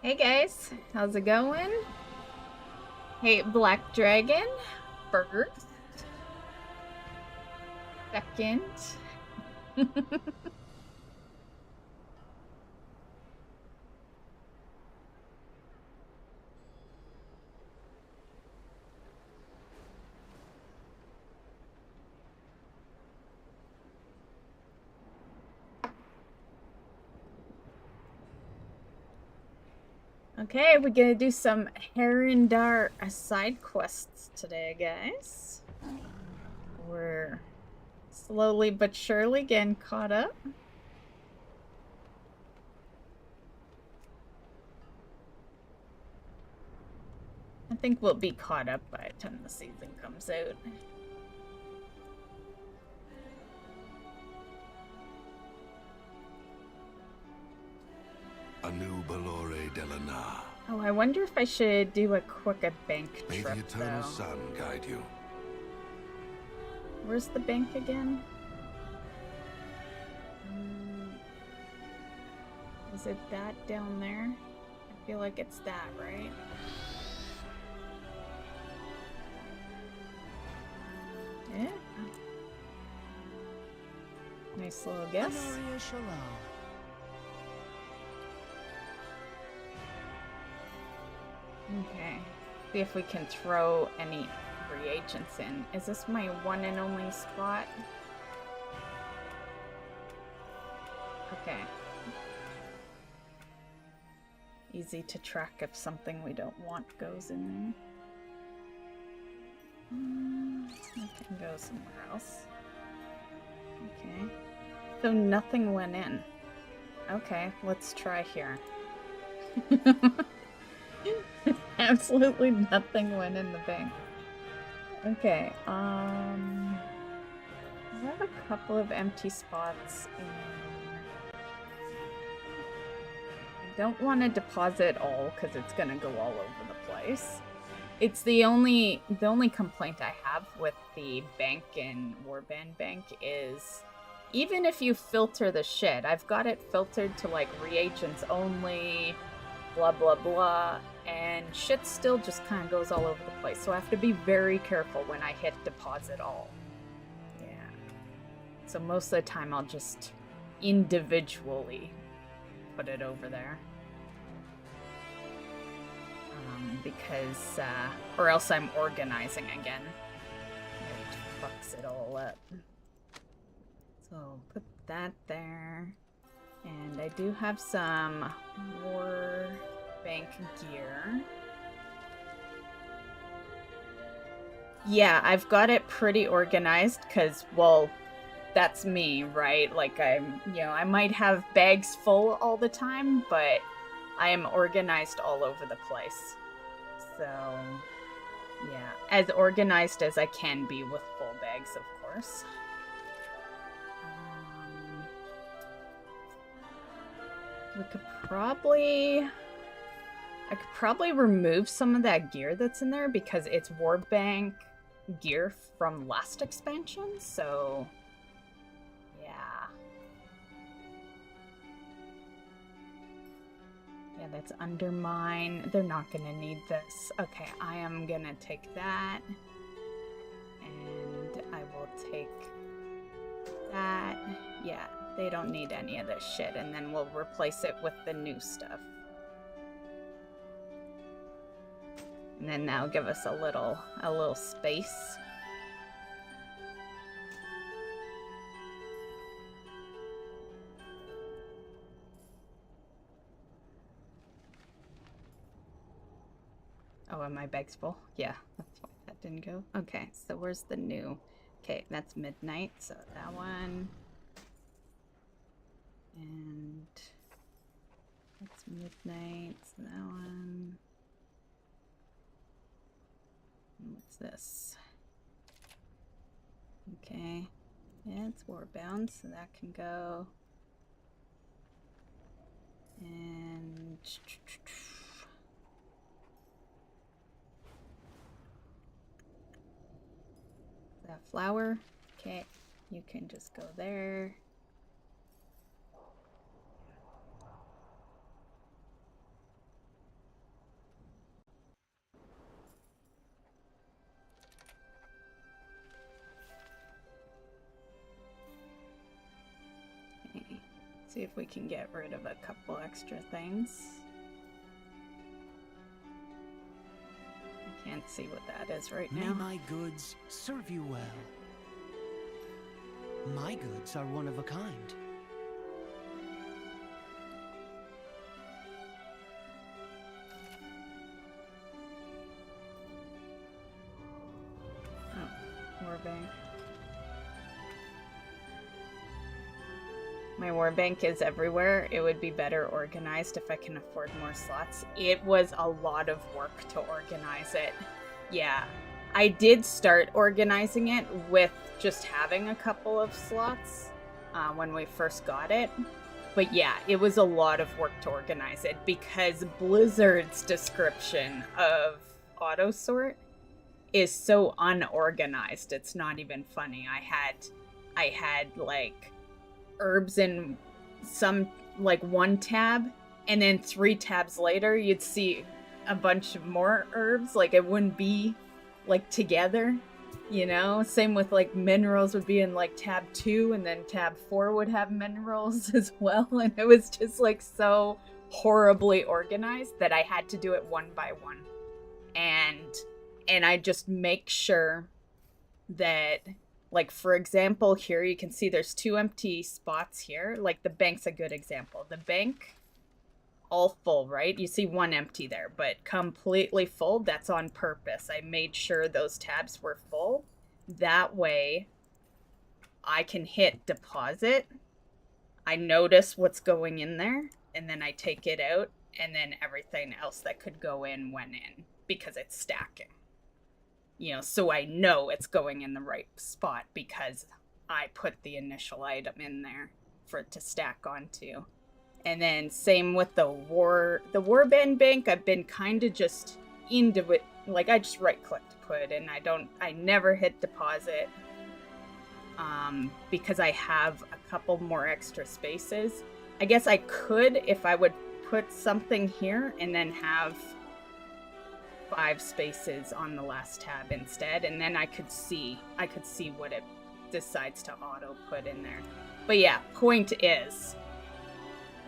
Hey guys, how's it going? Hey, Black Dragon, first, second. Okay, we're gonna do some Harandar side quests today, guys. We're slowly but surely getting caught up. I think we'll be caught up by the time the season comes out. Anu Balore Delana. Oh, I wonder if I should do a quick bank May trip, the eternal though. sun guide you. Where's the bank again? Is it that down there? I feel like it's that, right? Yeah. Nice little guess. Okay. See if we can throw any reagents in. Is this my one and only spot? Okay. Easy to track if something we don't want goes in there. I can go somewhere else. Okay. So nothing went in. Okay, let's try here. Absolutely nothing went in the bank. Okay, I have a couple of empty spots in... I don't want to deposit all because it's gonna go all over the place. It's the only complaint I have with the bank in Warband Bank is even if you filter the shit, I've got it filtered to like reagents only, blah blah blah, and shit still just kind of goes all over the place. So I have to be very careful when I hit deposit all. Yeah. So most of the time I'll just individually put it over there. Because, or else I'm organizing again. It fucks it all up. So put that there. And I do have some war bank gear. Yeah, I've got it pretty organized because, well, that's me, right? Like I might have bags full all the time, but I am organized all over the place. So, yeah, as organized as I can be with full bags, of course. I could probably remove some of that gear that's in there because it's Warbank gear from last expansion, so yeah. Yeah, that's undermine. They're not gonna need this. Okay, I am gonna take that. And I will take that. Yeah, they don't need any of this shit. And then we'll replace it with the new stuff. And then that'll give us a little space. Oh, and my bag's full? Yeah, that's why that didn't go. Okay, so where's the new? Okay, that's midnight, so that one. And that's midnight, so that one. And what's this? Okay, yeah, it's warbound, so that can go. And that flower, okay, you can just go there. See if we can get rid of a couple extra things. I can't see what that is right now. May my goods serve you well. My goods are one of a kind. Oh, warbank. My warbank is everywhere. It would be better organized if I can afford more slots. It was a lot of work to organize it. Yeah, I did start organizing it with just having a couple of slots when we first got it. But yeah, it was a lot of work to organize it because Blizzard's description of auto sort is so unorganized. It's not even funny. I had like herbs in some like one tab, and then 3 tabs later you'd see a bunch of more herbs. Like it wouldn't be like together, you know. Same with like minerals would be in like tab 2, and then tab 4 would have minerals as well, and it was just like so horribly organized that I had to do it one by one. And I just make sure that, like, for example, here you can see there's 2 empty spots here. Like the bank's a good example. The bank, all full, right? You see 1 empty there, but completely full. That's on purpose. I made sure those tabs were full. That way I can hit deposit. I notice what's going in there, and then I take it out, and then everything else that could go in went in because it's stacking. You know, so I know it's going in the right spot because I put the initial item in there for it to stack onto. And then same with the warband bank. I've been kind of just into it. Like I just right click to put, and I never hit deposit because I have a couple more extra spaces. I guess I could if I would put something here and then have 5 spaces on the last tab instead, and then I could see what it decides to auto put in there. But yeah, point is,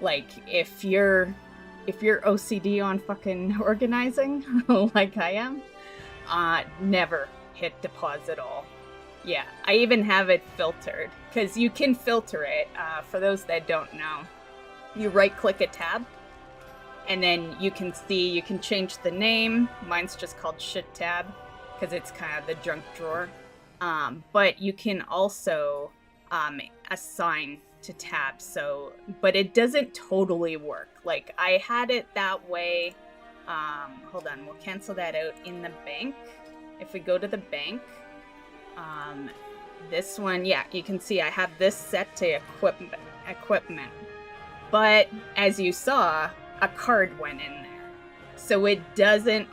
like, if you're OCD on fucking organizing like I am, never hit deposit all. Yeah, I even have it filtered because you can filter it. For those that don't know, you right click a tab, and then you can change the name. Mine's just called Shit Tab because it's kind of the junk drawer. But you can also assign to tabs. So, but it doesn't totally work. Like I had it that way. Hold on, we'll cancel that out in the bank. If we go to the bank, this one, yeah, you can see I have this set to equipment. But as you saw, a card went in there. So it doesn't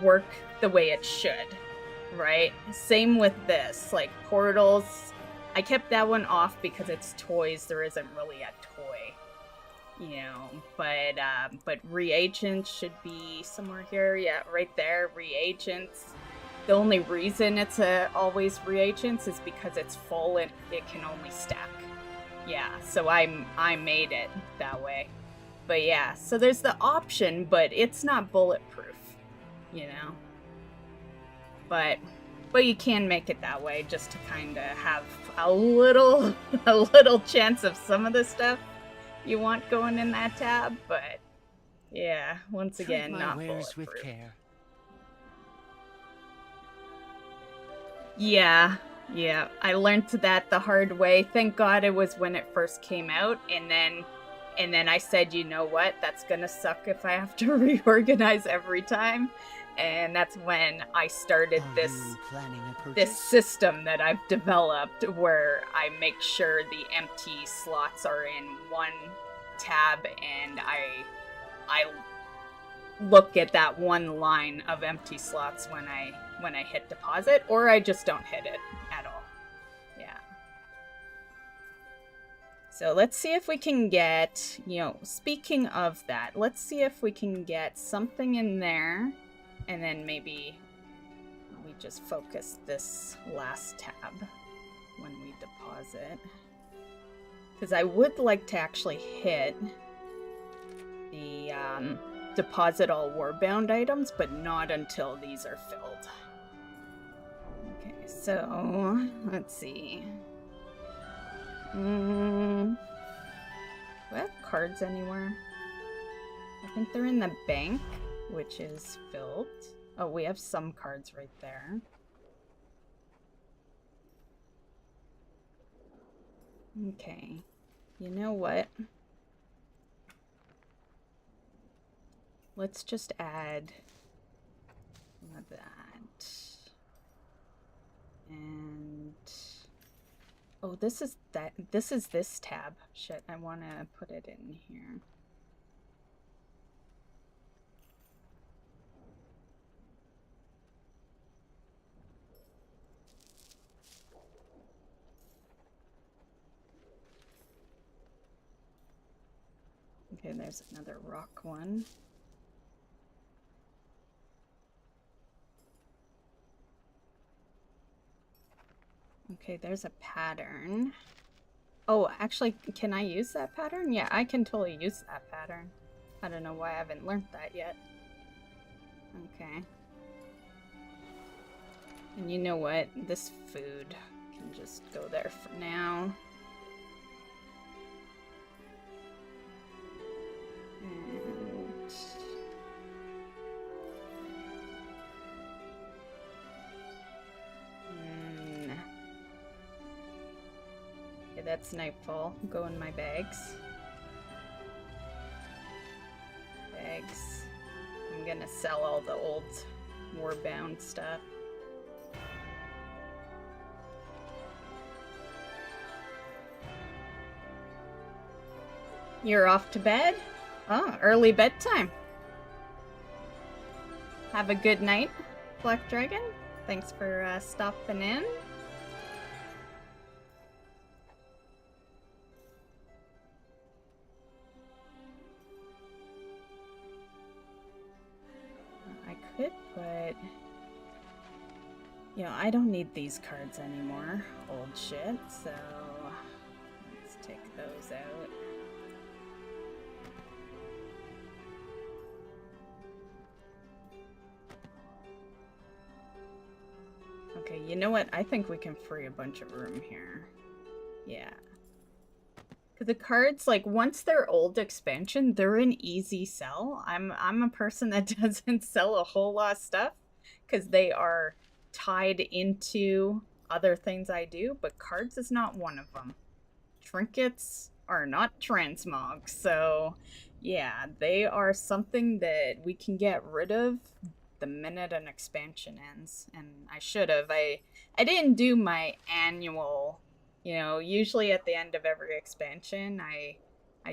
work the way it should, right? Same with this, like portals. I kept that one off because it's toys. There isn't really a toy, you know, but reagents should be somewhere here. Yeah, right there, reagents. The only reason it's always reagents is because it's full and it can only stack. Yeah, so I made it that way. But yeah, so there's the option, but it's not bulletproof, you know. But you can make it that way just to kind of have a little chance of some of the stuff you want going in that tab. But yeah, once again, not bulletproof. With care. Yeah, I learned that the hard way. Thank God it was when it first came out, and then I said, you know what, that's gonna suck if I have to reorganize every time. And that's when I started this system that I've developed where I make sure the empty slots are in one tab, and I look at that one line of empty slots when I hit deposit, or I just don't hit it at all. Yeah. So let's see if we can get, you know, speaking of that, let's see if we can get something in there, and then maybe we just focus this last tab when we deposit. Because I would like to actually hit the deposit all warbound items, but not until these are filled. Okay, so let's see. Do I have cards anywhere? I think they're in the bank, which is filled. Oh, we have some cards right there. Okay. You know what? Let's just add that. And oh, this is this tab. Shit, I want to put it in here. Okay, there's another rock one. Okay, there's a pattern. Oh, actually, can I use that pattern? Yeah, I can totally use that pattern. I don't know why I haven't learned that yet. Okay. And you know what? This food can just go there for now. Okay, that's nightfall. Go in my bags. Bags. I'm gonna sell all the old warbound stuff. You're off to bed? Oh, early bedtime. Have a good night, Black Dragon. Thanks for stopping in. I could put... You know, I don't need these cards anymore. Old shit, so... Let's take those out. Okay, you know what? I think we can free a bunch of room here. Yeah. Because the cards, like, once they're old expansion, they're an easy sell. I'm a person that doesn't sell a whole lot of stuff because they are tied into other things I do, but cards is not one of them. Trinkets are not transmog, so yeah, they are something that we can get rid of the minute an expansion ends. And I should have. I didn't do my annual, you know, usually at the end of every expansion I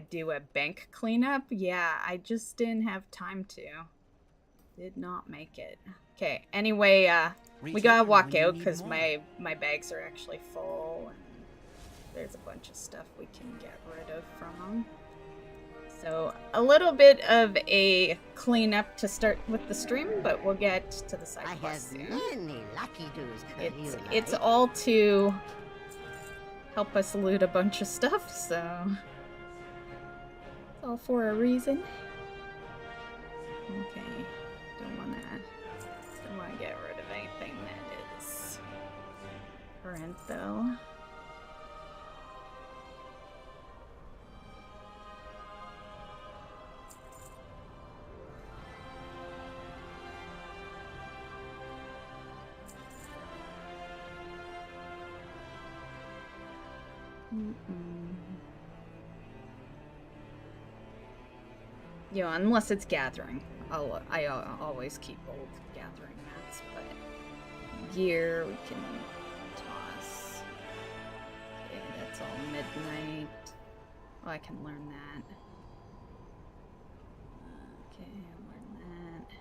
do a bank cleanup. Yeah, I just didn't have time to. Did not make it. Okay, anyway, we gotta walk out because my bags are actually full and there's a bunch of stuff we can get rid of from them. So a little bit of a cleanup to start with the stream, but we'll get to the side quest soon. Many lucky doos. It's all to help us loot a bunch of stuff, so it's all for a reason. Okay, don't wanna get rid of anything that is current though. You know, unless it's gathering. I always keep old gathering mats, but gear we can toss. Okay, that's all midnight. Oh, I can learn that. Okay, I'll learn that.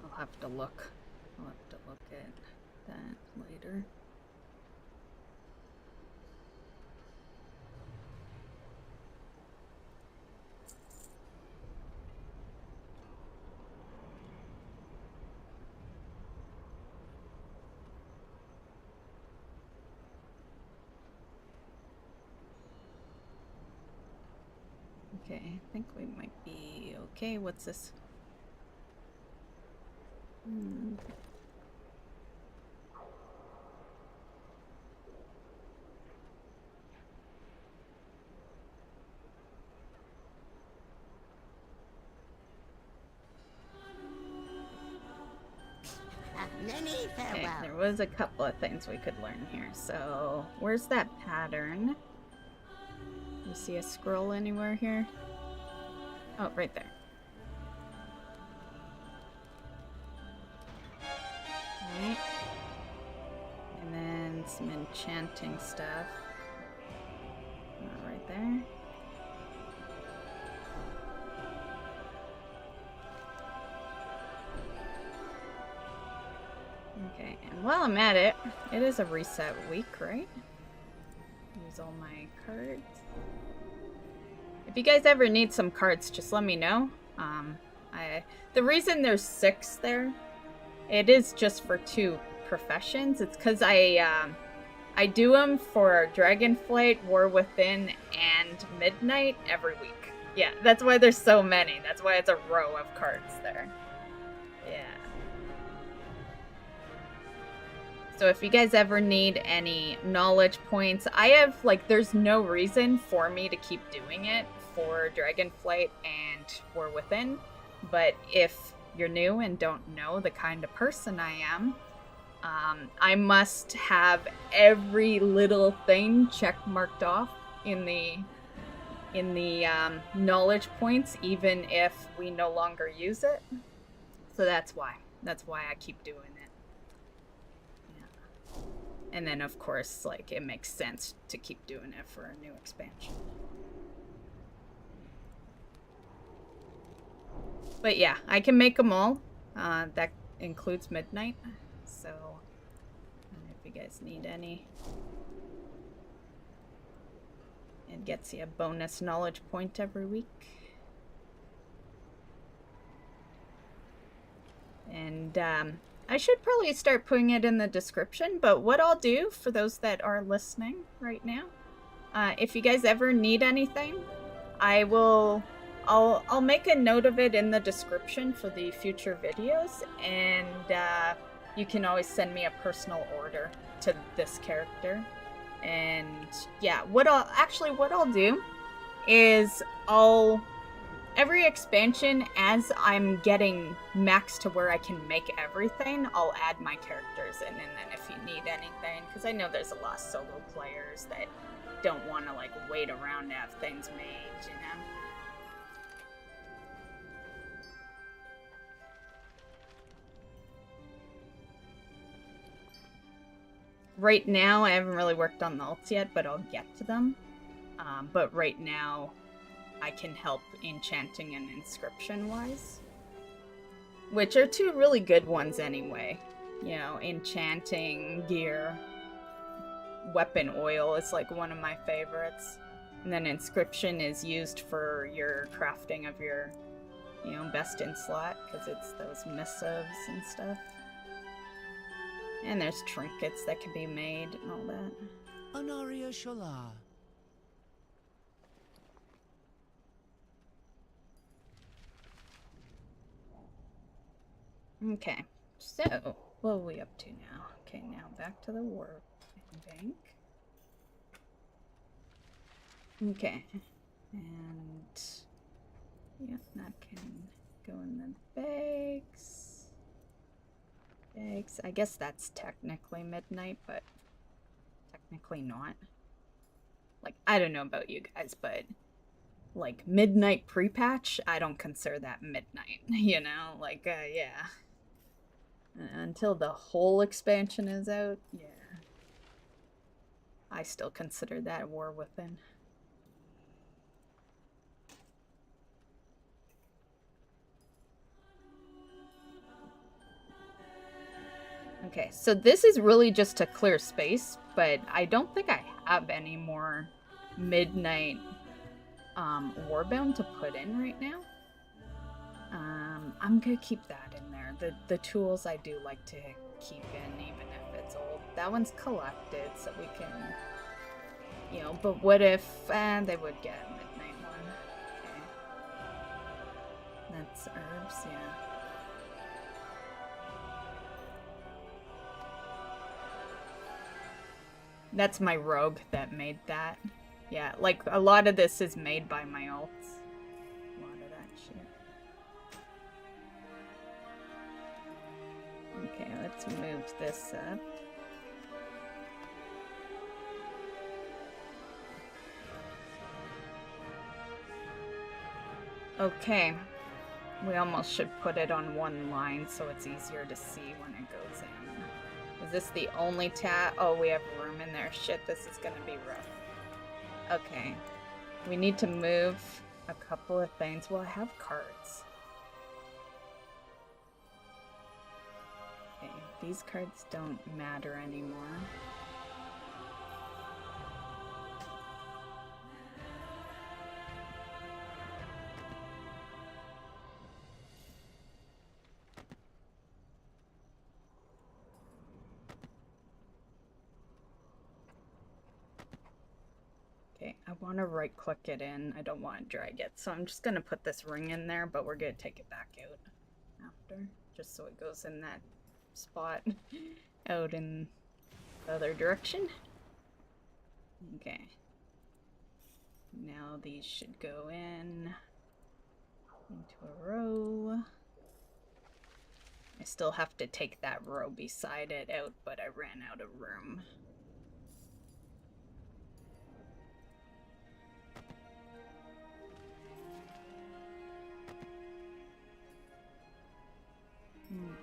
I'll have to look at that later. Okay, I think we might be okay. What's this? Many Okay, farewell. there was a couple of things we could learn here. So, where's that pattern? You see a scroll anywhere here? Oh, right there. Alright. And then some enchanting stuff. Right there. Okay, and while I'm at it, it is a reset week, right? Use all my cards. If you guys ever need some cards, just let me know. The reason there's 6 there, it is just for 2 professions. It's because I do them for Dragonflight, War Within, and Midnight every week. Yeah, that's why there's so many. That's why it's a row of cards there. Yeah. So if you guys ever need any knowledge points, I have, like, there's no reason for me to keep doing it for Dragonflight and War Within. But if you're new and don't know the kind of person I am, I must have every little thing check marked off in the knowledge points, even if we no longer use it. So that's why I keep doing it. Yeah. And then of course, like, it makes sense to keep doing it for a new expansion. But yeah, I can make them all. That includes Midnight. So if you guys need any, it gets you a bonus knowledge point every week. And I should probably start putting it in the description, but what I'll do for those that are listening right now, if you guys ever need anything, I'll make a note of it in the description for the future videos, and you can always send me a personal order to this character. And yeah, what I'll do is every expansion, as I'm getting max to where I can make everything, I'll add my characters in, and then if you need anything, because I know there's a lot of solo players that don't want to, like, wait around to have things made, you know? Right now, I haven't really worked on the ults yet, but I'll get to them. But right now, I can help enchanting and inscription-wise, which are 2 really good ones anyway. You know, enchanting gear, weapon oil is, like, one of my favorites. And then inscription is used for your crafting of your, you know, best in slot, because it's those missives and stuff. And there's trinkets that can be made and all that. Anaria Shala. Okay, so what are we up to now? Okay, now back to the war bank. Okay, and yeah, that can go in the bags. I guess that's technically Midnight, but technically not. Like, I don't know about you guys, but, like, Midnight pre-patch, I don't consider that Midnight, you know? Like, yeah. Until the whole expansion is out, yeah. I still consider that War Within. Okay, so this is really just to clear space, but I don't think I have any more Midnight Warbound to put in right now. I'm gonna keep that in there. The tools I do like to keep in, even if it's old. That one's collected, so we can, you know, but what if, they would get a Midnight one. Okay. That's herbs, yeah. That's my rogue that made that. Yeah, like, a lot of this is made by my alts. A lot of that shit. Okay, let's move this up. Okay. We almost should put it on one line so it's easier to see when it goes in. Is this the only tab? Oh, we have room in there. Shit, this is gonna be rough. Okay. We need to move a couple of things. Well, I have cards. Okay, these cards don't matter anymore. Okay, I want to right click it in. I don't want to drag it. So I'm just going to put this ring in there, but we're going to take it back out after. Just so it goes in that spot out in the other direction. Okay. Now these should go in into a row. I still have to take that row beside it out, but I ran out of room.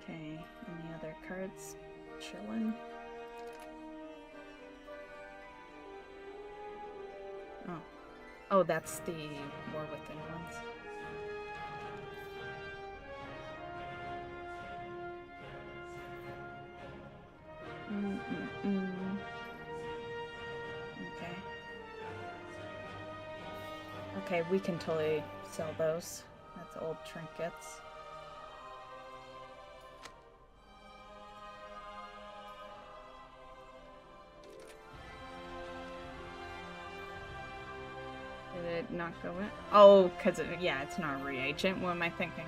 Okay, any other cards chilling? Oh. Oh, that's the War Within ones. Okay. Okay, we can totally sell those. That's old trinkets. Did it not go in? Oh, because yeah, it's not a reagent. What am I thinking?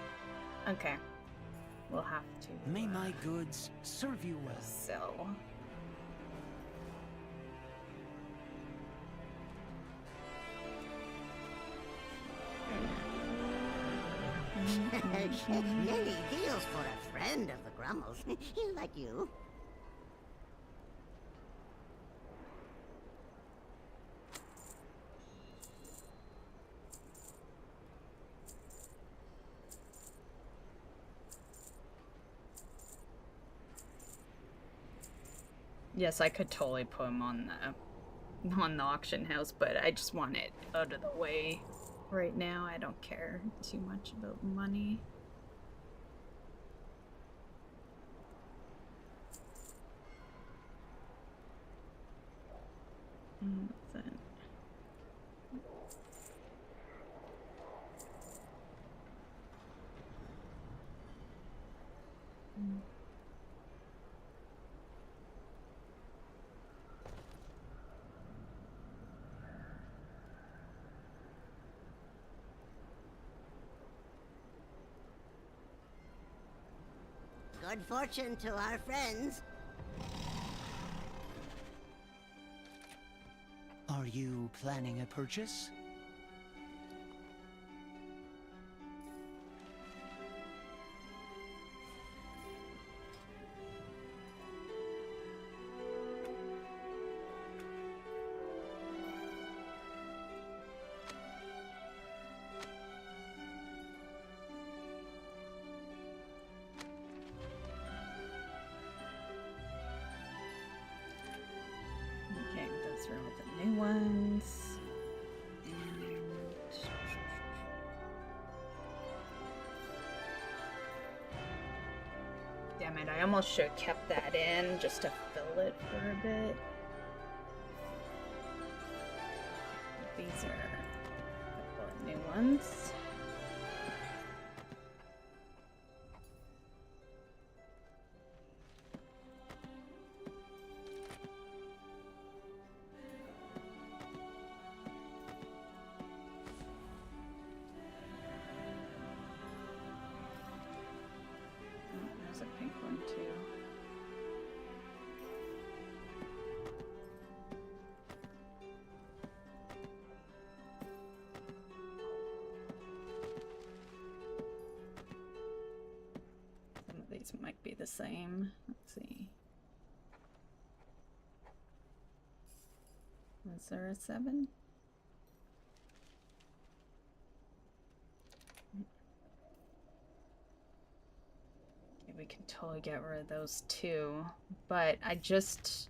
Okay. We'll have to. May my goods serve you well. Sell. Many deals for a friend of the Grummels. Like you. Yes, I could totally put him on the auction house, but I just want it out of the way right now. I don't care too much about money. What's that? Good fortune to our friends. Are you planning a purchase? Okay, those are all the new ones. Damn it, I almost should have kept that in just to fill it for a bit. These are a couple of new ones. same. Let's see. Was there a 7? Okay, we can totally get rid of those 2. But I just...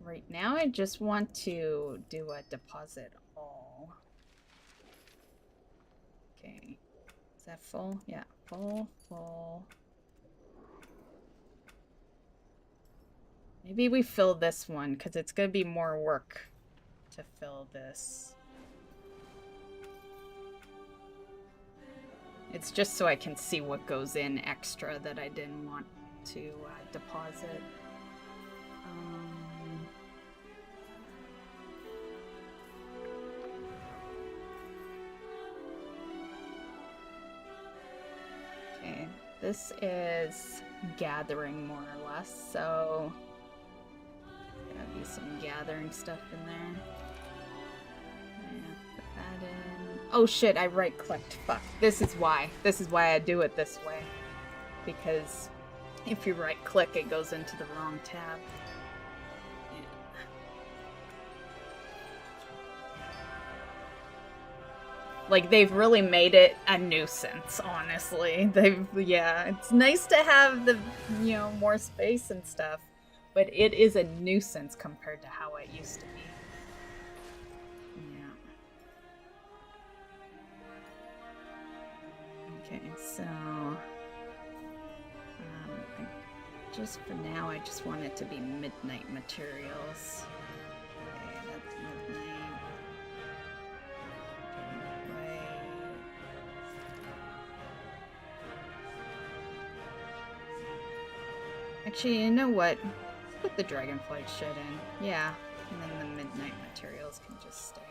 Right now, I just want to do a deposit all. Okay. Is that full? Yeah, full, full. Maybe we fill this one, because it's going to be more work to fill this. It's just so I can see what goes in extra that I didn't want to deposit. Okay, this is gathering more or less, so gotta be some gathering stuff in there. Yeah, put that in. Oh shit, I right-clicked. Fuck. This is why. This is why I do it this way. Because if you right-click, it goes into the wrong tab. Like, they've really made it a nuisance, honestly. Yeah, it's nice to have the, you know, more space and stuff, but it is a nuisance compared to how it used to be. Yeah. Okay, so, just for now, I just want it to be midnight materials. Okay, that's midnight. Actually, you know what? Let's put the dragonflight shit in. Yeah, and then the midnight materials can just stay on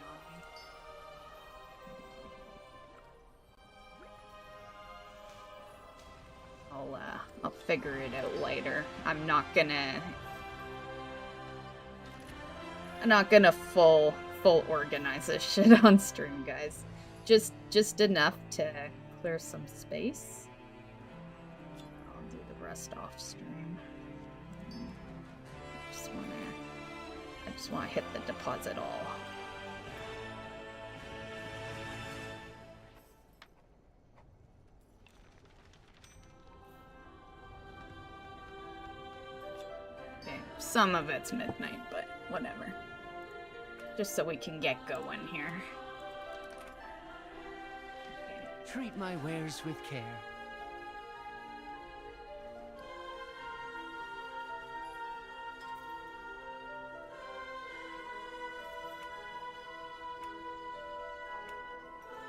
me. I'll figure it out later. I'm not gonna full organize this shit on stream, guys. Just enough to clear some space. I'll do the rest off stream. I just want to hit the deposit all. Okay, some of it's midnight, but whatever. Just so we can get going here. Okay. Treat my wares with care.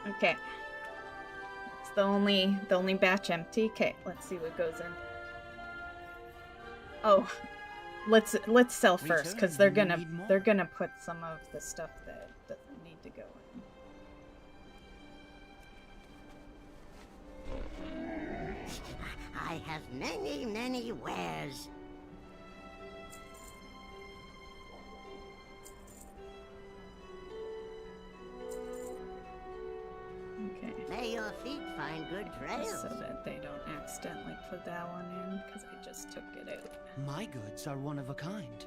Okay. It's the only batch empty. Okay, let's see what goes in. Oh, let's sell first, because they're gonna put some of the stuff that doesn't need to go in. I have many wares. Okay. May your feet find good trails. So that they don't accidentally put that one in, because I just took it out. My goods are one of a kind.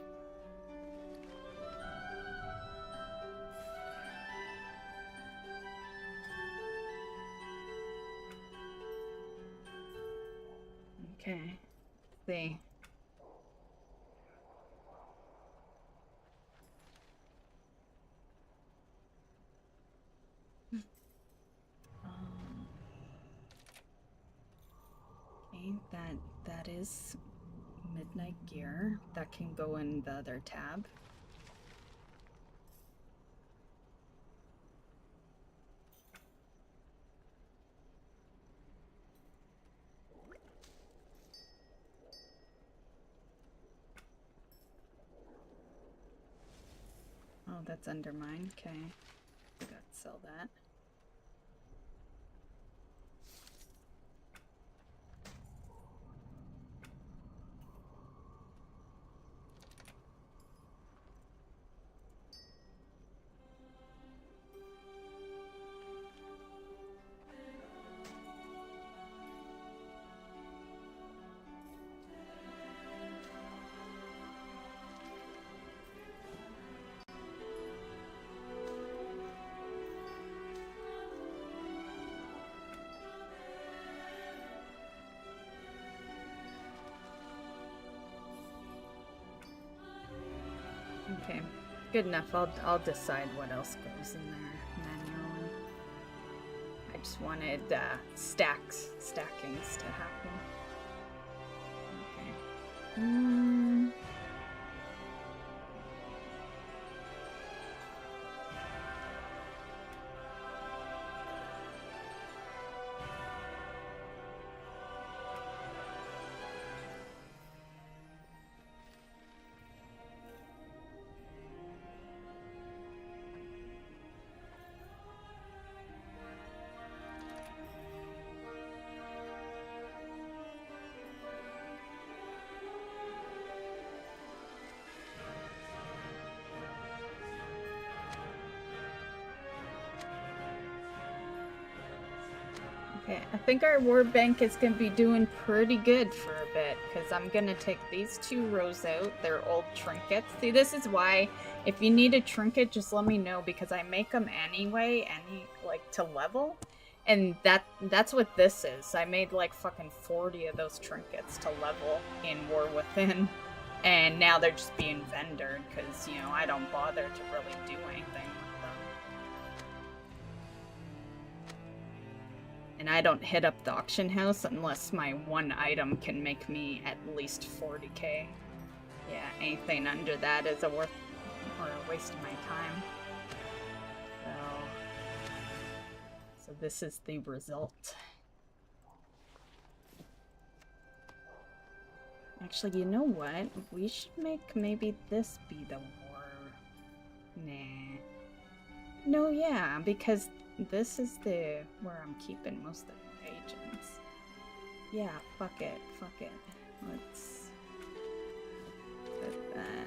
Okay. See. Okay, that is midnight gear. That can go in the other tab. Oh, that's under mine. Okay. Forgot to sell that. Okay, good enough. I'll decide what else goes in there manually. I just wanted stackings to happen. Okay. Okay, I think our war bank is going to be doing pretty good for a bit, because I'm going to take these 2 rows out. They're old trinkets. See, this is why, if you need a trinket, just let me know, because I make them anyway, to level. And that's what this is. I made like fucking 40 of those trinkets to level in War Within. And now they're just being vendored, because, you know, I don't bother to really do anything with them. And I don't hit up the auction house unless my one item can make me at least 40k. Yeah, anything under that is a waste of my time. So this is the result. Actually, you know what? We should make maybe this be the war. Nah. No, yeah, because this is where I'm keeping most of the agents. Yeah, fuck it. Let's put that.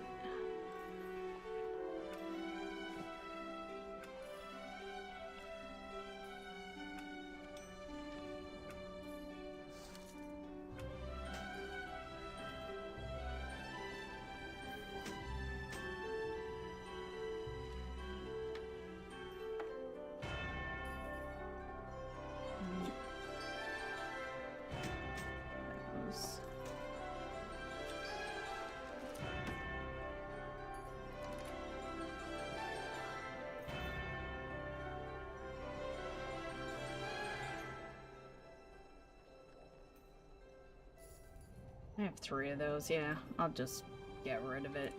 I have 3 of those, yeah. I'll just get rid of it.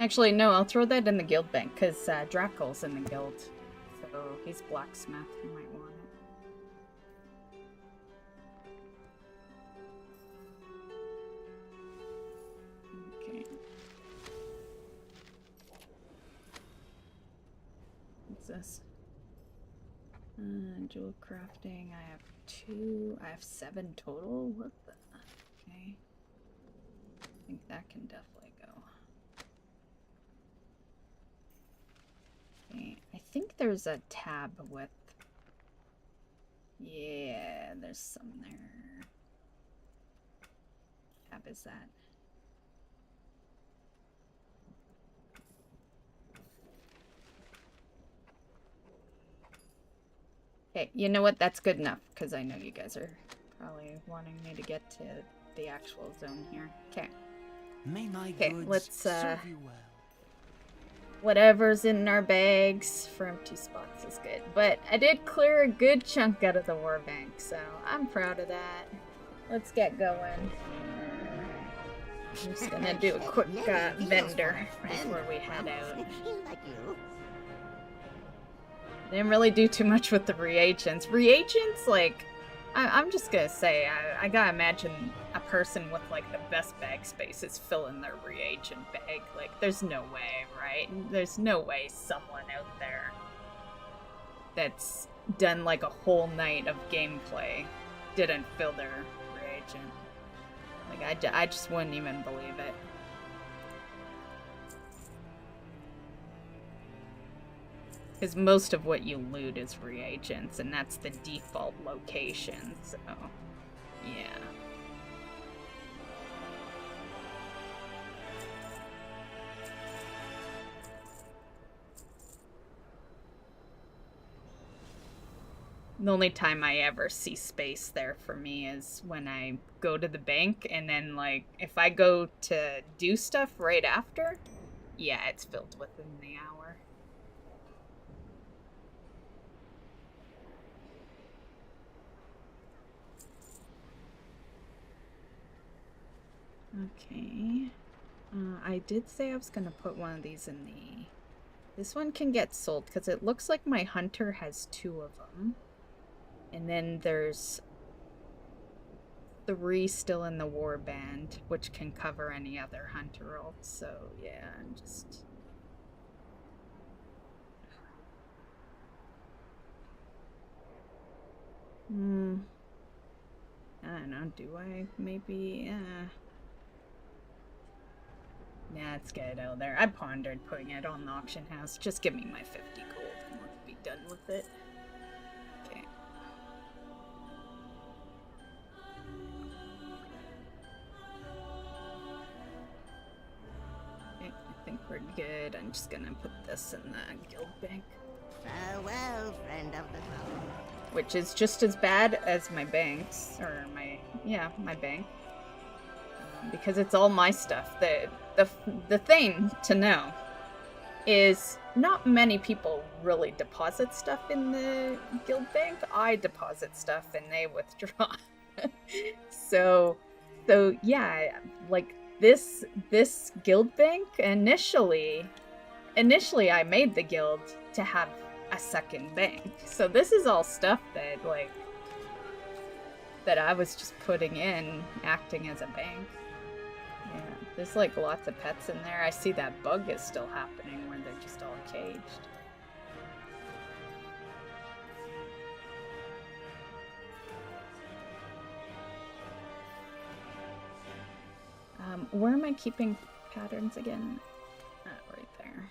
Actually, no, I'll throw that in the guild bank, because Draco's in the guild. So he's blacksmith, you might want it. Okay. What's this? Jewel crafting, I have 2. I have 7 total? What the? Okay. I think that can definitely go. Okay. I think there's a tab with... Yeah, there's some there. Tab is that? Okay, you know what? That's good enough, because I know you guys are probably wanting me to get to the actual zone here. Okay. Okay, let's, serve you well. whatever's in our bags for empty spots is good. But I did clear a good chunk out of the war bank, so I'm proud of that. Let's get going. I'm just gonna do a quick vendor before we head out. Like you. Didn't really do too much with the reagents. Reagents, like, I'm just gonna say, I gotta imagine a person with, like, the best bag space is filling their reagent bag. Like, there's no way, right? There's no way someone out there that's done, like, a whole night of gameplay didn't fill their reagent. Like, I just wouldn't even believe it. Because most of what you loot is reagents, and that's the default location, so, yeah. The only time I ever see space there for me is when I go to the bank, and then, like, if I go to do stuff right after, yeah, it's filled within the hour. Okay. I did say I was gonna put one of these in the... This one can get sold, because it looks like my hunter has 2 of them. And then there's 3 still in the warband, which can cover any other hunter ult. So yeah, I'm just... I don't know, do I? Maybe, Nah, let's get it out there. I pondered putting it on the auction house. Just give me my 50 gold and let's be done with it. Okay. I think we're good. I'm just gonna put this in the guild bank. Farewell, friend of the grumbles. Which is just as bad as my banks, or my bank. Because it's all my stuff. The thing to know is not many people really deposit stuff in the guild bank. I deposit stuff and they withdraw. so yeah, like this guild bank initially I made the guild to have a second bank. So this is all stuff that, like, that I was just putting in, acting as a bank. Yeah, there's like lots of pets in there. I see that bug is still happening where they're just all caged. Where am I keeping patterns again? Right there.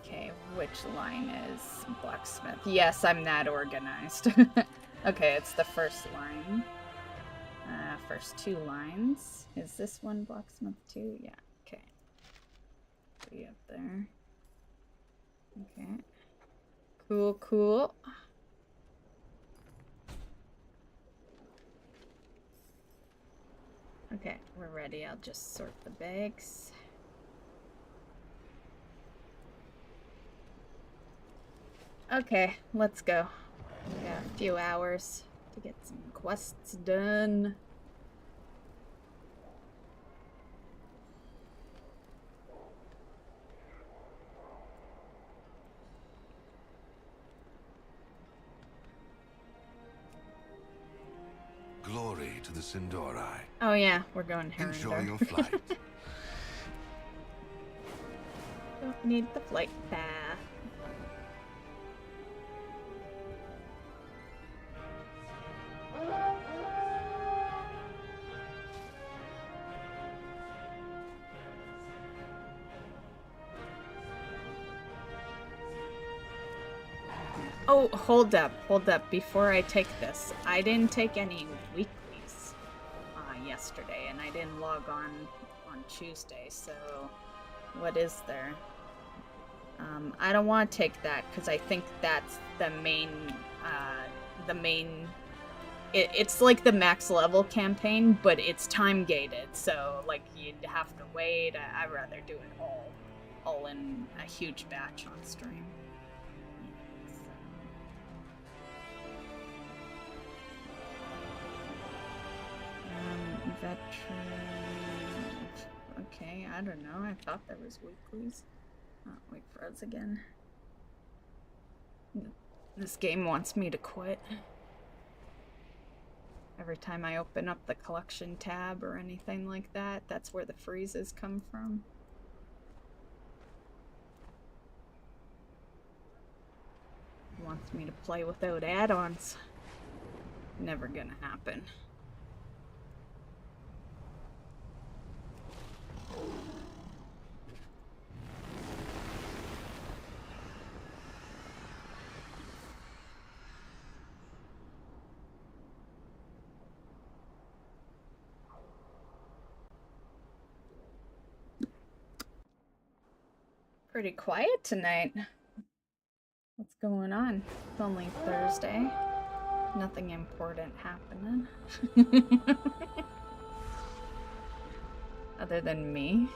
Okay, which line is blacksmith? Yes, I'm that organized. Okay, it's the first line. First 2 lines. Is this one blacksmith too? Yeah, okay. 3 up there. Okay. Cool. Okay, we're ready. I'll just sort the bags. Okay, let's go. We got a few hours to get some quests done. Glory to the Sindori. Oh yeah, we're going Harandar. Enjoy your flight. Don't need the flight path. Oh, hold up. Before I take this, I didn't take any weeklies yesterday, and I didn't log on Tuesday, so what is there? I don't want to take that, because I think that's the main, it's like the max level campaign, but it's time gated, so, like, you'd have to wait. I'd rather do it all in a huge batch on stream. Veteran. Okay, I don't know. I thought there was weeklies. Oh, wait for us again. This game wants me to quit. Every time I open up the collection tab or anything like that, that's where the freezes come from. It wants me to play without add-ons. Never gonna happen. Pretty quiet tonight. What's going on? It's only Thursday. Nothing important happening. Other than me.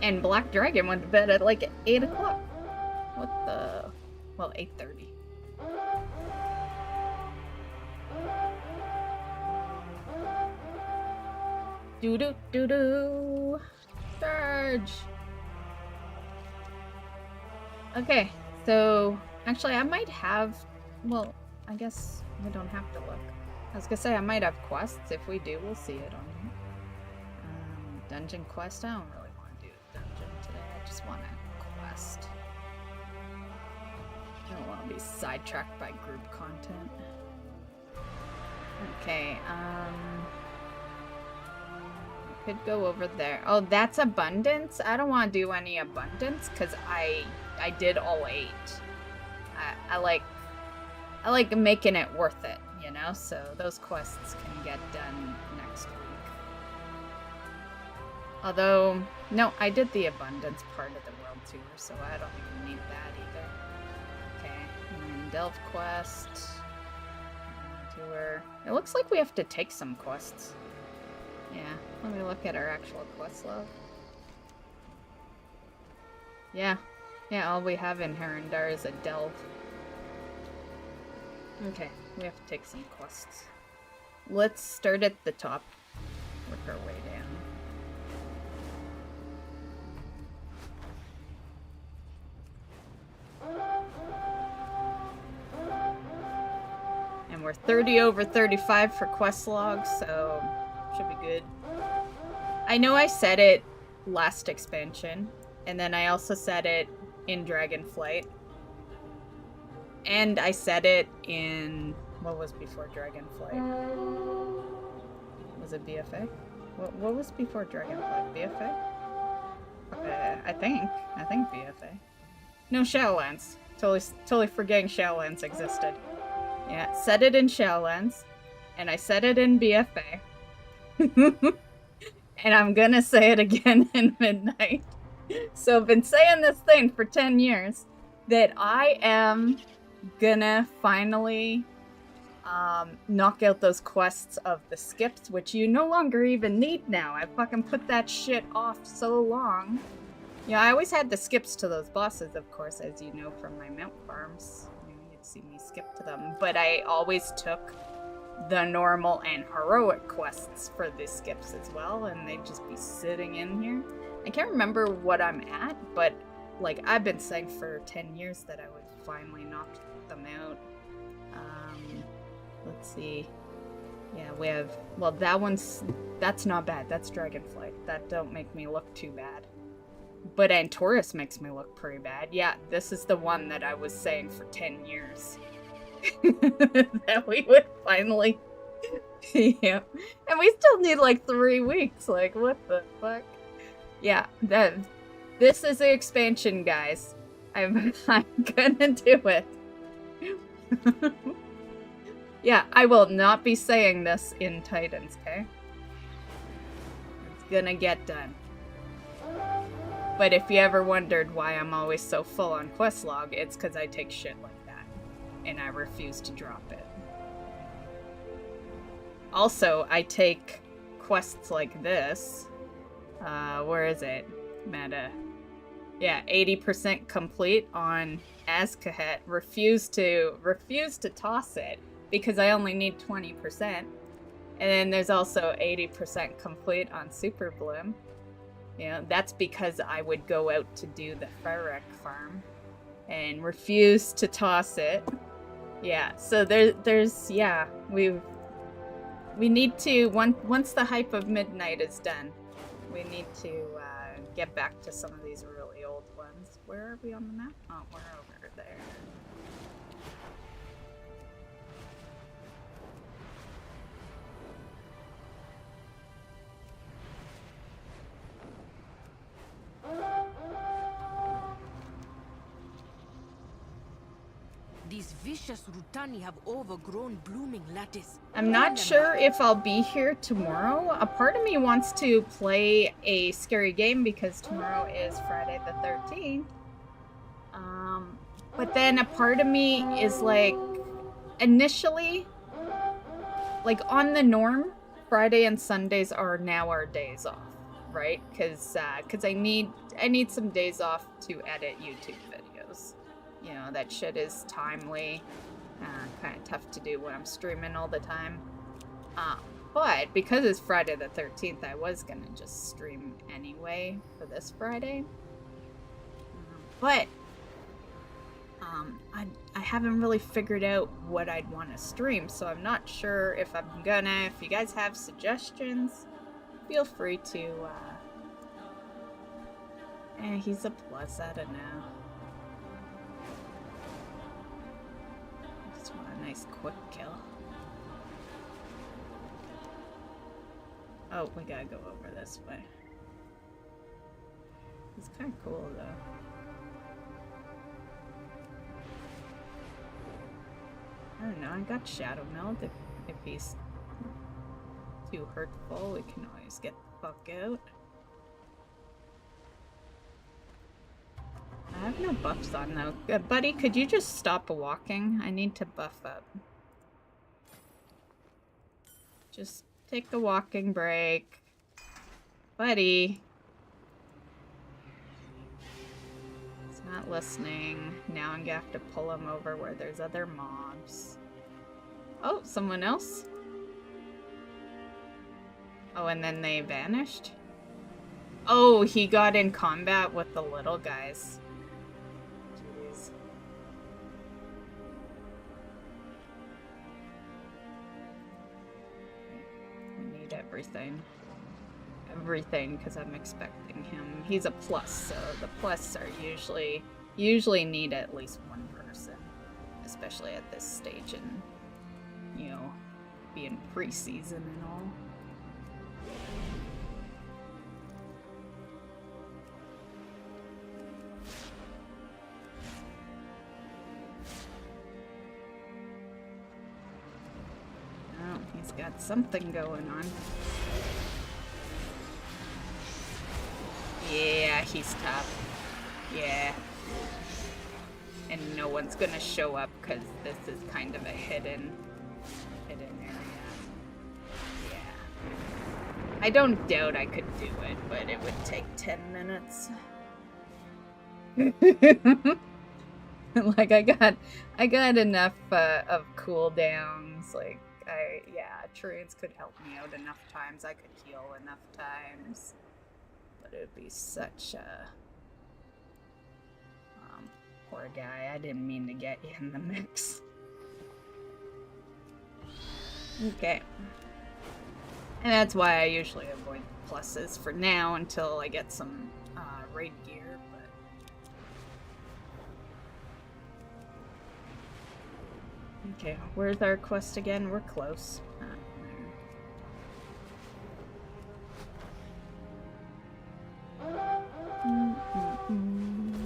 And Black Dragon went to bed at like 8 o'clock. What the? Well, 8:30. Doo doo doo doo. Charge. Okay, so actually, I might have. Well, I guess we don't have to look. I was gonna say I might have quests. If we do, we'll see it on here. Dungeon quest. I don't really want to do a dungeon today. I just want a quest. I don't want to be sidetracked by group content. Okay, could go over there. Oh, that's abundance? I don't want to do any abundance because I did all 8. I like making it worth it, you know? So those quests can get done next week. Although, no, I did the abundance part of the world tour, so I don't even need that either. Okay, and Delve quest. Tour. It looks like we have to take some quests. Yeah, let me look at our actual quest log. Yeah, all we have in Harandar is a delve. Okay, we have to take some quests. Let's start at the top. Work our way down. And we're 30 over 35 for quest logs, so should be good. I know I said it last expansion, and then I also said it in Dragonflight. And I said it in... what was before Dragonflight? Was it BFA? What was before Dragonflight? BFA? I think BFA. No, Shadowlands. Totally forgetting Shadowlands existed. Yeah, said it in Shadowlands, and I said it in BFA. And I'm gonna say it again in Midnight. So I've been saying this thing for 10 years that I am gonna finally knock out those quests of the skips, which you no longer even need now. I fucking put that shit off so long. Yeah, I always had the skips to those bosses, of course, as you know from my mount farms. You'd see me skip to them, but I always took the normal and heroic quests for the skips as well, and they'd just be sitting in here. I can't remember what I'm at, but like I've been saying for 10 years that I would finally knock them out. Let's see. Yeah, we have, well, that's not bad. That's Dragonflight. That don't make me look too bad. But Antorus makes me look pretty bad. Yeah, this is the one that I was saying for 10 years. That we would finally... Yeah. And we still need like 3 weeks. Like, what the fuck? Yeah, this is the expansion, guys. I'm gonna do it. Yeah, I will not be saying this in Titans, okay? It's gonna get done. But if you ever wondered why I'm always so full on Questlog, it's because I take shit like that. And I refuse to drop it. Also, I take quests like this. Where is it? Meta. Yeah, 80% complete on Azkahet. Refuse to toss it because I only need 20%. And then there's also 80% complete on Super Bloom. You know, that's because I would go out to do the Ferric farm and refuse to toss it. Yeah, so there's yeah, we need to, once the hype of Midnight is done, we need to get back to some of these really old ones. Where are we on the map? Oh, we're over there. vicious Rutani have overgrown blooming lattice. I'm not sure if I'll be here tomorrow. A part of me wants to play a scary game because tomorrow is Friday the 13th. But then a part of me is like, initially, like on the norm, Friday and Sundays are now our days off, right? Because I need some days off to edit YouTube videos. You know, that shit is timely, kind of tough to do when I'm streaming all the time. But because it's Friday the 13th, I was gonna just stream anyway for this Friday. But I haven't really figured out what I'd want to stream, so I'm not sure if I'm gonna. If you guys have suggestions, feel free to. He's a plus, I don't know. Just want a nice quick kill. Oh, we gotta go over this way. It's kind of cool, though. I don't know, I got Shadow Meld. If he's too hurtful, we can always get the fuck out. I have no buffs on, though. Buddy, could you just stop walking? I need to buff up. Just take a walking break. Buddy. He's not listening. Now I'm gonna have to pull him over where there's other mobs. Oh, someone else? Oh, and then they vanished? Oh, he got in combat with the little guys. Jeez. We need everything. Everything, because I'm expecting him. He's a plus, so the plus are usually need at least one person. Especially at this stage in, you know, being preseason and all. Oh, he's got something going on. Yeah, he's tough. Yeah. And no one's gonna show up because this is kind of a hidden area. Yeah. I don't doubt I could do it, but it would take 10 minutes. Like I got enough of cooldowns. Like Treants could help me out enough times. I could heal enough times. But it would be such a poor guy. I didn't mean to get you in the mix. Okay. And that's why I usually avoid pluses for now until I get some raid gear, but... Okay, where's our quest again? We're close.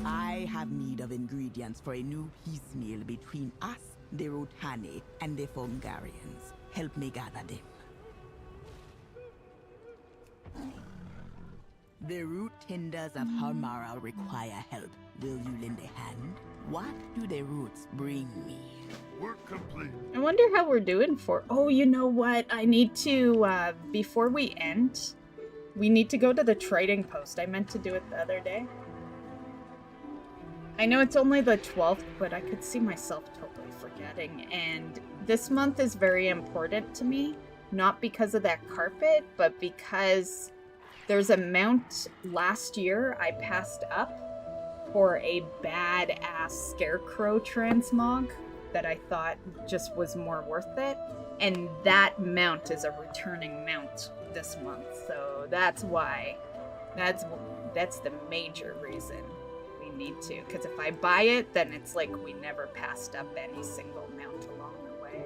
I have need of ingredients for a new piecemeal between us, the Rutani, and the Fungarians. Help me gather them. The root tenders of Harmara require help. Will you lend a hand? What do the roots bring me? Work complete. I wonder how we're doing for... Oh, you know what? I need to, before we end, we need to go to the trading post. I meant to do it the other day. I know it's only the 12th, but I could see myself totally forgetting. And this month is very important to me. Not because of that carpet, but because there's a mount last year I passed up for a badass scarecrow transmog that I thought just was more worth it. And that mount is a returning mount this month. So that's why. That's the major reason we need to. Because if I buy it, then it's like we never passed up any single mount along the way.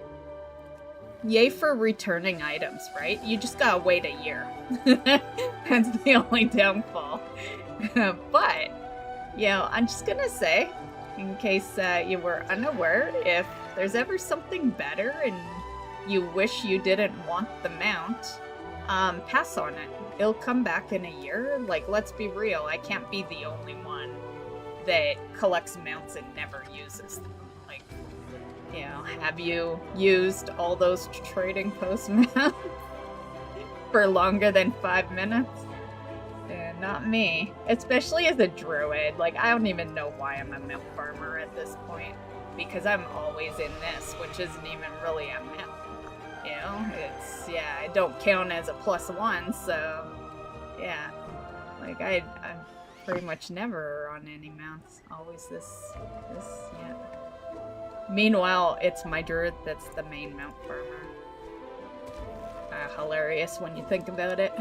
Yay for returning items, right? You just gotta wait a year. That's the only downfall. But, you know, I'm just gonna say, in case you were unaware, if there's ever something better and you wish you didn't want the mount, pass on it. It'll come back in a year. Like, let's be real, I can't be the only one that collects mounts and never uses them. Like, you know, have you used all those trading post mounts for longer than 5 minutes? Yeah, not me. Especially as a druid. Like, I don't even know why I'm a mount farmer at this point. Because I'm always in this, which isn't even really a mount. You know, it's, yeah, I don't count as a +1, so, yeah. Like, I'm pretty much never on any mounts. Always this, yeah. Meanwhile, it's my druid that's the main mount farmer. Hilarious when you think about it.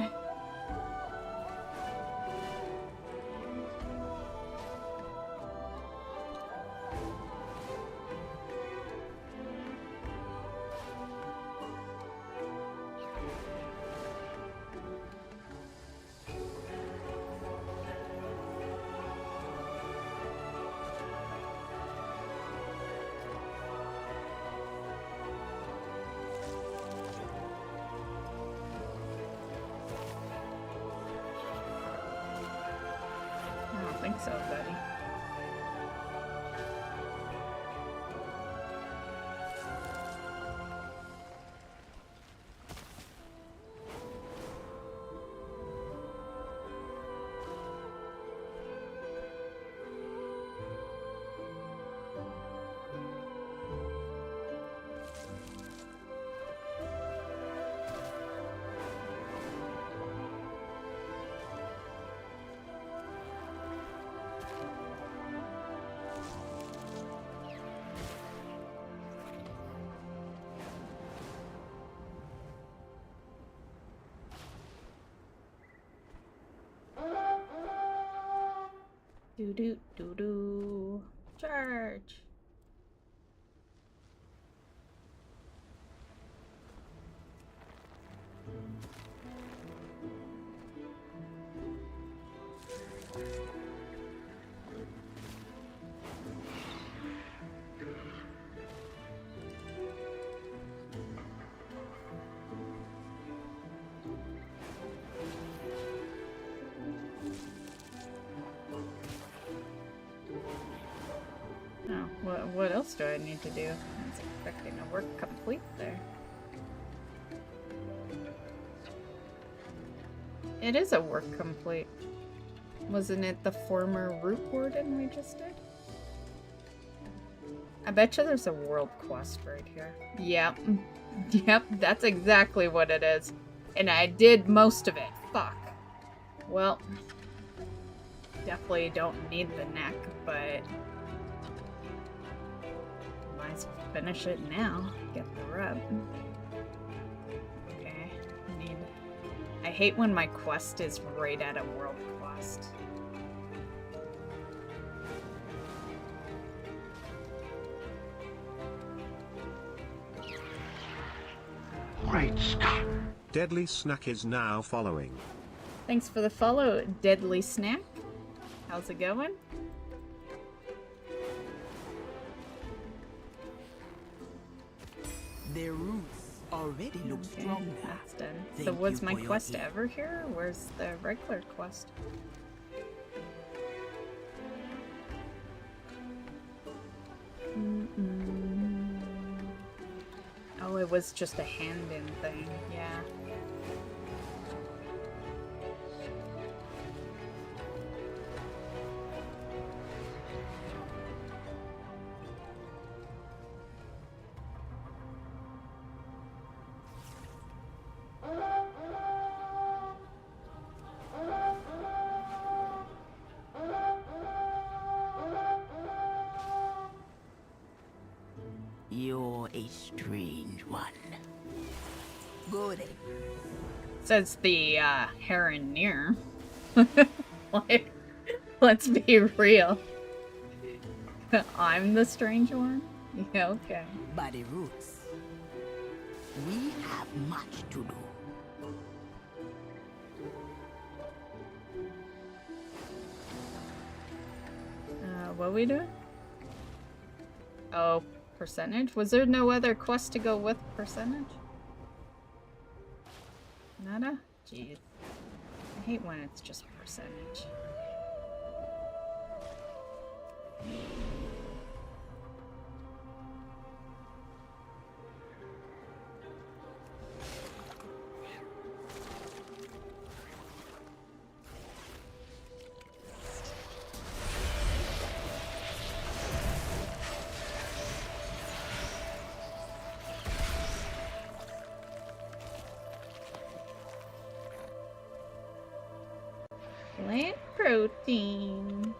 So, buddy. Do. Charge. What else do I need to do? I was expecting a work complete there. It is a work complete. Wasn't it the former root warden we just did? I bet you there's a world quest right here. Yep. Yep, that's exactly what it is. And I did most of it. Fuck. Well, definitely don't need the neck, but finish it now. Get the rep. Okay. I hate when my quest is right at a world quest. Great Scott! Deadly Snack is now following. Thanks for the follow, Deadly Snack. How's it going? Their roots already look Okay, stronger. that's done. Thank So was you my for your quest aid. ever here? Where's the regular quest? Oh, it was just a hand-in thing, yeah. You're a strange one. Go then. Says the Harandar. Like, let's be real. I'm the strange one? Yeah, okay. Body roots. We have much to do. What we doing? Oh, percentage? Was there no other quest to go with percentage? Nada? Jeez. I hate when it's just percentage. Plant protein.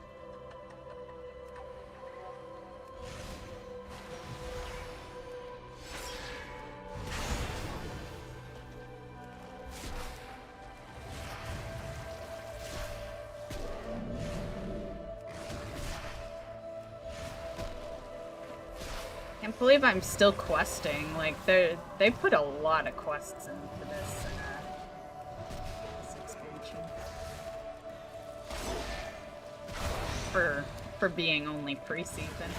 Can't believe I'm still questing. Like they put a lot of quests into this expansion. For being only pre-season.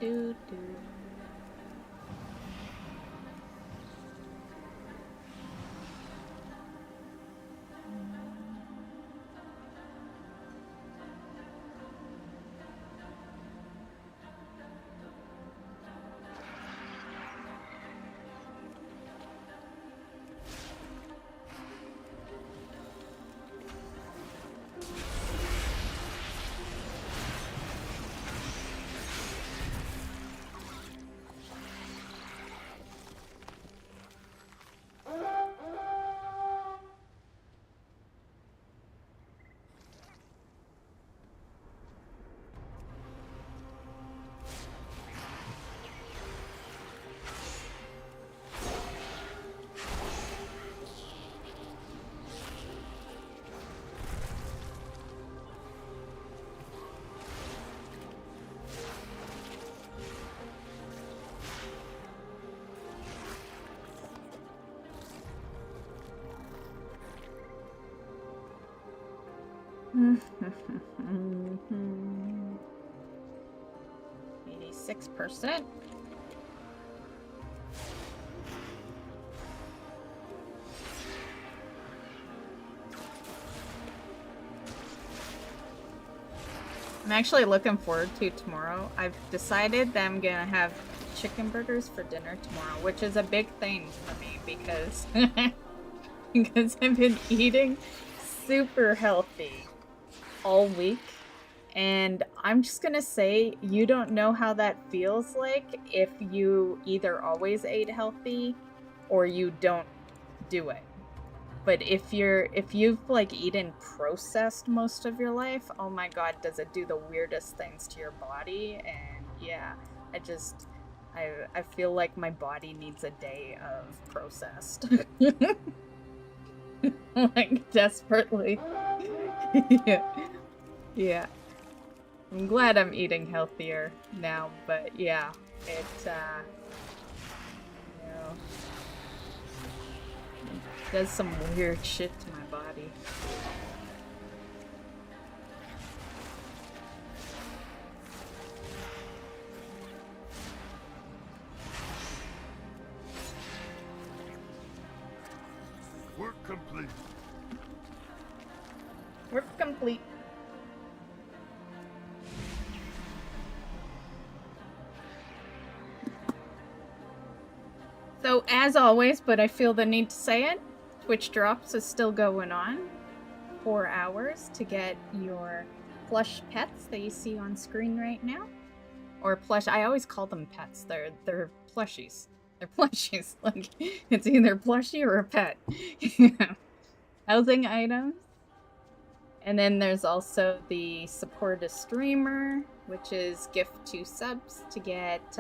Do. Mm-hmm. 86%. I'm actually looking forward to tomorrow. I've decided that I'm gonna have chicken burgers for dinner tomorrow, which is a big thing for me because because I've been eating super healthy all week, and I'm just gonna say you don't know how that feels like if you either always ate healthy or you don't do it. But if you've like eaten processed most of your life, oh my god, does it do the weirdest things to your body? And yeah, I feel like my body needs a day of processed. Like desperately. Yeah. I'm glad I'm eating healthier now, but yeah, it you know, it does some weird shit to my body. complete. Work complete. So, as always, but I feel the need to say it, Twitch Drops is still going on. 4 hours to get your plush pets that you see on screen right now. Or plush, I always call them pets. They're plushies. They're plushies. Like, it's either plushie or a pet. Housing items. And then there's also the support a streamer, which is gift 2 subs to get,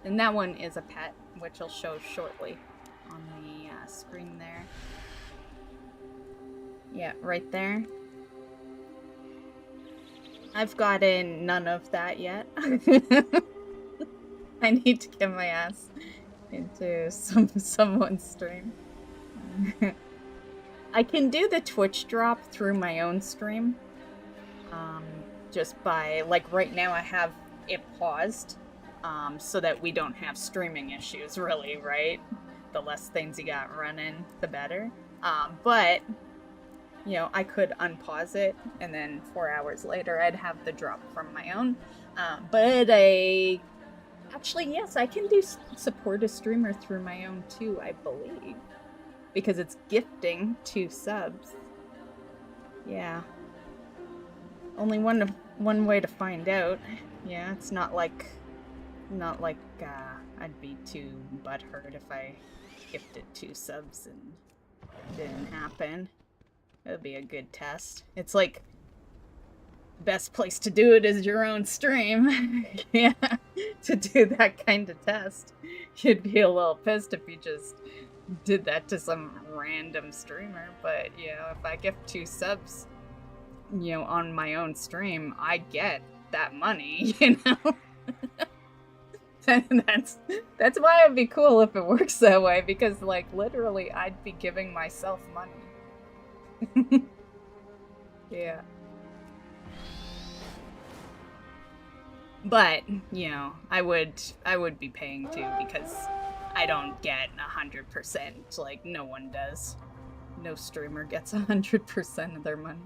and that one is a pet, which I'll show shortly on the screen there. Yeah, right there. I've gotten none of that yet. I need to get my ass into someone's stream. I can do the Twitch drop through my own stream. Just by, like, right now I have it paused, so that we don't have streaming issues, really, right? The less things you got running, the better. But, you know, I could unpause it, and then 4 hours later I'd have the drop from my own. But actually, yes, I can do support a streamer through my own too, I believe. Because it's gifting 2 subs. Yeah. Only one way to find out. Yeah, it's not like I'd be too butthurt if I gifted 2 subs and it didn't happen. It would be a good test. It's like, best place to do it is your own stream. Yeah, to do that kind of test. You'd be a little pissed if you just did that to some random streamer, but, you know, if I gift 2 subs, you know, on my own stream, I get that money, you know? That's why it'd be cool if it works that way, because, like, literally, I'd be giving myself money. Yeah. But, you know, I would be paying too, because I don't get 100%, like no one does. No streamer gets 100% of their money.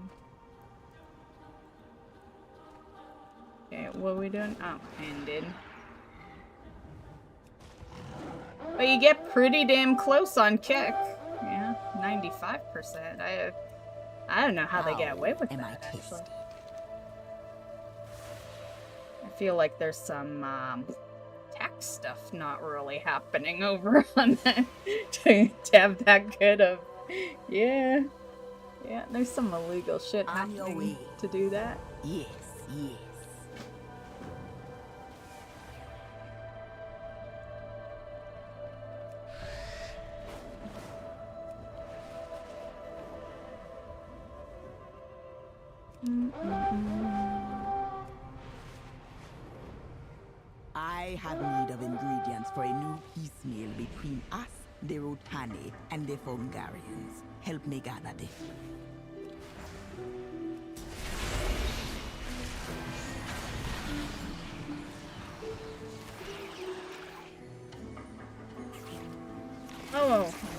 Okay, what are we doing? Oh, ended. But you get pretty damn close on kick. Yeah, 95%. I don't know how they get away with that, actually. I feel like there's some tax stuff not really happening over on that to have that good of. Yeah, there's some illegal shit happening to do that. Yes. I have need of ingredients for a new piecemeal between us, the Rotani, and the Fungarians. Help me gather them.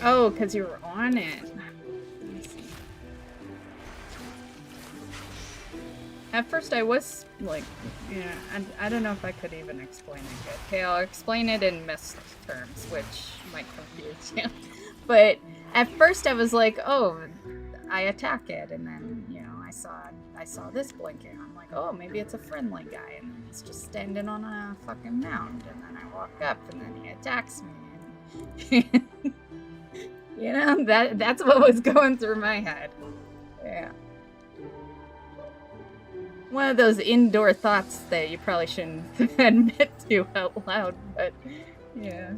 Oh, because you were on it. At first I was, like, yeah, I don't know if I could even explain it good. Okay, I'll explain it in Myst terms, which might confuse you. But at first I was like, oh, I attack it, and then, you know, I saw this blinking. I'm like, oh, maybe it's a friendly guy, and then he's just standing on a fucking mound, and then I walk up, and then he attacks me, and you know, that's what was going through my head. Yeah. One of those indoor thoughts that you probably shouldn't admit to out loud, but yeah.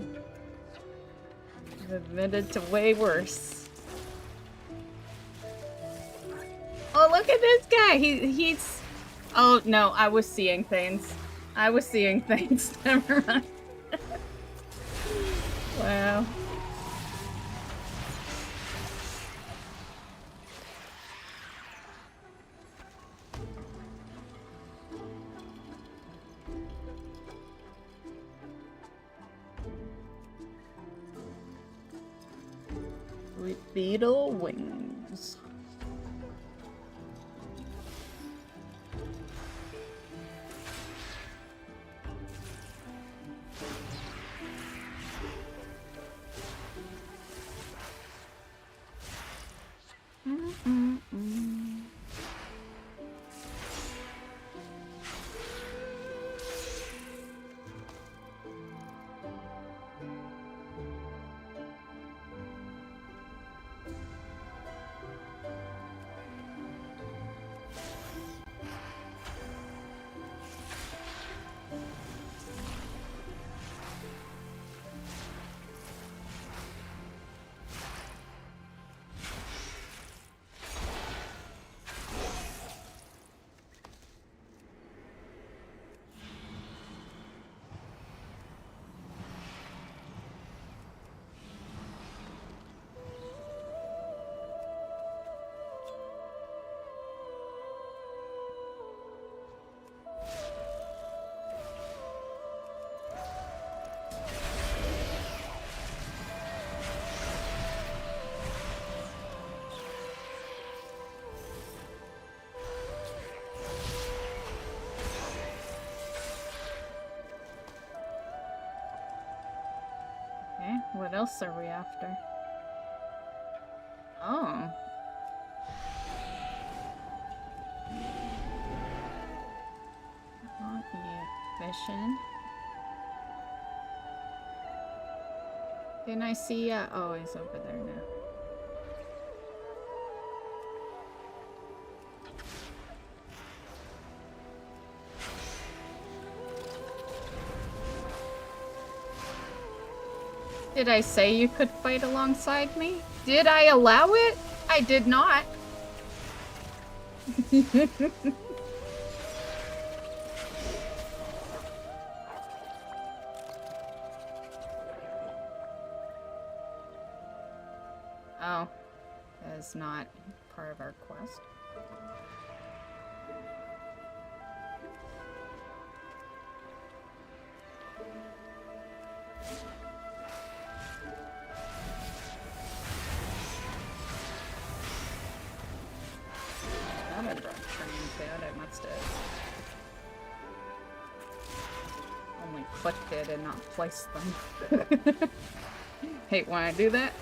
I've admitted to way worse. Oh, look at this guy! He's... Oh, no, I was seeing things. Never mind. Wow. Beetle wings. Okay, what else are we after? Oh. Mission. Didn't I see oh, he's over there now. Did I say you could fight alongside me? Did I allow it? I did not. Oh, that is not part of our quest. I brought trains out, I must have only clicked it and not placed them. Hate when I do that.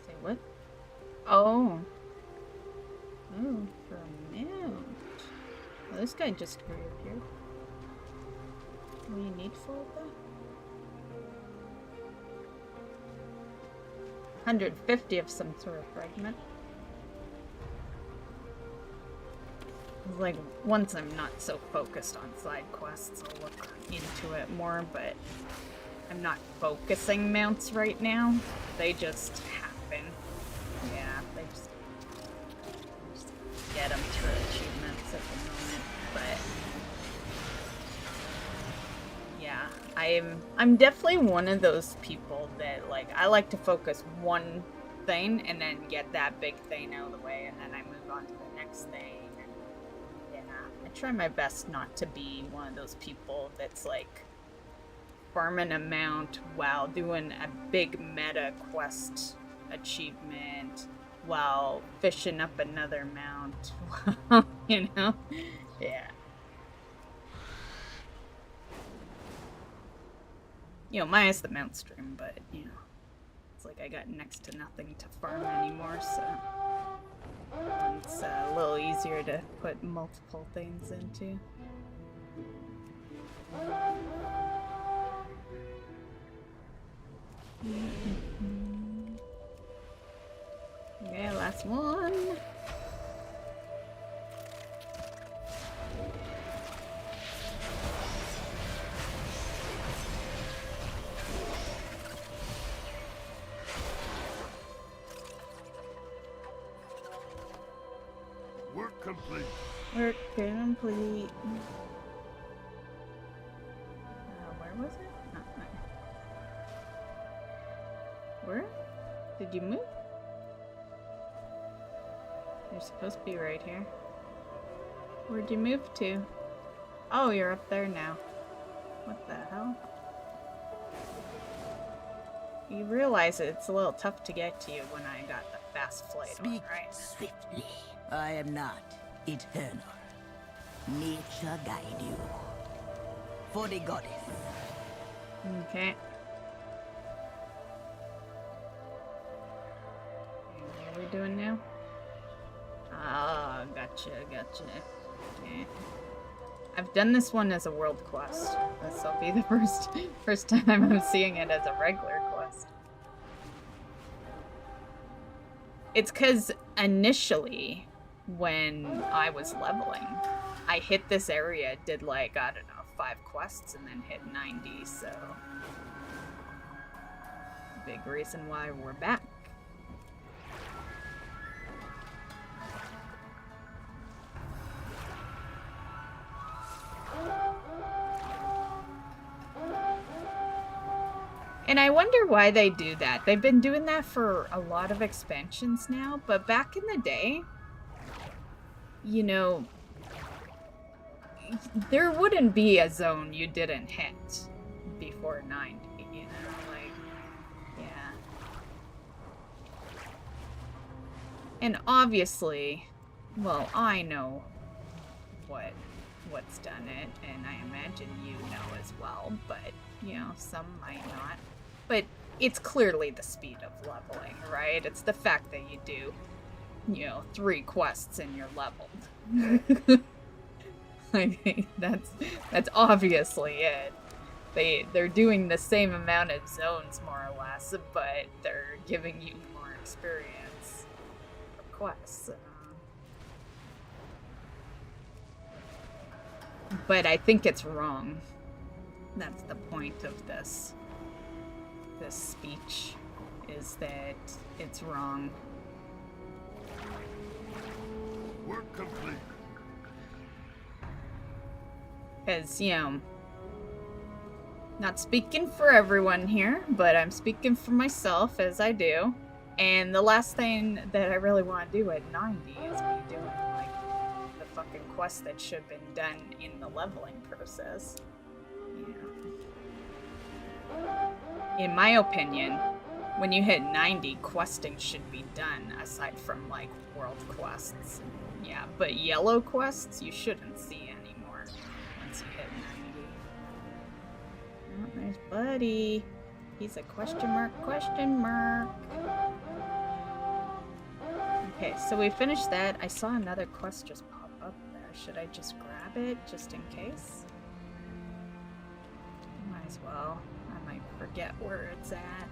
Say what? Oh. Oh, for a mount. Well, this guy just reappeared. What do you need for that? 150 of some sort of fragment. Like, once I'm not so focused on side quests, I'll look into it more, but I'm not focusing mounts right now. They just happen. Yeah, they just get them through achievements at the moment, but yeah, I'm definitely one of those people that, like, I like to focus one thing and then get that big thing out of the way, and then I move on to the next thing. I try my best not to be one of those people that's like farming a mount while doing a big meta quest achievement while fishing up another mount. You know? Yeah. You know, minus the mount stream, but you know, it's like I got next to nothing to farm anymore, so it's a little easier to put multiple things into. Okay, last one. Work complete. Work complete. Where was it? Not there. Where? Did you move? You're supposed to be right here. Where'd you move to? Oh, you're up there now. What the hell? You realize it's a little tough to get to you when I got the fast flight on, Speak right? swiftly. I am not eternal. Nature guide you. For the goddess. Okay. What are we doing now? Ah, gotcha. Okay. I've done this one as a world quest. This will be the first time I'm seeing it as a regular quest. It's because initially, when I was leveling, I hit this area, did like, I don't know, 5 quests, and then hit 90, so... Big reason why we're back. And I wonder why they do that. They've been doing that for a lot of expansions now, but back in the day, you know, there wouldn't be a zone you didn't hit before 90, you know, like, yeah. And obviously, well, I know what's done it, and I imagine you know as well, but, you know, some might not. But it's clearly the speed of leveling, right? It's the fact that you do, you know, 3 quests and you're leveled. I think that's obviously it. They're doing the same amount of zones more or less, but they're giving you more experience for quests. But I think it's wrong. That's the point of this speech, is that it's wrong. Work complete. Because, you know, not speaking for everyone here, but I'm speaking for myself, as I do. And the last thing that I really want to do at 90 is be doing, like, the fucking quest that should have been done in the leveling process. You know. In my opinion, when you hit 90, questing should be done, aside from, like, world quests. Yeah, but yellow quests you shouldn't see anymore once you hit 90. Oh, there's Buddy. He's a question mark. Okay, so we finished that. I saw another quest just pop up there. Should I just grab it, just in case? Might as well. I might forget where it's at.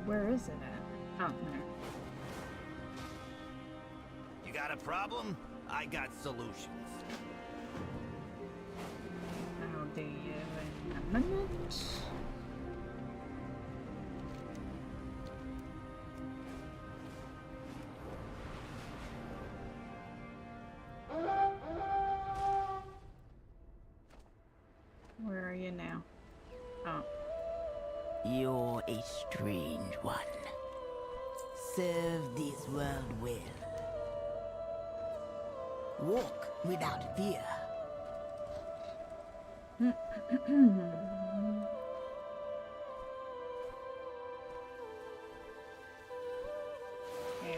where is it at? Oh, there. You got a problem? I got solutions. I'll do you in a minute. Where are you now? Oh. You're a strange one. Serve this world well. Walk without fear. Okay,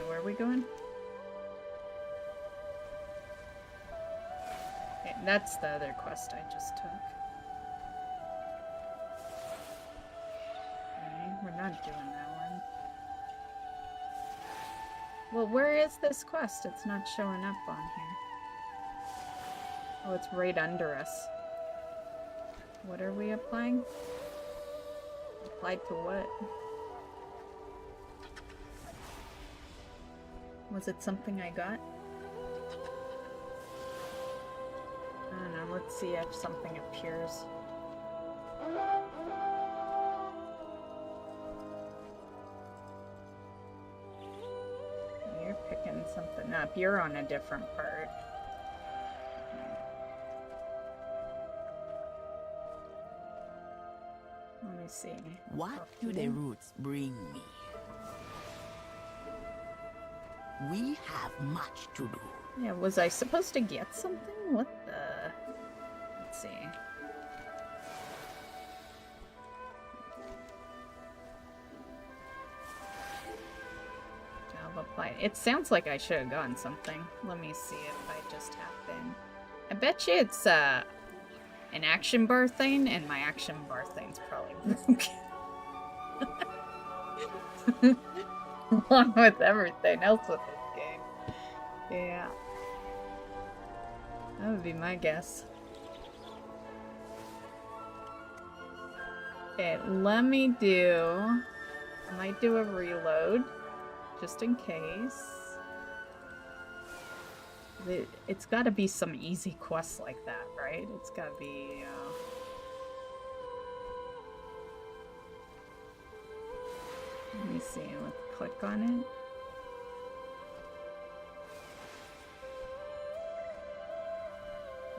where are we going? Okay, that's the other quest I just took. Okay, we're not doing that one. Well, where is this quest? It's not showing up on here. Oh, it's right under us. What are we applying? Applied to what? Was it something I got? I don't know, let's see if something appears. You're picking something up. You're on a different part. Let me see. What do the roots bring me? We have much to do. Yeah, was I supposed to get something? What the? Let's see. Job applied. It sounds like I should have gotten something. Let me see if I just happened. I bet you it's an action bar thing, and my action bar thing's probably broken. Along with everything else with this game. Yeah. That would be my guess. Okay, let me do... I might do a reload, just in case. It's gotta be some easy quests like that, right? It's gotta be, Let me see, let's click on it.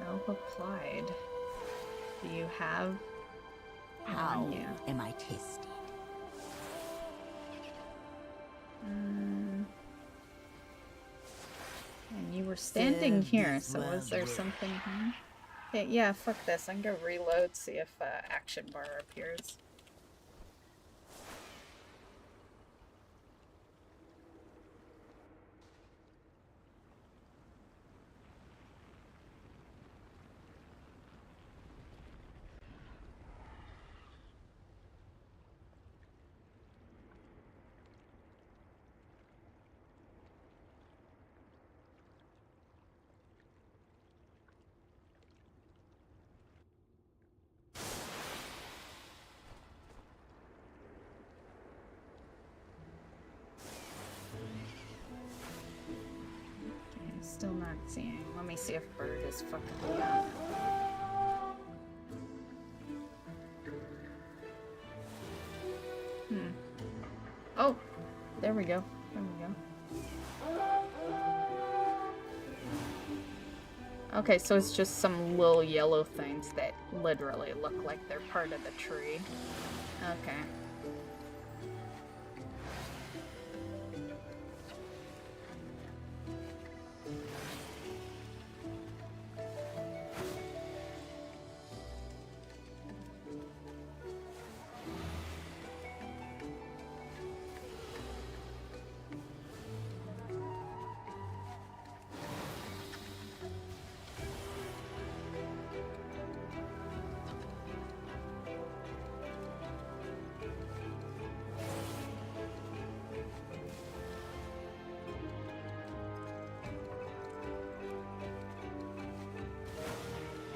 Help applied. Do you have... How yeah. am I tested? And you were standing Serve here, this so was world there well. something here? Okay, yeah, fuck this. I'm gonna reload, see if action bar appears. Okay, still not seeing. Let me see if Bird is fucking me up. Oh, there we go. There we go. Okay, so it's just some little yellow things that literally look like they're part of the tree. Okay.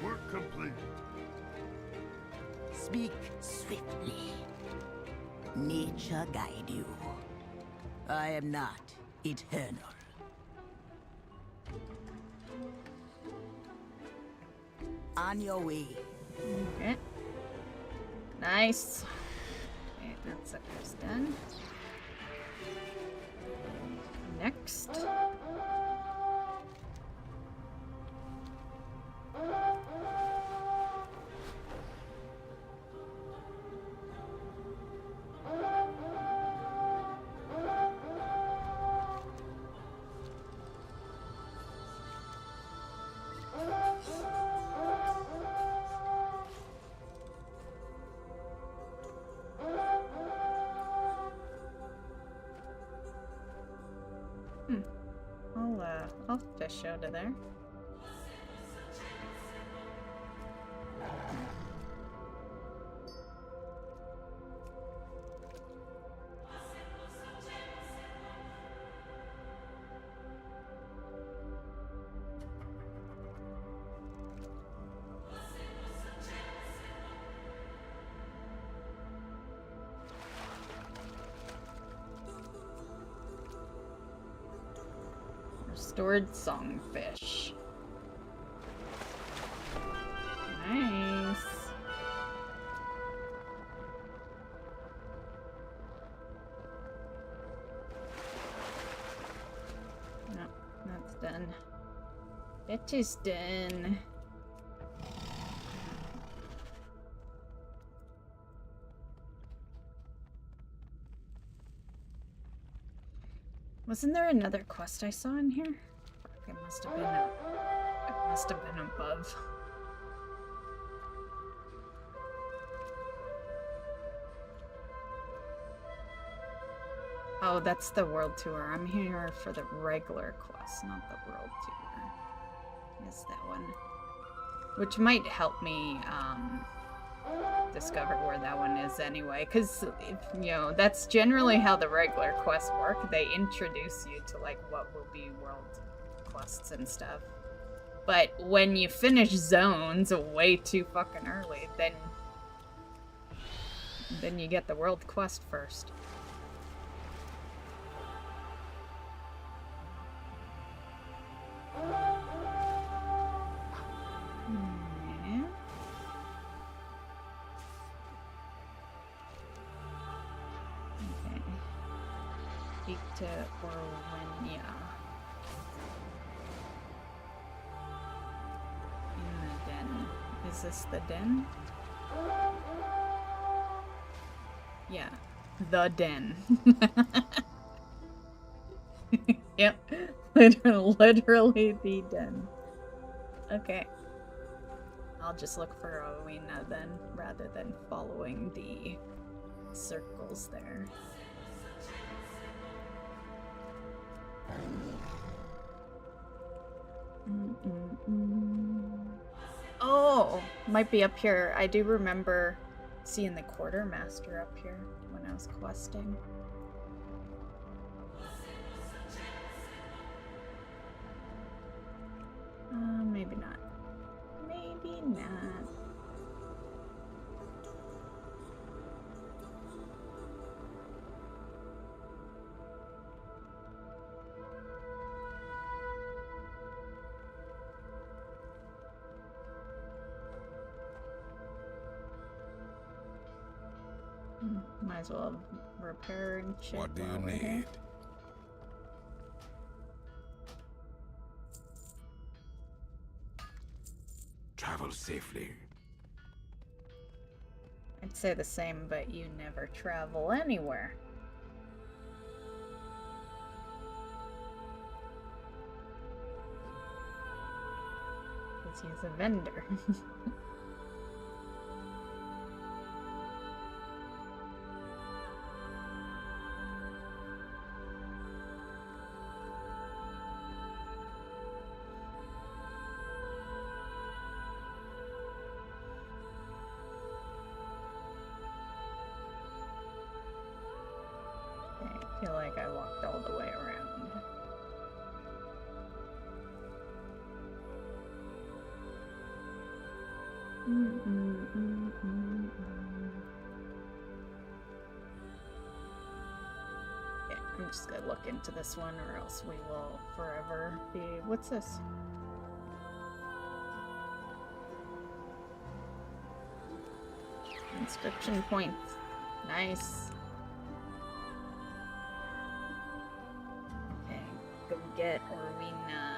Work complete. Speak swiftly. nature guide you. I am not eternal. On your way. Okay. Nice. Okay, that sucker's done. Next. I'll just show to there. Restored songfish. Nice. No, that's done. That is done. Wasn't there another quest I saw in here? It must have been above. Oh, that's the world tour. I'm here for the regular quest, not the world tour. Yes, that one. Which might help me discover where that one is anyway, because you know that's generally how the regular quests work. They introduce you to like what will be world quests and stuff, but when you finish zones way too fucking early, then you get the world quest first. To Orwenia. In the den. Is this the den? Yeah. The den. Yep. Literally the den. Okay. I'll just look for Orwenia then, rather than following the circles there. Oh, might be up here. I do remember seeing the quartermaster up here when I was questing. Maybe not. Maybe not. Might as well repair and shit. What do you need? Travel safely. I'd say the same, but you never travel anywhere. Because he's a vendor. I feel like I walked all the way around. I'm just gonna look into this one or else we will forever be... What's this? Inscription points. Nice. Okay, go get Orwina.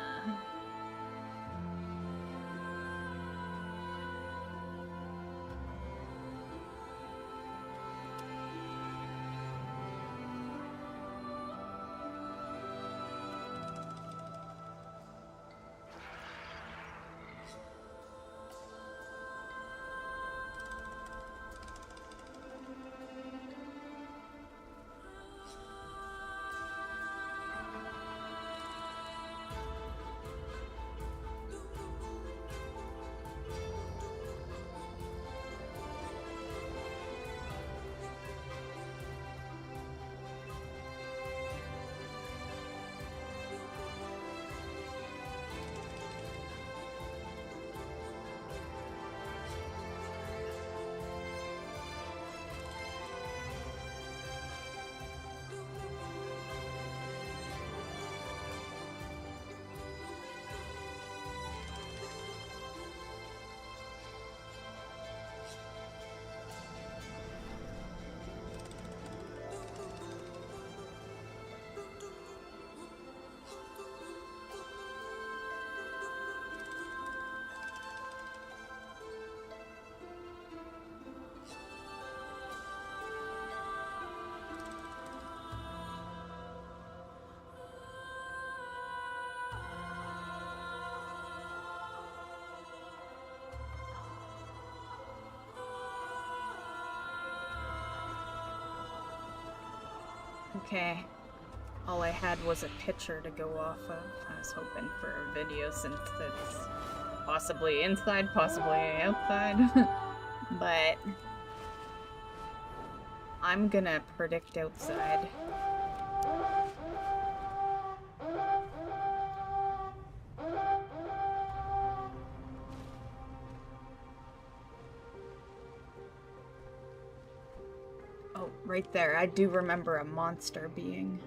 Okay. All I had was a picture to go off of. I was hoping for a video since it's possibly inside, possibly outside. But I'm gonna predict outside. Oh, right there. I do remember a monster being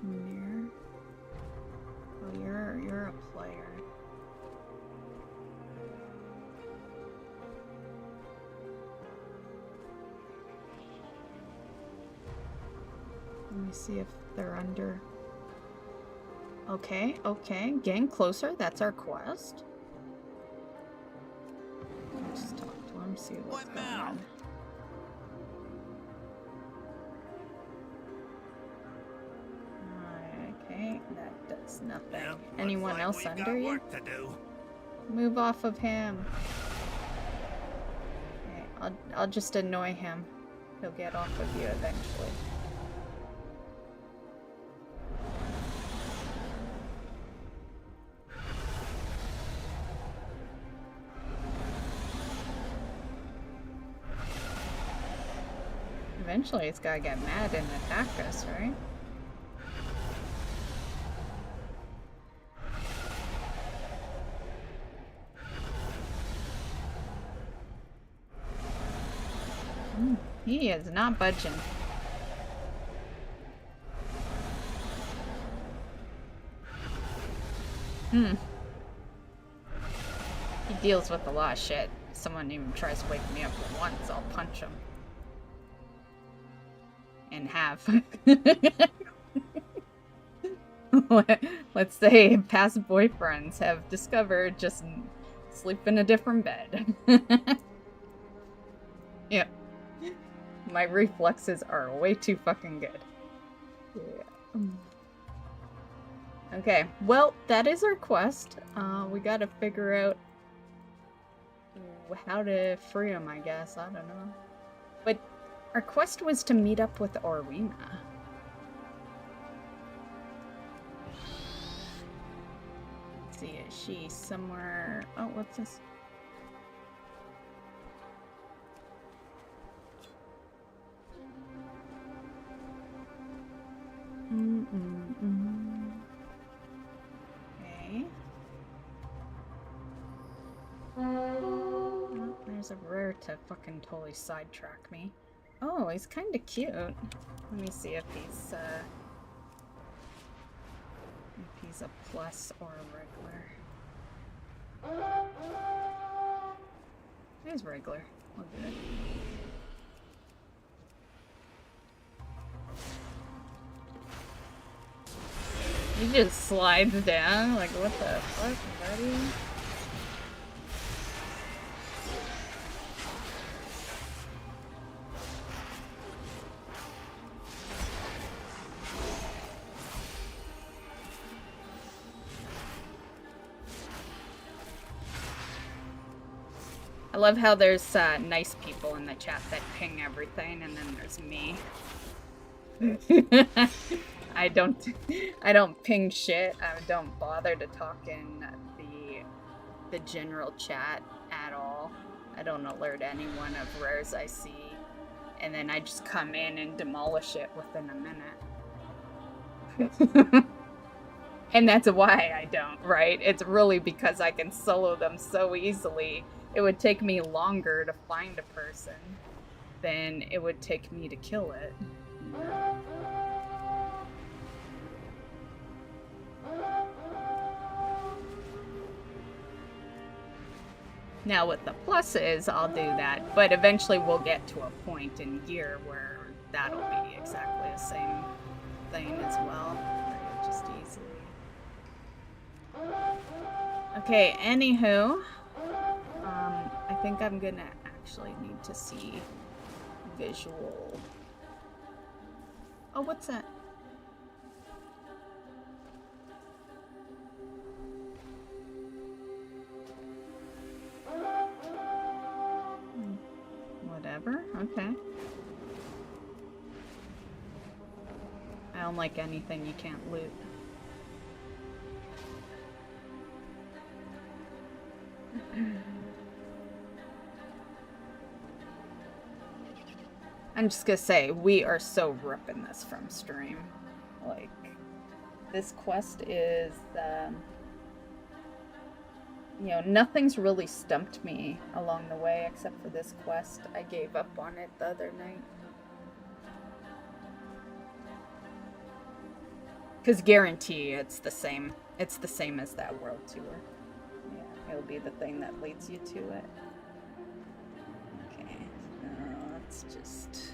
near. Oh, you're a player. Let me see if they're under. Okay, okay. Getting closer. That's our quest. Let's just talk to him, see what's going on. Okay, that does nothing. Yep, Anyone else like under you? work to do. Move off of him. Okay, I'll just annoy him. He'll get off of you eventually. Eventually it's gotta get mad and attack us, right? He is not budging. He deals with a lot of shit. If someone even tries to wake me up once, I'll punch him. And have. Let's say past boyfriends have discovered just sleep in a different bed. Yep. My reflexes are way too fucking good. Yeah. Okay, well, that is our quest. We gotta figure out how to free him, I guess. I don't know. But our quest was to meet up with Orwina. Let's see, is she somewhere... Oh, what's this? Okay. Oh, there's a rare to fucking totally sidetrack me. Oh, he's kind of cute. Let me see if he's If he's a plus or a regular. He's regular. We'll do it. He just slides down. Like, what the fuck, buddy? I love how there's nice people in the chat that ping everything, and then there's me. I don't ping shit. I don't bother to talk in the general chat at all. I don't alert anyone of rares I see, and then I just come in and demolish it within a minute. And that's why I don't, right? It's really because I can solo them so easily. It would take me longer to find a person than it would take me to kill it. Now with the pluses, I'll do that, but eventually we'll get to a point in gear where that'll be exactly the same thing as well. Just easily. Okay, anywho, I think I'm gonna actually need to see visual. Oh, what's that? Whatever, okay. I don't like anything you can't loot. I'm just gonna say, we are so ripping this from stream. Like, this quest is, you know, nothing's really stumped me along the way except for this quest. I gave up on it the other night. Because guarantee it's the same. It's the same as that world tour. Yeah, it'll be the thing that leads you to it. Okay, let's just...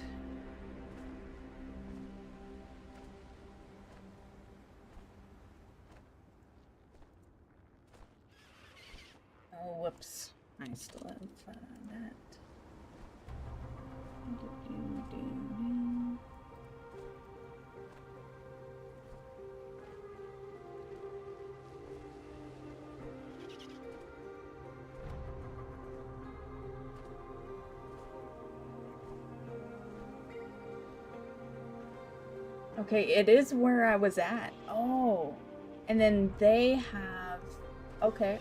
Oh, whoops. I still have that. Okay, it is where I was at. Oh, and then they have... Okay.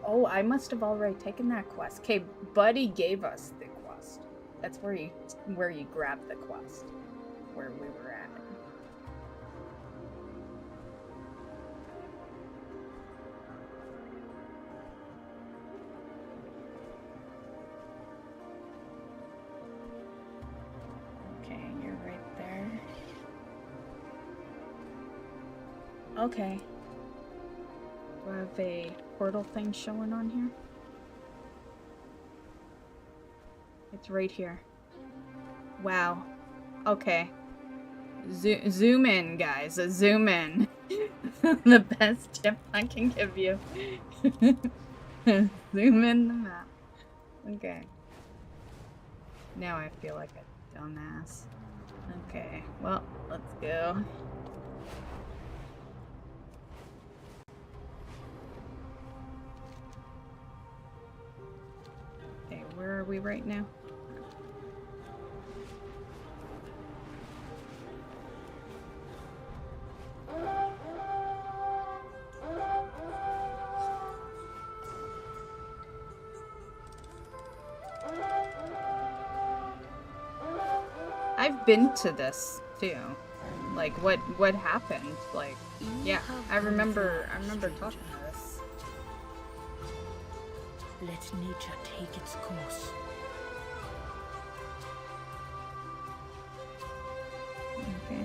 Oh, I must have already taken that quest. Okay, Buddy gave us the quest. That's where you grabbed the quest. Where we were at. Okay, you're right there. Okay. Do I have a portal thing showing on here? It's right here. Wow. Okay. Zoom in, guys. Zoom in. The best tip I can give you. Zoom in the map. Okay. Now I feel like a dumbass. Okay. Well, let's go. Okay, where are we right now? I've been to this too. Like what happened? Like, yeah, I remember talking to this. Let nature take its course. Okay.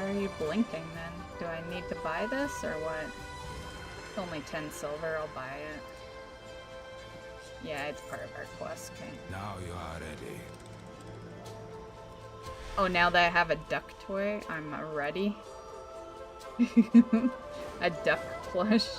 Why are you blinking then? Do I need to buy this or what? It's only 10 silver, I'll buy it. Yeah, it's part of our quest, okay. Now you are ready. Oh, now that I have a duck toy, I'm ready. A duck plush.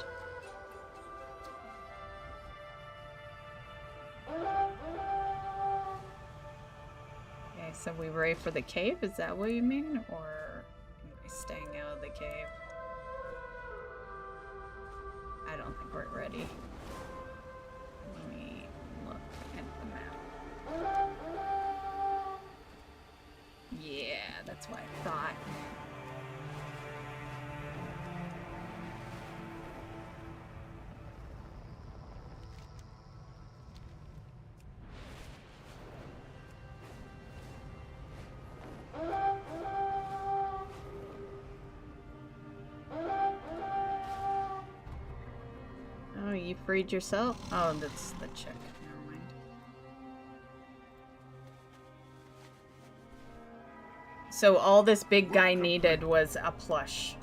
Okay, so we ready for the cave? Is that what you mean? Or am I staying out of the cave? I don't think we're ready. Let me look at the map. Yeah, that's what I thought. Oh, you freed yourself? Oh, that's the chick. Never mind. So all this big guy needed was a plush.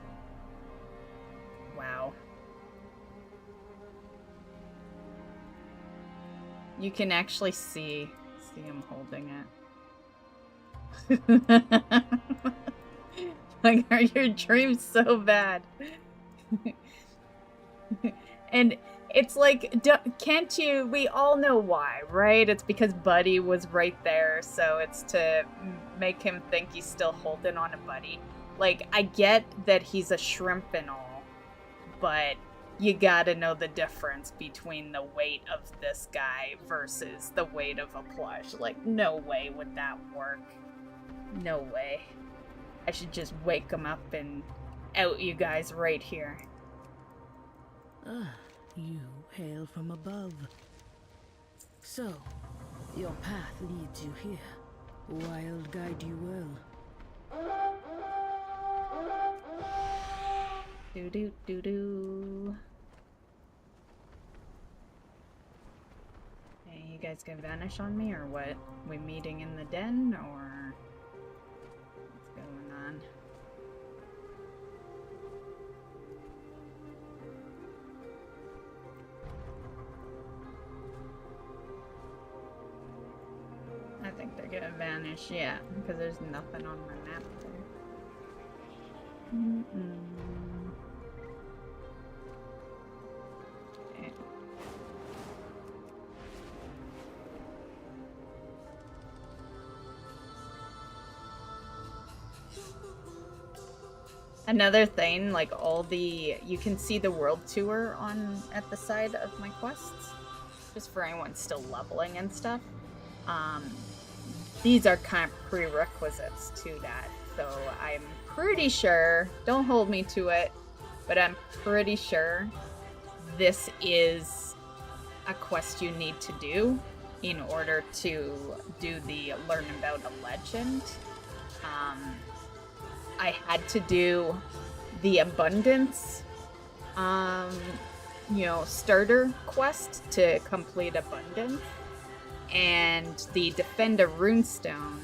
Wow. You can actually see him holding it. Like, are your dreams so bad? And it's like, can't you, we all know why, right? It's because Buddy was right there, so it's to make him think he's still holding on to Buddy. Like, I get that he's a shrimp and all, but you gotta know the difference between the weight of this guy versus the weight of a plush. Like, no way would that work. No way. I should just wake him up and out you guys right here. Ah, you hail from above. So, your path leads you here. Wild guide you well. Do-do-do-do. Hey, you guys gonna vanish on me or what? We meeting in the den or what's going on? I think they're gonna vanish, yeah, because there's nothing on my map there. Okay. Another thing, like you can see the world tour at the side of my quests, just for anyone still leveling and stuff. These are kind of prerequisites to that, so I'm pretty sure, don't hold me to it, but I'm pretty sure this is a quest you need to do in order to do the learn about a legend. I had to do the abundance, starter quest to complete abundance. And the defend a runestone,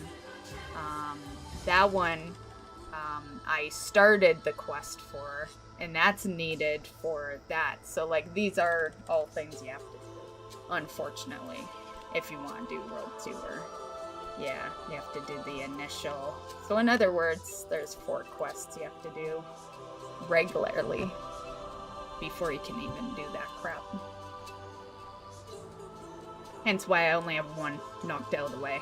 that one, I started the quest for, and that's needed for that. So, like, these are all things you have to do, unfortunately, if you want to do World Tour. Yeah, you have to do the initial. So, in other words, there's 4 quests you have to do regularly before you can even do that crap. Hence why I only have 1 knocked out of the way.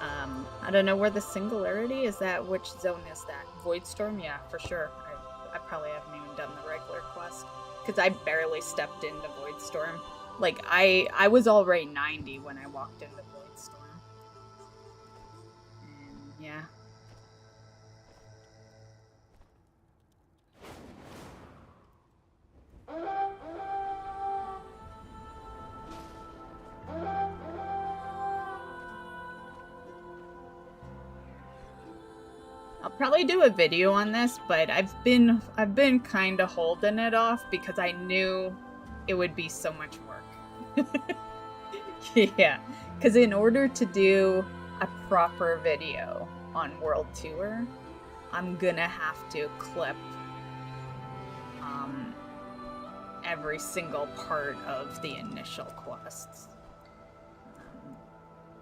I don't know where the singularity is. That which zone is that? Voidstorm? Yeah, for sure. I probably haven't even done the regular quest because I barely stepped into Voidstorm. Like I was already 90 when I walked into Voidstorm. And yeah. I'll probably do a video on this, but I've been kind of holding it off because I knew it would be so much work. Yeah, because in order to do a proper video on World Tour, I'm gonna have to clip every single part of the initial quests.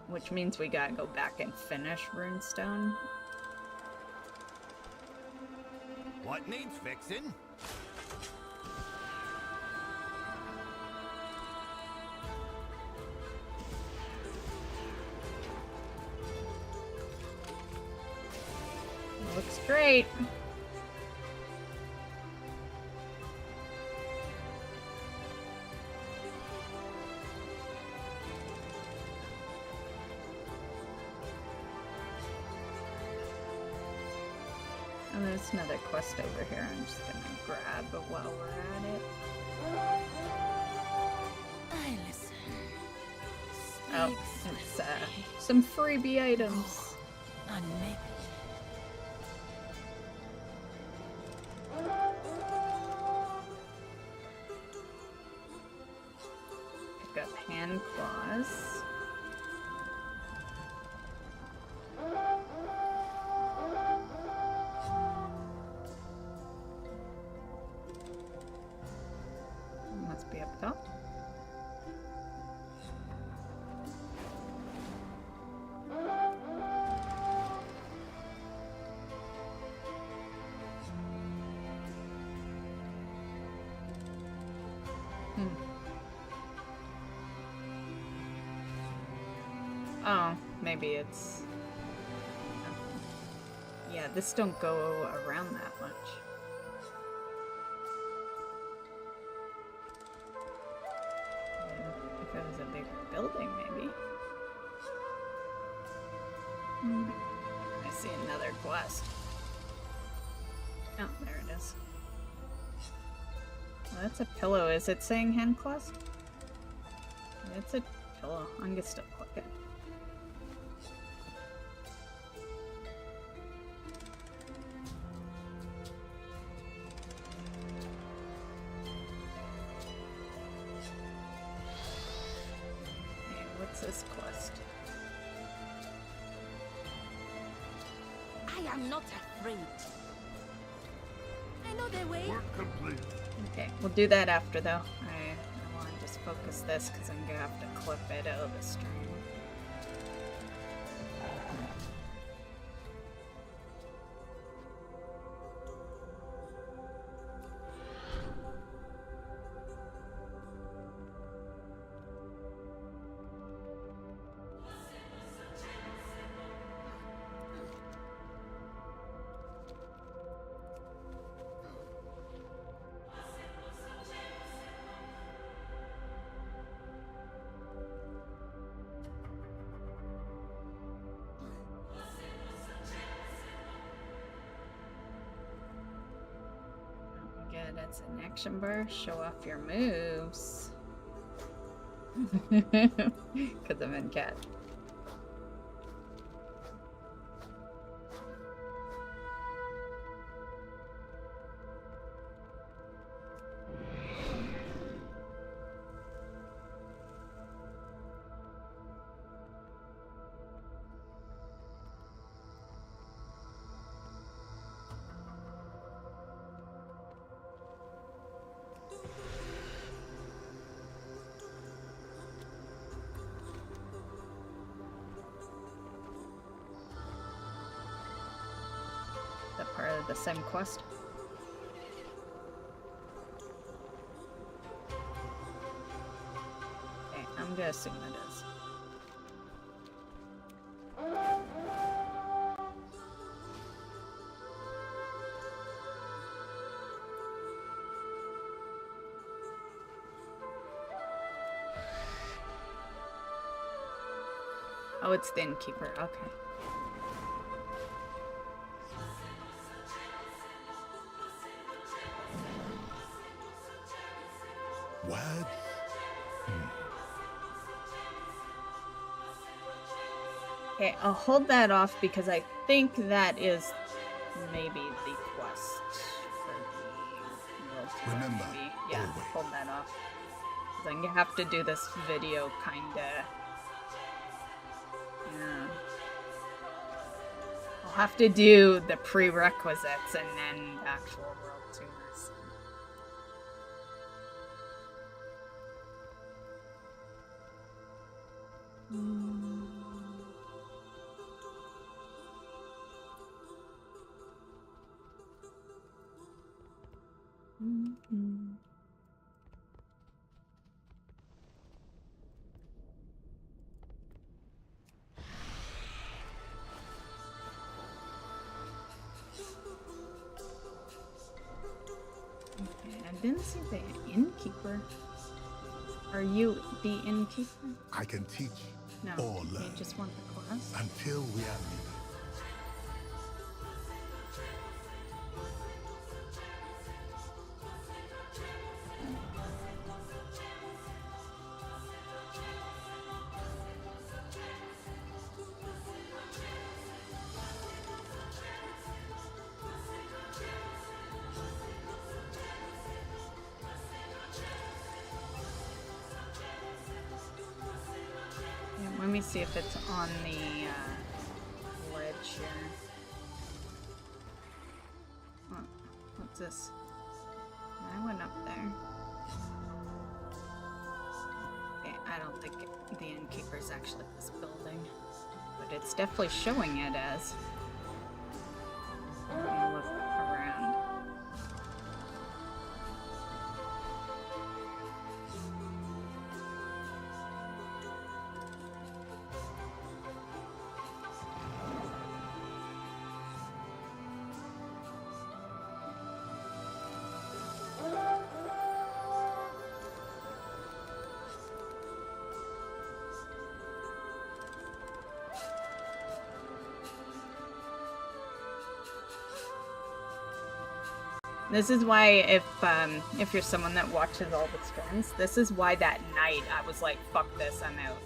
Which means we gotta go back and finish Runestone. What needs fixing? Looks great. And there's another quest over here I'm just gonna grab while we're at it. I listen. Oh, it's some freebie items. And maybe. Pick up hand claws. Must be up top. Oh, maybe it's... Yeah, this don't go around that much. If it was a bigger building, maybe. I see another quest. Oh, there it is. Well, that's a pillow. Is it saying hand claws? It's a pillow. I'm gonna still click it. This quest. I am not afraid. I know their way. Work complete. Okay, we'll do that after though. I want to just focus this because I'm gonna have to clip it out of the stream. Good, it's an action bar. Show off your moves. Because I'm in cat. Part of the same quest. Okay, I'm gonna assume it is. Oh, it's the innkeeper. Okay. What? Okay, I'll hold that off because I think that is maybe the quest for the world tour, Remember, maybe. Yeah, always. hold that off. 'Cause I'm gonna have to do this video kinda. Yeah. I'll have to do the prerequisites and then the actual world tours. Okay, I didn't see the innkeeper. Are you the innkeeper? I can teach No, or you learn just want the class. until we are needed. Yeah, let me see if it's on the ledge here. Oh, what's this? I went up there. Okay, I don't think the innkeeper's actually this building, but it's definitely showing it as. Let me look around. This is why if you're someone that watches all the streams, this is why that night I was like, fuck this, I'm out.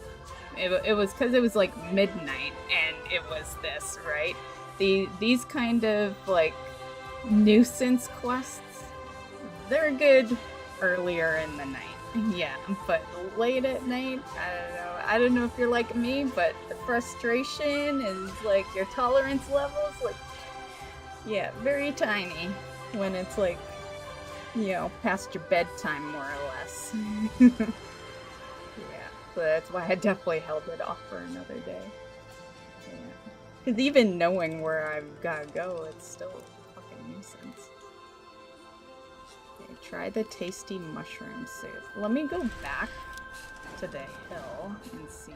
It was because it was like midnight and it was this, right? These kind of like nuisance quests, they're good earlier in the night. Yeah, but late at night, I don't know if you're like me, but the frustration is like your tolerance levels, like, yeah, very tiny. When it's like, you know, past your bedtime, more or less. Yeah, so that's why I definitely held it off for another day. Yeah. Because even knowing where I've gotta go, it's still a fucking nuisance. Okay, try the tasty mushroom soup. Let me go back to the hill and see.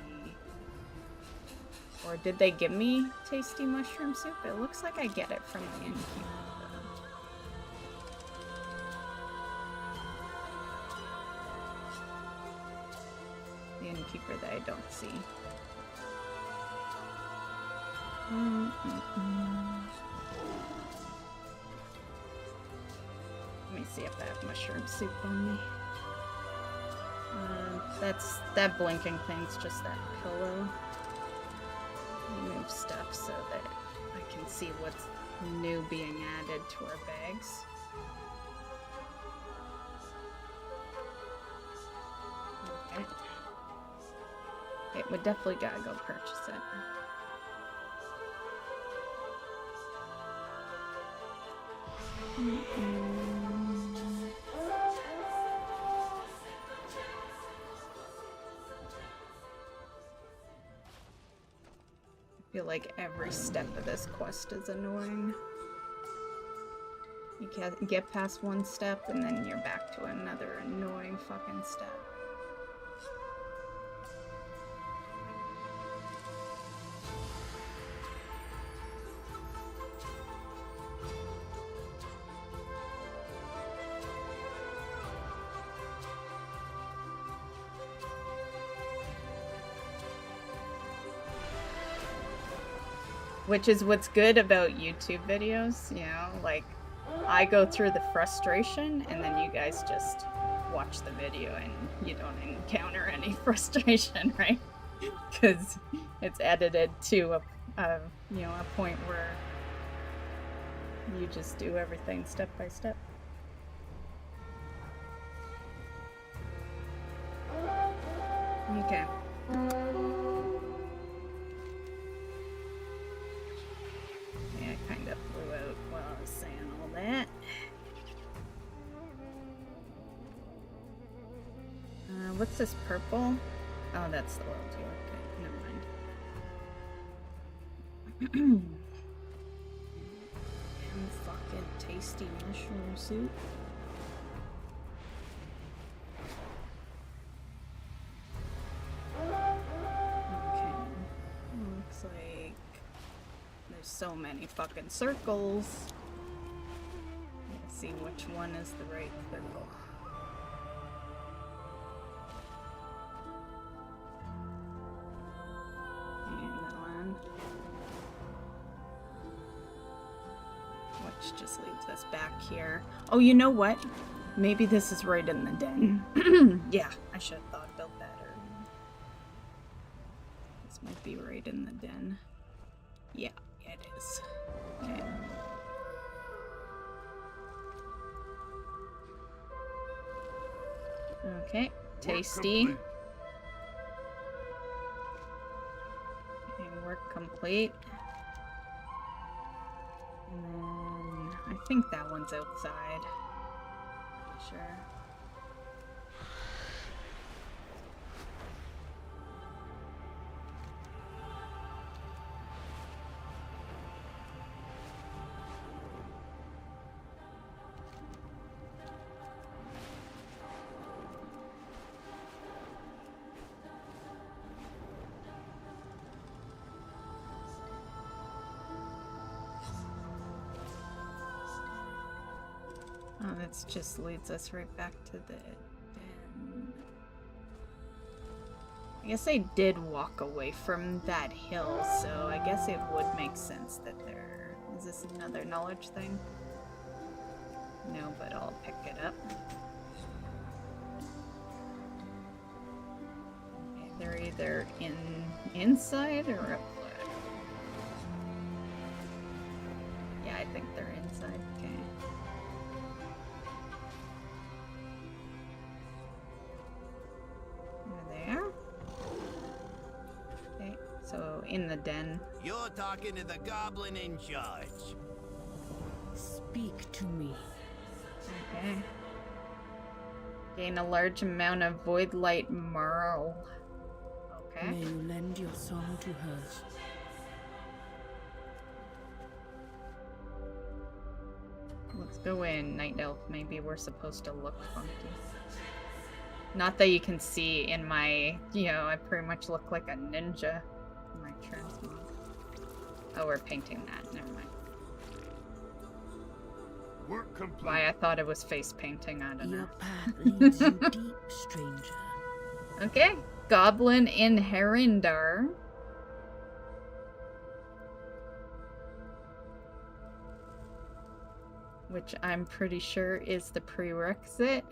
Or did they give me tasty mushroom soup? It looks like I get it from the innkeeper. The innkeeper that I don't see. Let me see if I have mushroom soup on me. That blinking thing's just that pillow. Move stuff so that I can see what's new being added to our bags. Okay. Okay, we definitely gotta go purchase it. I feel like every step of this quest is annoying. You can't get past one step and then you're back to another annoying fucking step. Which is what's good about YouTube videos, you know, like, I go through the frustration and then you guys just watch the video and you don't encounter any frustration, right? Because it's edited to a point where you just do everything step by step. Okay. what's this purple? Oh, that's the world tour. Okay, never mind. And fucking tasty mushroom soup. Okay. Looks like there's so many fucking circles. Let's see which one is the right circle. Which just leads us back here. Oh, you know what? Maybe this is right in the den. Yeah, I should have thought about that earlier. This might be right in the den. Yeah, it is. Okay. Okay, tasty. Okay, work complete. And then I think that one's outside. Pretty sure. Oh, that just leads us right back to the den. I guess I did walk away from that hill, so I guess it would make sense that there... Is this another knowledge thing? No, but I'll pick it up. Okay, they're either inside or up. Yeah, I think they're inside. Okay. So, in the den. You're talking to the goblin in charge. Speak to me. Okay. Gain a large amount of void light marl. Okay. May you lend your song to hers. Let's go in, Night Elf. Maybe we're supposed to look funky. Not that you can see in my, I pretty much look like a ninja. My transmog. Oh, we're painting that. Never mind. Work complete. Why I thought it was face painting. I don't know. Your path leads you deep, stranger. Okay. Goblin in Harandar. Which I'm pretty sure is the prerequisite.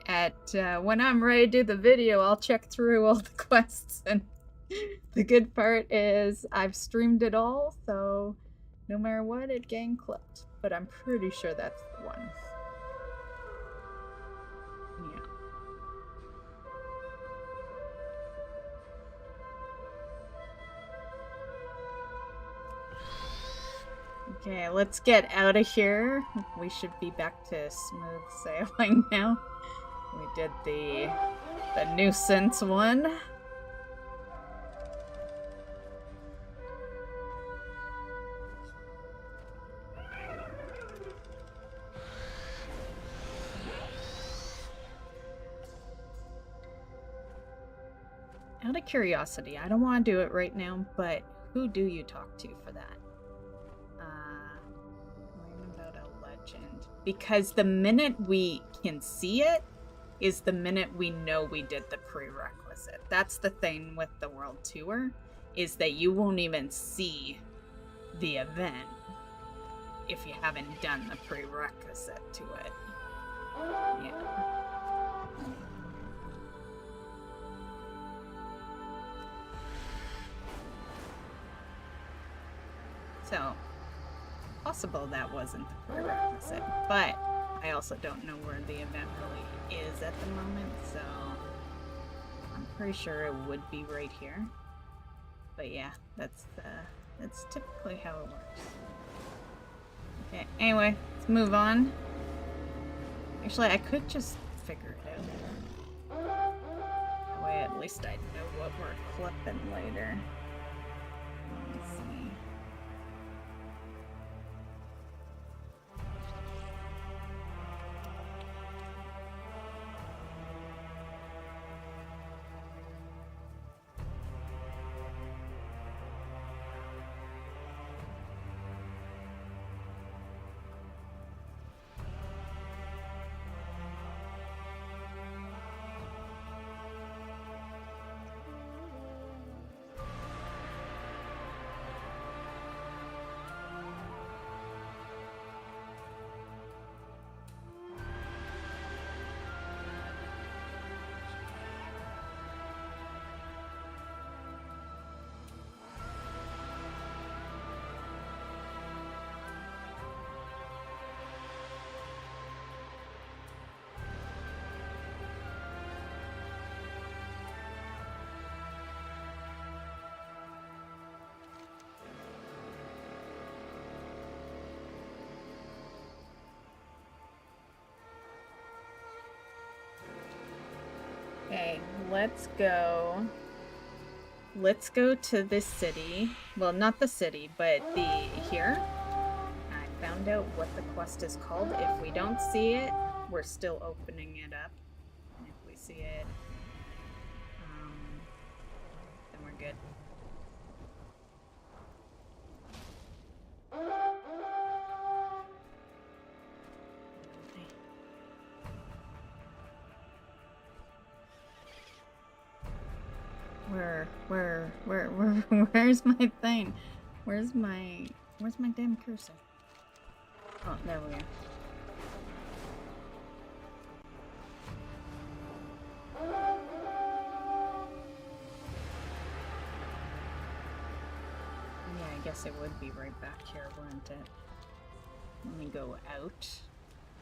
When I'm ready to do the video, I'll check through all the quests, and the good part is I've streamed it all, so no matter what, it getting clipped. But I'm pretty sure that's the one. Yeah. Okay, let's get out of here. We should be back to smooth sailing now. We did the nuisance one. Out of curiosity, I don't want to do it right now, but who do you talk to for that? Learn about a legend. Because the minute we can see it is the minute we know we did the prerequisite. That's the thing with the world tour, is that you won't even see the event if you haven't done the prerequisite to it. Yeah. So, possible that wasn't the prerequisite, but I also don't know where the event really is at the moment, so I'm pretty sure it would be right here. But yeah, that's typically how it works. Okay, anyway, let's move on. Actually, I could just figure it out. That way At least I know what we're clipping later. Let me see. Okay, let's go. Let's go to this city. Well, not the city, but the here. I found out what the quest is called. If we don't see it, we're still opening it up. And if we see it, then we're good. Where's my thing? Where's my damn cursor? Oh, there we go. Yeah, I guess it would be right back here, wouldn't it? Let me go out.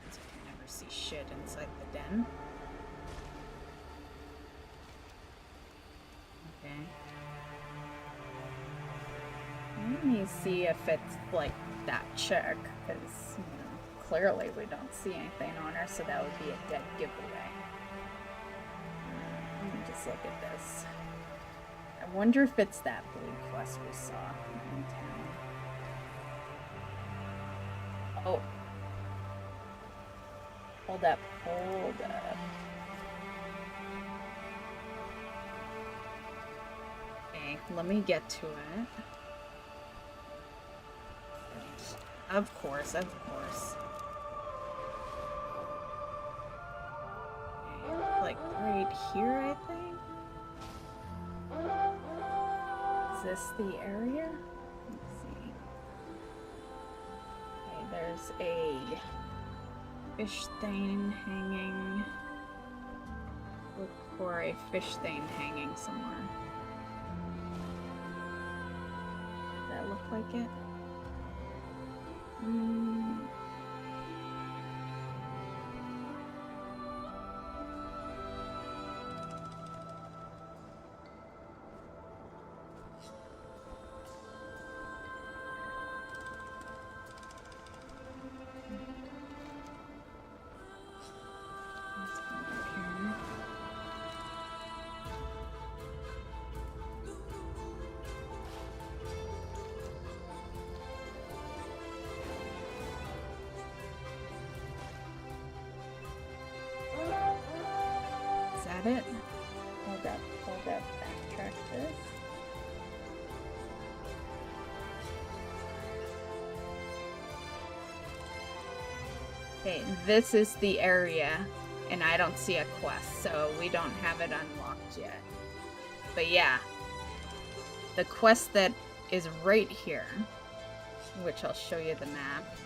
Because I can never see shit inside the den. Okay. Let me see if it's like that chick, because, you know, clearly we don't see anything on her, so that would be a dead giveaway. Let me just look at this. I wonder if it's that blue quest we saw in town. Oh. Hold up, hold up. Okay, let me get to it. Of course, of course. Okay, like right here, I think? Is this the area? Let's see. Okay, there's a fish stain hanging. Look for a fish stain hanging somewhere. Does that look like it? It? Hold up, backtrack this. Okay, this is the area, and I don't see a quest, so we don't have it unlocked yet. But yeah, the quest that is right here, which I'll show you the map,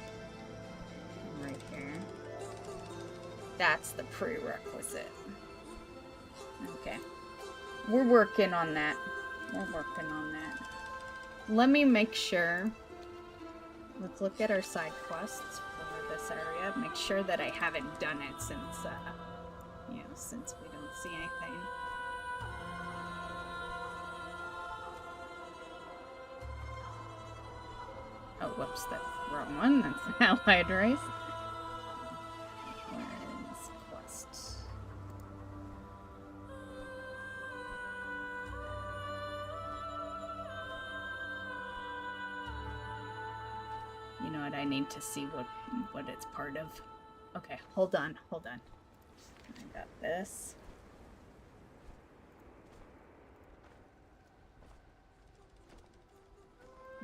right here, that's the prerequisite. Okay. We're working on that. Let me make sure. Let's look at our side quests for this area. Make sure that I haven't done it since, since we don't see anything. Oh, whoops, that's the wrong one. That's the Allied race. Where is quest? what? I need to see what it's part of. Okay, hold on. I got this.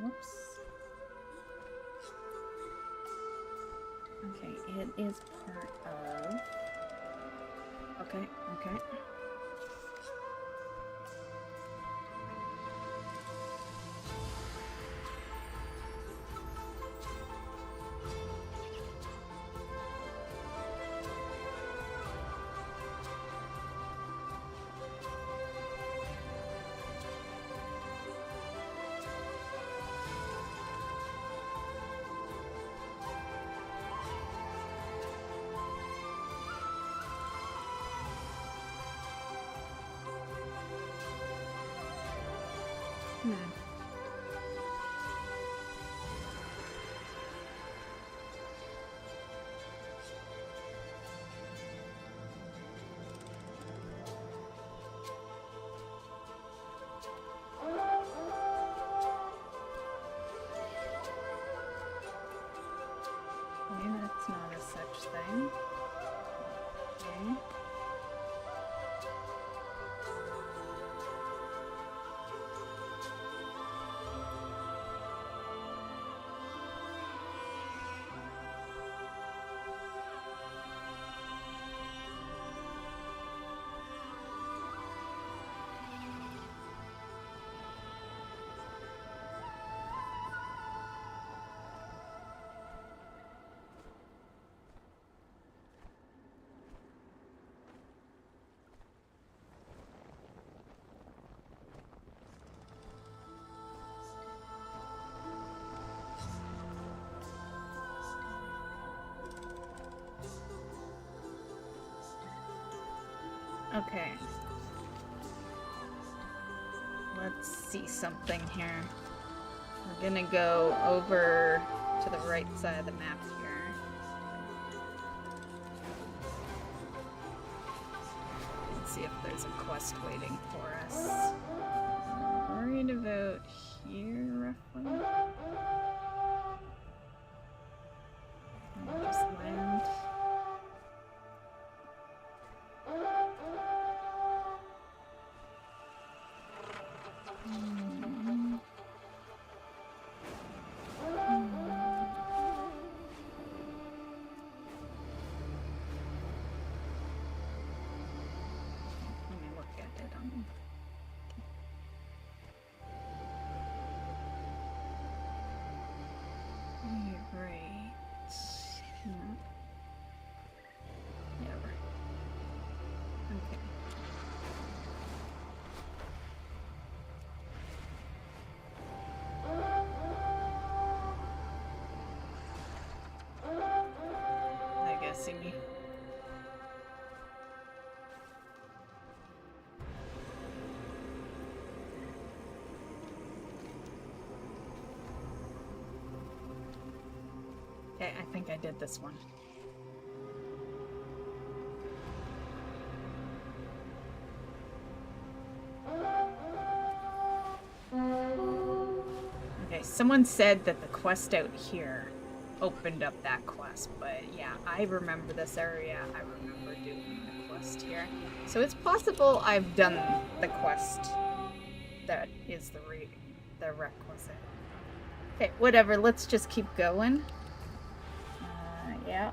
Whoops. Okay, it is part of... Okay. Okay, that's not a such thing. Okay. Okay. Let's see something here. We're gonna go over to the right side of the map here. Let's see if there's a quest waiting for us. Worried about here, roughly. Just land. Me. Okay, I think I did this one. Okay, someone said that the quest out here opened up that quest, but yeah, I remember this area. I remember doing the quest here. So it's possible I've done the quest that is the requisite. Okay, whatever, let's just keep going. Yeah.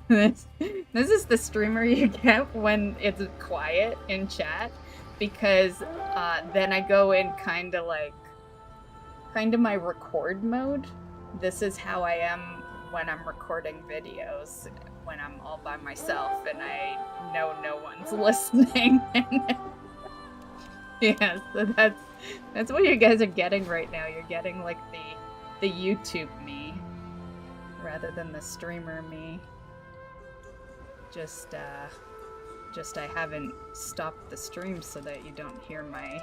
This is the streamer you get when it's quiet in chat, because then I go in kind of my record mode. This is how I am when I'm recording videos, when I'm all by myself and I know no one's listening. Yeah, so that's what you guys are getting right now. You're getting like the YouTube me rather than the streamer me. Just I haven't stopped the stream so that you don't hear my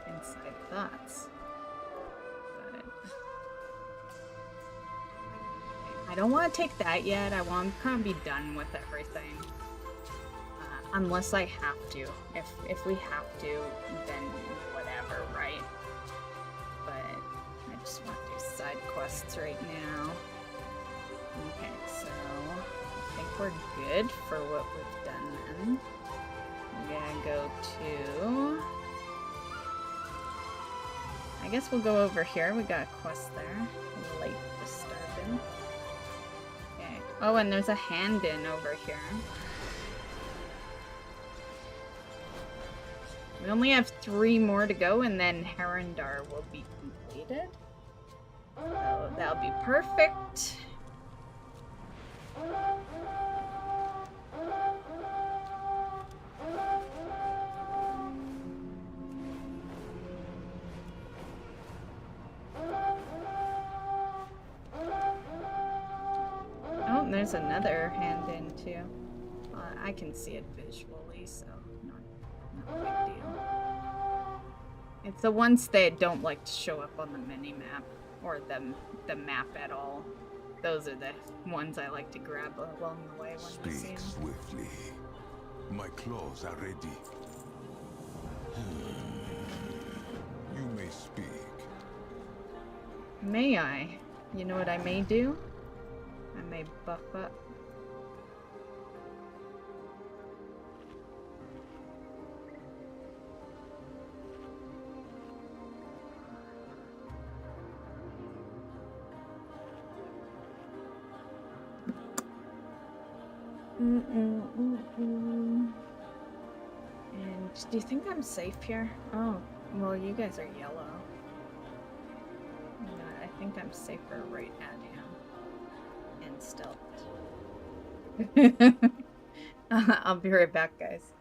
inside thoughts. I don't want to take that yet. I want to kind of be done with everything. Unless I have to. If we have to, then whatever, right? But I just want to do side quests right now. Okay, so I think we're good for what we've done then. I'm gonna go to... I guess we'll go over here. We got a quest there. Light disturbance. Okay. Oh, and there's a hand-in over here. We only have 3 more to go, and then Harandar will be completed. So that'll be perfect. Oh, there's another hand in too. I can see it visually, so not a big deal. It's the ones that don't like to show up on the mini-map, or the map at all. Those are the ones I like to grab along the way when I see Speak them. swiftly. My claws are ready. You may speak. May I? You know what I may do? I may buff up. And do you think I'm safe here? Oh, well, you guys are yellow. No, I think I'm safer right at him. And stealth. I'll be right back, guys.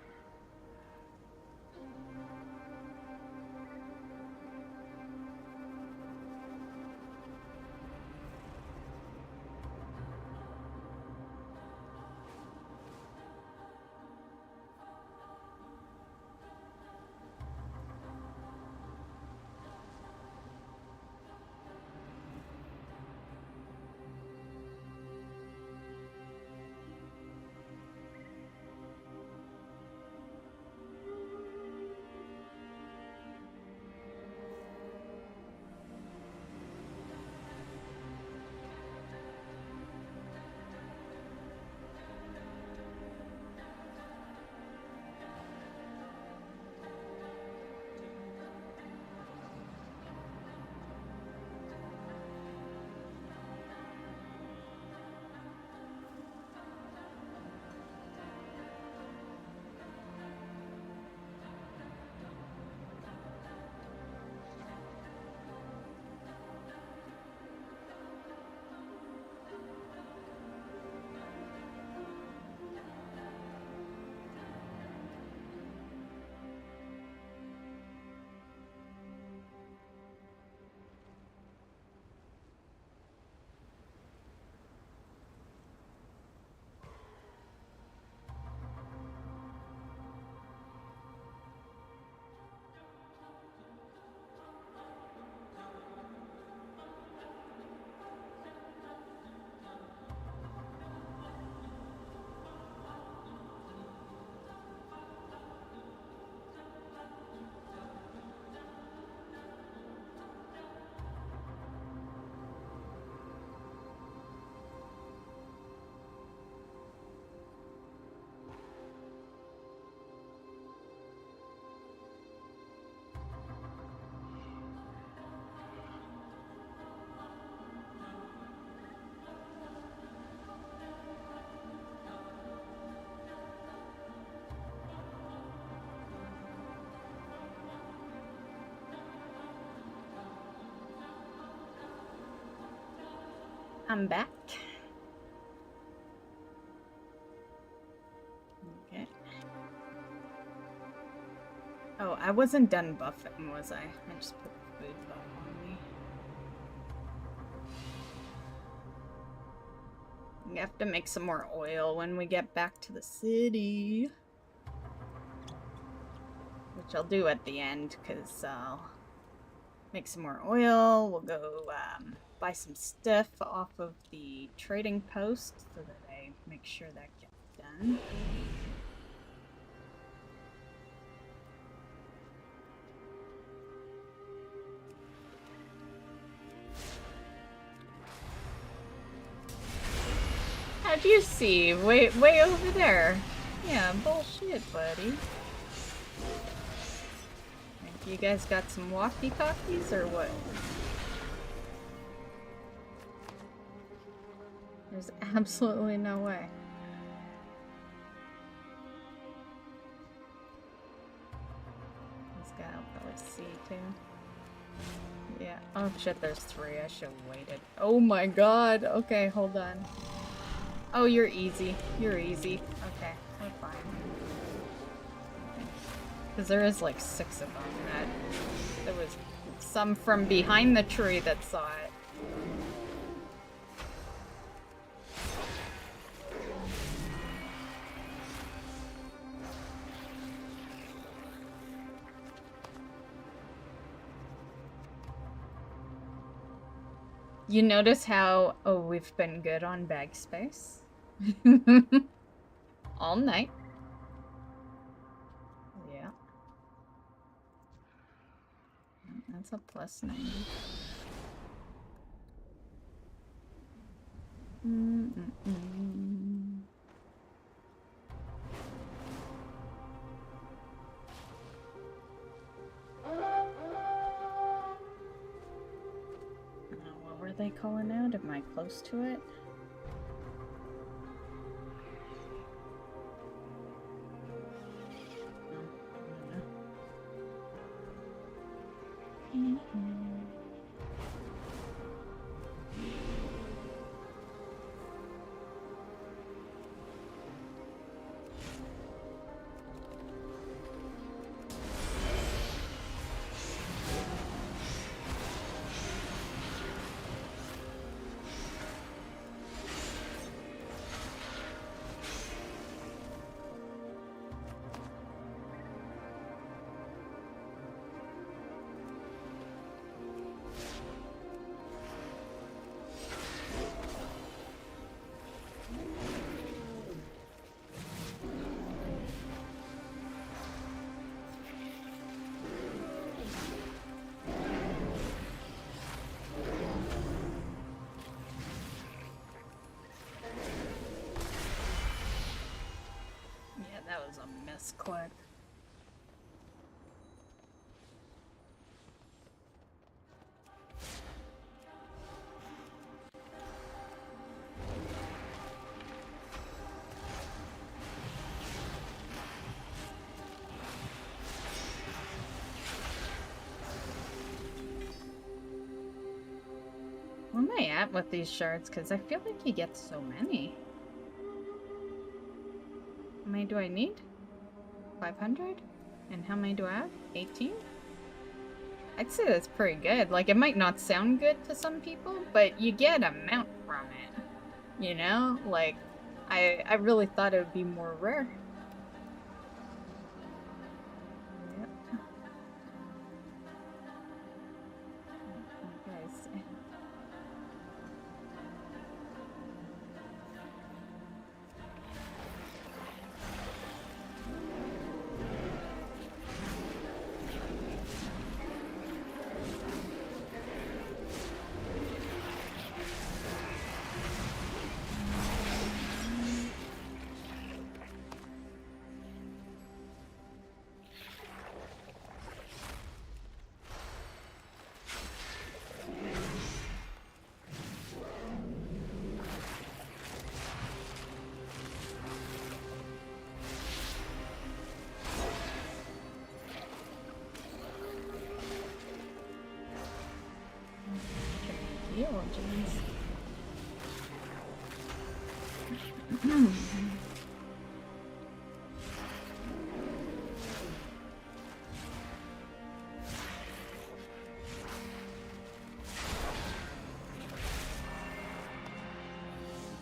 I'm back. Okay. Oh, I wasn't done buffing, was I? I just put the food buff on me. We have to make some more oil when we get back to the city. Which I'll do at the end, because I'll make some more oil. We'll go buy some stuff off of the trading post so that I make sure that gets done. What'd you see? Way over there. Yeah, bullshit, buddy. You guys got some walkie-talkies or what? There's absolutely no way. This guy will probably see too. Yeah. Oh shit, there's 3. I should have waited. Oh my god. Okay, hold on. Oh, you're easy. You're easy. Okay, we're fine. Because there is like 6 of them. There was some from behind the tree that saw it. You notice how, oh, we've been good on bag space? All night. Yeah. That's a plus 90. What were they calling out? Am I close to it? That was a misclick. Where am I at with these shards? Because I feel like you get so many. How many do I need? 500? And how many do I have? 18? I'd say that's pretty good. Like, it might not sound good to some people, but you get a mount from it. You know? Like, I really thought it would be more rare. Yep. Okay,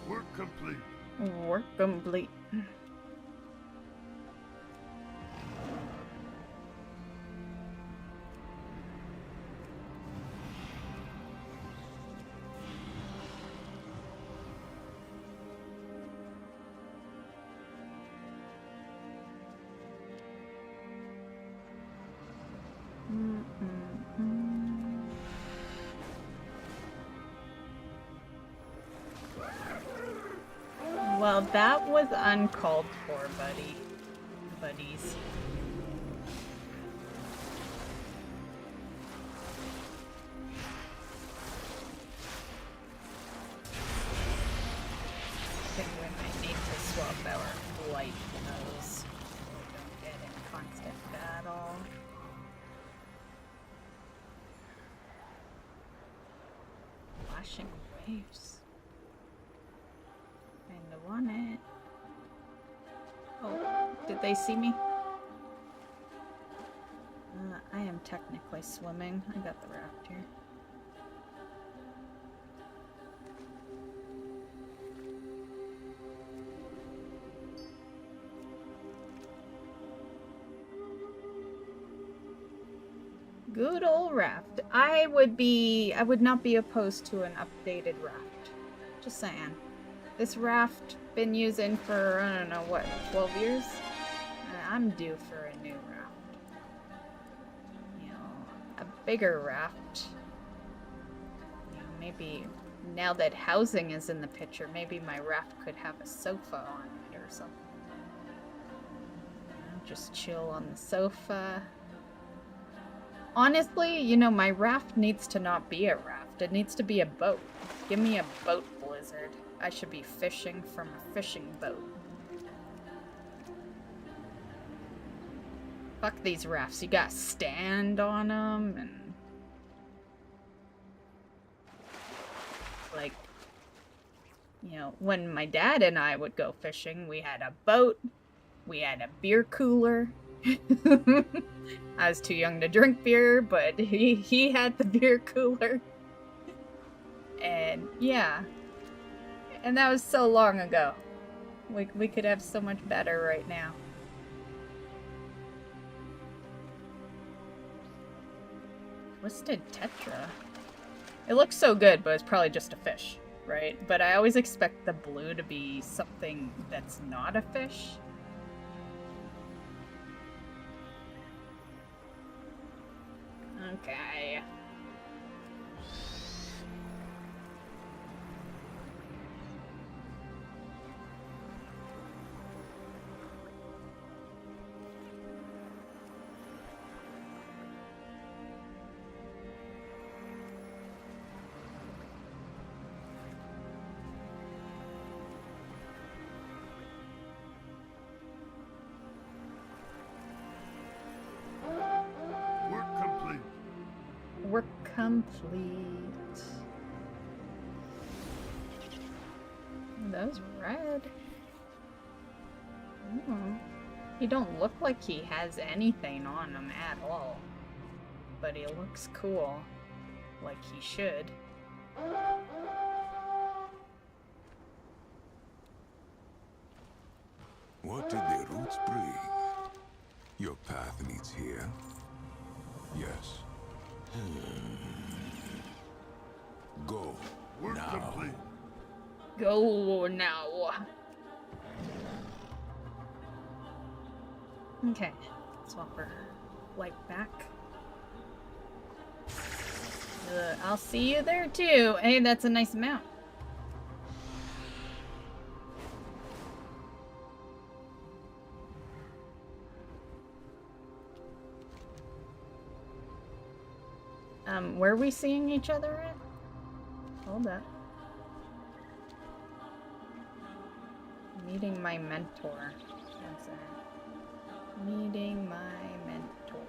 Work complete. Work complete. Well, that was uncalled for, buddies. I think we might need to swap our light nose so we don't get in constant battle. Flashing waves. Kinda want it. Oh, did they see me? I am technically swimming. I got the raft here. Good old raft. I would not be opposed to an updated raft. Just saying. This raft been using for, I don't know, what, 12 years? I'm due for a new raft. You know, a bigger raft. You know, maybe now that housing is in the picture, maybe my raft could have a sofa on it or something. You know, just chill on the sofa. Honestly, you know, my raft needs to not be a raft. It needs to be a boat. Give me a boat, Blizzard. I should be fishing from a fishing boat. Fuck these rafts. You gotta stand on them and... like, you know, when my dad and I would go fishing, we had a boat, we had a beer cooler. I was too young to drink beer, but he had the beer cooler. And yeah. And that was so long ago. We could have so much better right now. Twisted Tetra. It looks so good, but it's probably just a fish, right? But I always expect the blue to be something that's not a fish. Okay. Work complete. Those red. Oh. He don't look like he has anything on him at all. But he looks cool. Like he should. What did the roots bring? Your path leads here. Yes. Go now. Go now. Okay, swap her light back. I'll see you there too. Hey, that's a nice amount. Where are we seeing each other at? Hold up. Meeting my mentor. What's that? Meeting my mentor.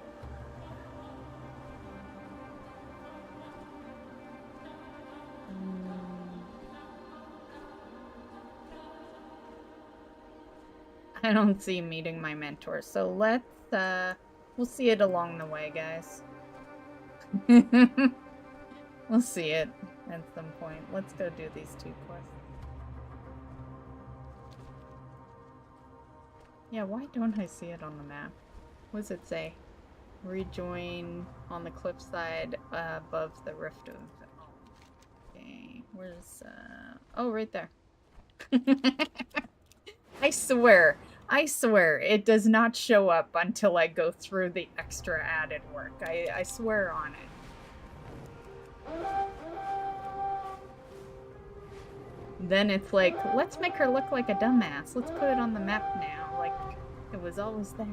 I don't see meeting my mentor, so let's, we'll see it along the way, guys. We'll see it at some point. Let's go do these two quests. Yeah, why don't I see it on the map? What does it say? Rejoin on the cliffside above the rift of... Okay, where's... Oh, right there. I swear, it does not show up until I go through the extra added work. I swear on it. then it's like, let's make her look like a dumbass. Let's put it on the map now. Like, it was always there.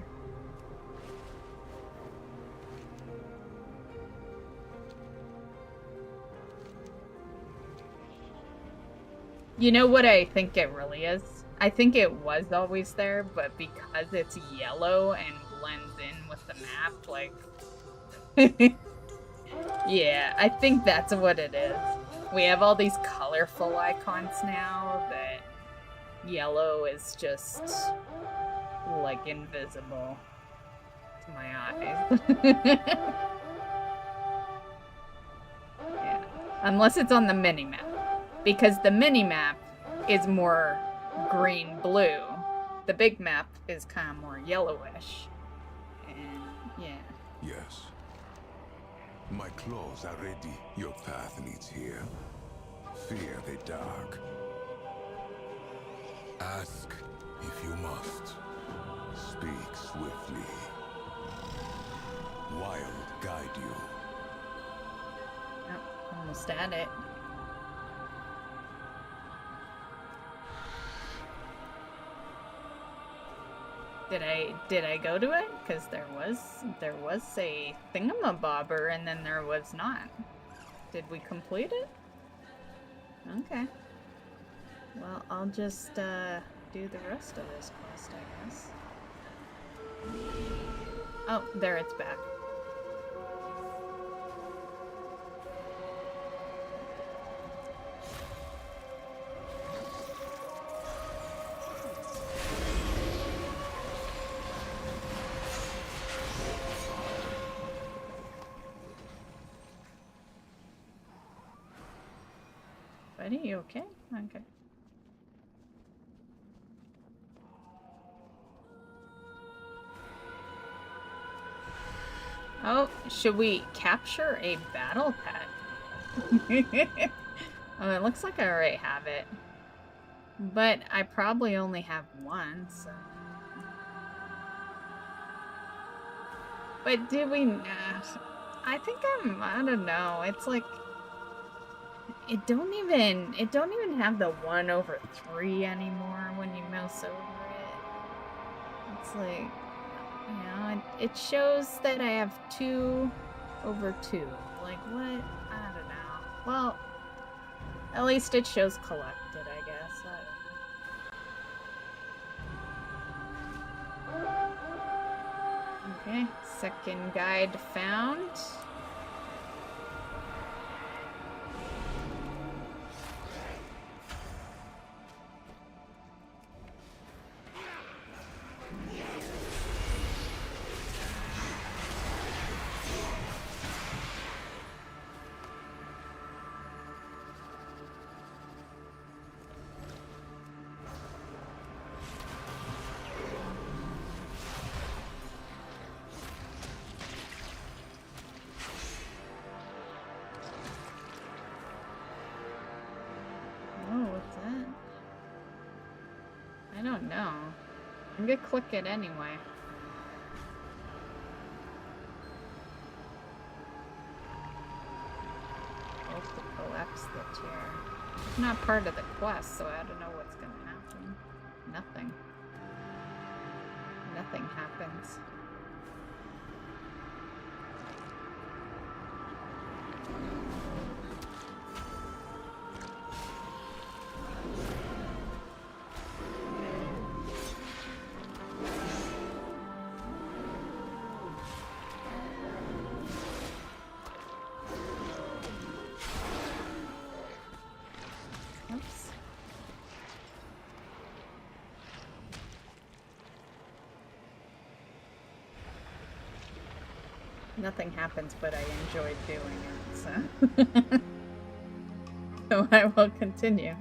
You know what I think it really is? I think it was always there, but because it's yellow and blends in with the map, like... yeah, I think that's what it is. We have all these colorful icons now that yellow is just, like, invisible to my eyes. Yeah. Unless it's on the mini-map. Because the mini-map is more green-blue. The big map is kind of more yellowish. And, yeah. Yes. My claws are ready. Your path leads here. Fear the dark. Ask if you must. Speak swiftly. Wild guide you. Oh, almost at it. Did I go to it? Because there was a thingamabobber and then there was not. Did we complete it? Okay. Well, I'll just do the rest of this quest, I guess. Oh, there it's back. Buddy, you okay? Okay. Oh, should we capture a battle pet? Oh, it looks like I already have it. But I probably only have one, so... But did we... I think I don't know. It's like... It don't even have the 1/3 anymore when you mouse over it. It's like, you know, it shows that I have 2/2. Like, what? I don't know. Well, at least it shows collected, I guess. I don't know. Okay, second guide found. I don't know. I'm gonna click it anyway. Hope to collapse the chair. It's not part of the quest, so I don't know what's gonna happen. Nothing. Nothing happens. Nothing happens, but I enjoy doing it, so... so I will continue.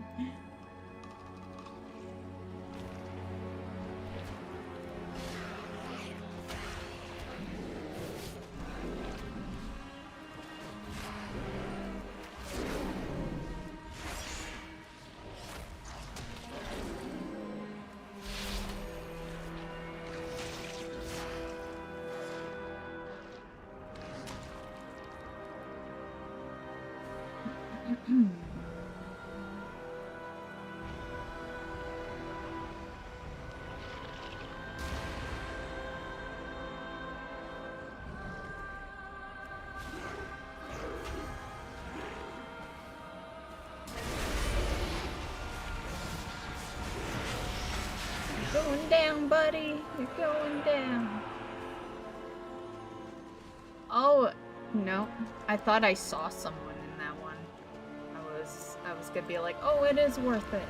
Going down, buddy. You're going down. Oh, no. I thought I saw someone in that one. I was gonna be like, oh, it is worth it.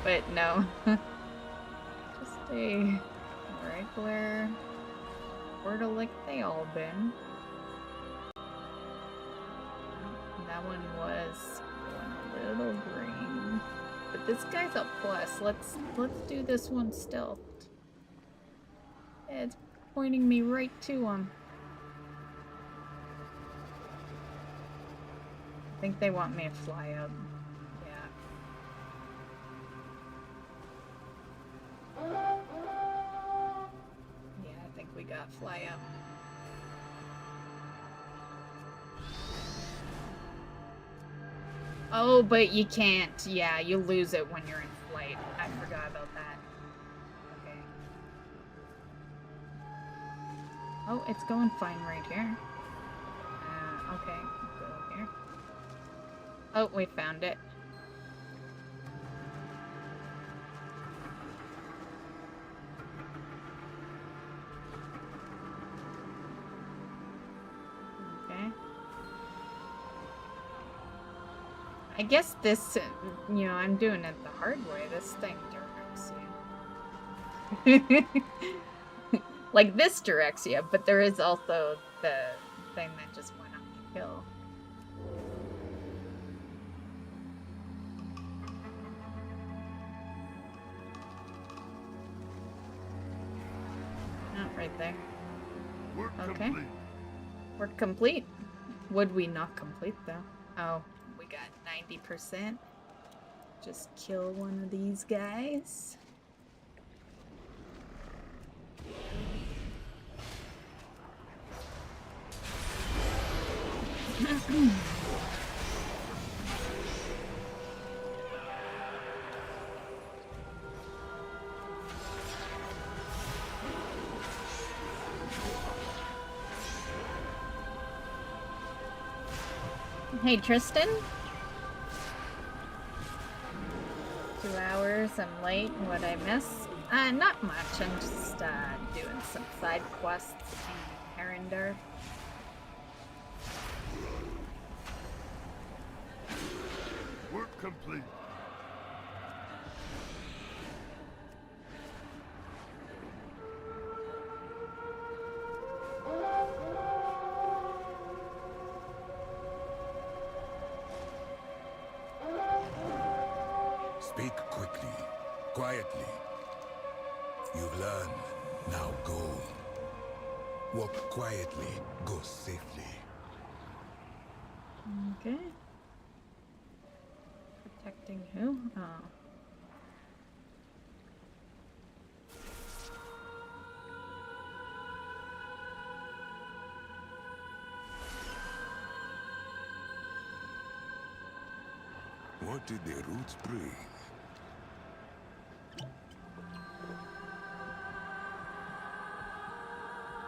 But no. Just a regular portal like they all been. That one was going a little green. But this guy's a plus. Let's do this one stealth. Yeah, it's pointing me right to him. I think they want me to fly up. Yeah, I think we got fly up. Oh, but you can't. Yeah, you lose it when you're in flight. I forgot about that. Okay. Oh, it's going fine right here. Okay, go here. Oh, we found it. I guess this, you know, I'm doing it the hard way. This thing directs you. Like, this directs you, but there is also the thing that just went up the hill. Not right there. Work Okay. complete. Work complete. Would we not complete, though? Oh. Got 90%. Just kill one of these guys. Hey, Tristan? 2 hours, I'm late. What'd I miss? Not much. I'm just doing some side quests in Harandar. Work complete. Speak quickly, quietly. You've learned, now go. Walk quietly, go safely. Okay. Protecting who? Oh. What did the roots bring?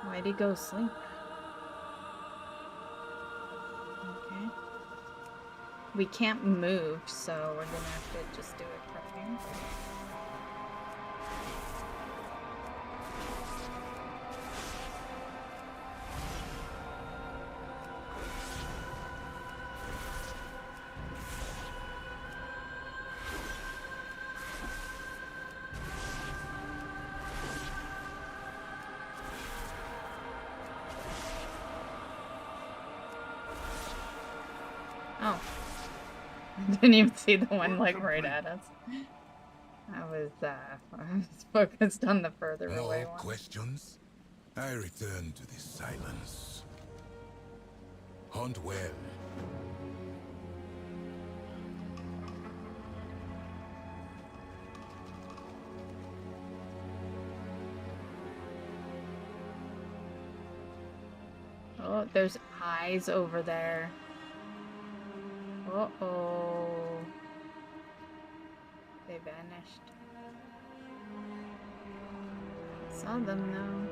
Why'd he go sleep? Okay. We can't move, so we're gonna have to just do it from here. Oh. Didn't even see the one like right at us. I was focused on the further away More one. questions? I return to the silence. Hunt well. Oh, there's eyes over there. Uh-oh. They vanished. Saw them though.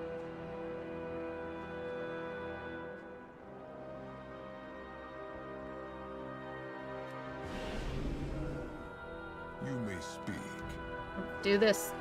You may speak. Do this.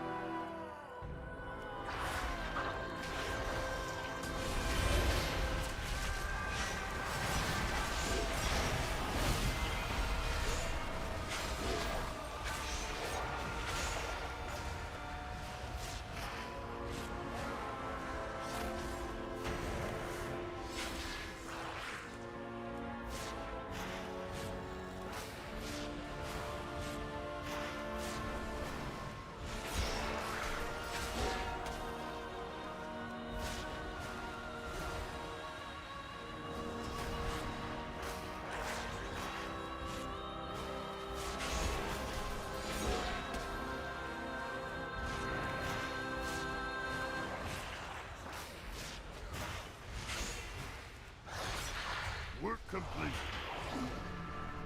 Work complete.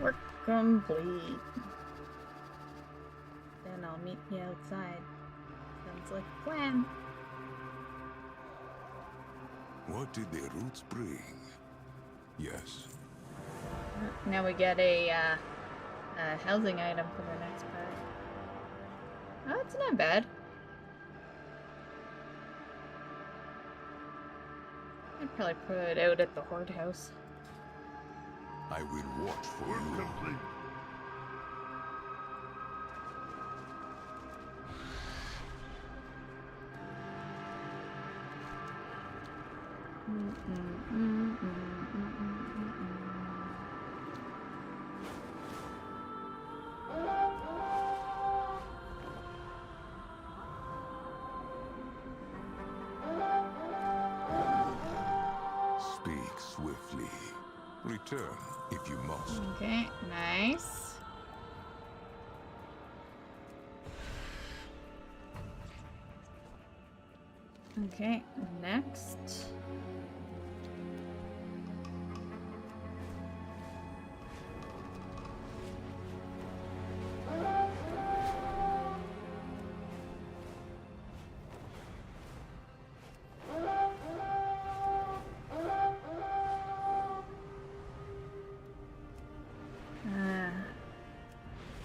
Work complete. Then I'll meet you outside. Sounds like a plan. What did the roots bring? Yes. Now we get a housing item for the next part. Oh, it's not bad. I'd probably put it out at the Horde House. I will watch for Work you. complete. Speak swiftly. Return if you must. Okay, nice. Okay, next.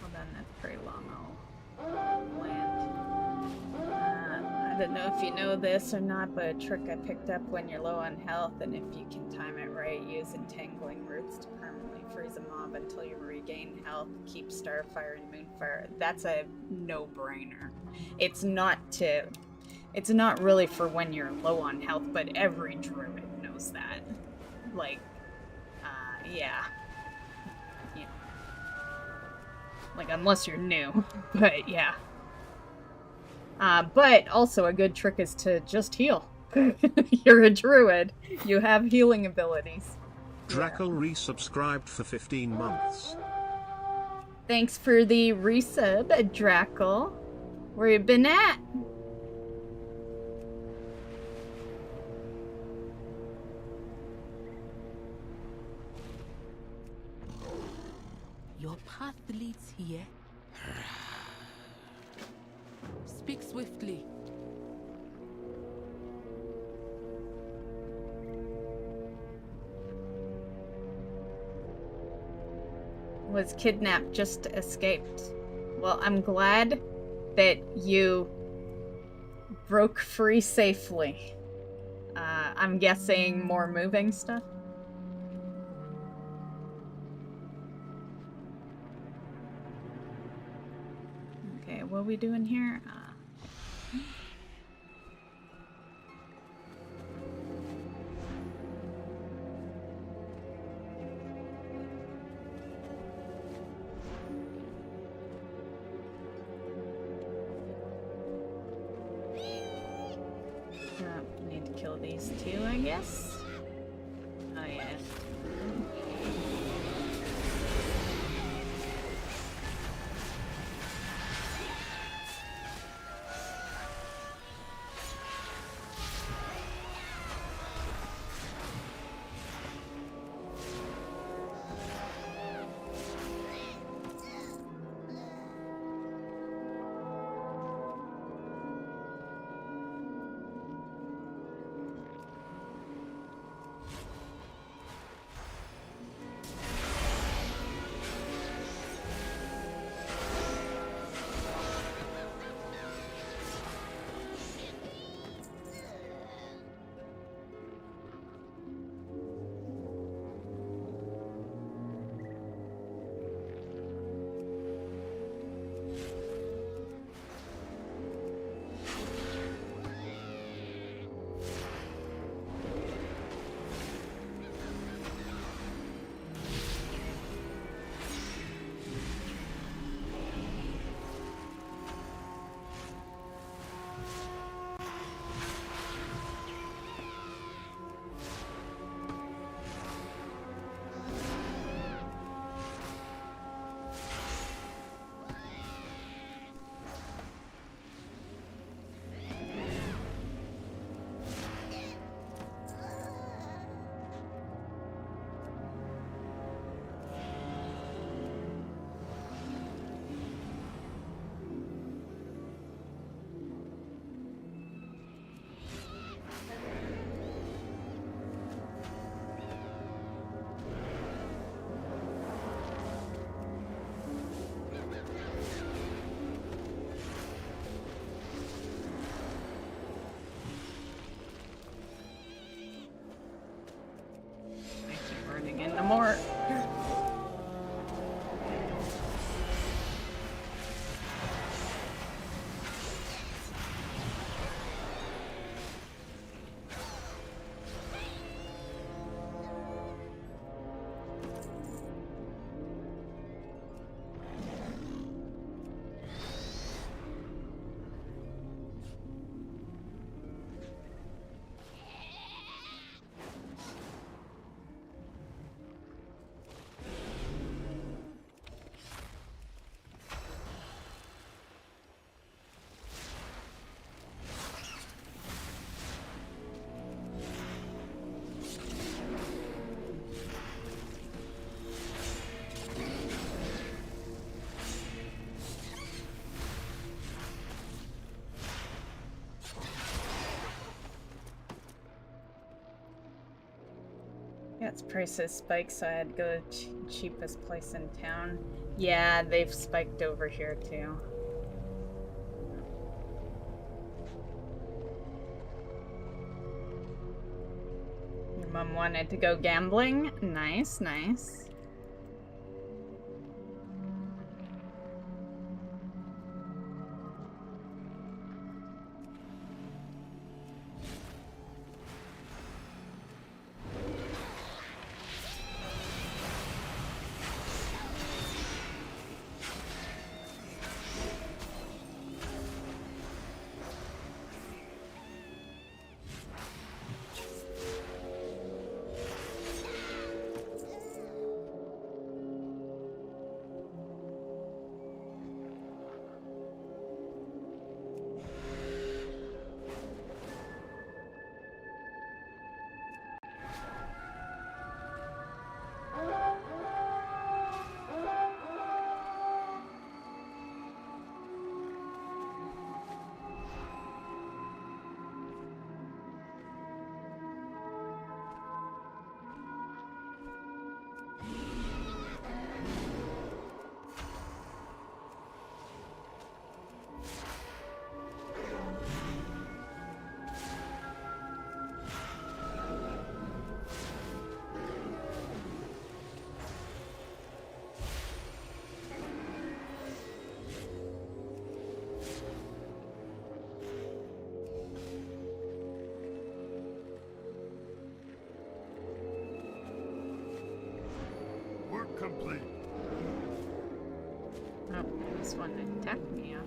Hold on, that's pretty long. I'll land. I don't know if you know this or not, but a trick I picked up when you're low on health, and if you can time it right, use entangling roots to permanently freeze a mob until you regain health. Keep Starfire and Moonfire. That's a no-brainer. It's not really for when you're low on health, but every druid knows that. Like, yeah. Like, unless you're new, but yeah. But also a good trick is to just heal. You're a druid. You have healing abilities. Drackle resubscribed for 15 months. Thanks for the resub, Drackle. Where you been at? Your path leads here. Speak swiftly. Was kidnapped, just escaped. Well, I'm glad that you broke free safely. I'm guessing more moving stuff? Okay, what are we doing here? Need to kill these two, I guess. Oh yeah. Gas prices spiked, so I had to go to cheapest place in town. Yeah, they've spiked over here too. Your mom wanted to go gambling? Nice, nice. Work complete. Oh, this one attacked me after.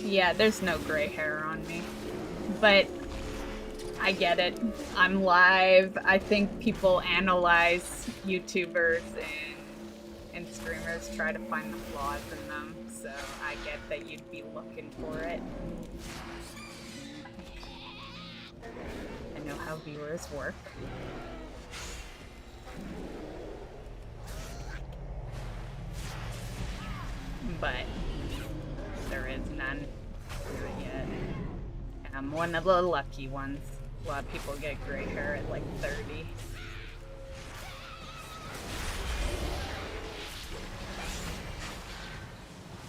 Yeah, there's no gray hair on me. But I get it. I'm live. I think people analyze YouTubers and streamers, try to find the flaws in them. So I get that you'd be looking for it. I know how viewers work. But there is none. Not yet. I'm one of the lucky ones. A lot of people get gray hair at like 30.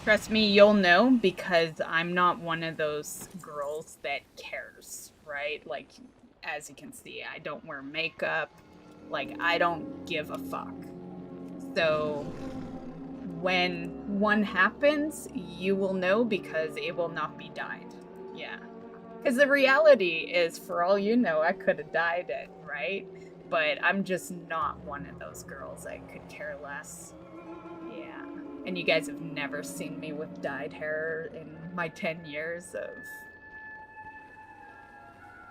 Trust me, you'll know, because I'm not one of those girls that cares, right? Like, as you can see, I don't wear makeup. Like, I don't give a fuck. So when one happens, you will know, because it will not be dyed. Yeah. Because the reality is, for all you know, I could have dyed it, right? But I'm just not one of those girls. I could care less. Yeah. And you guys have never seen me with dyed hair in my 10 years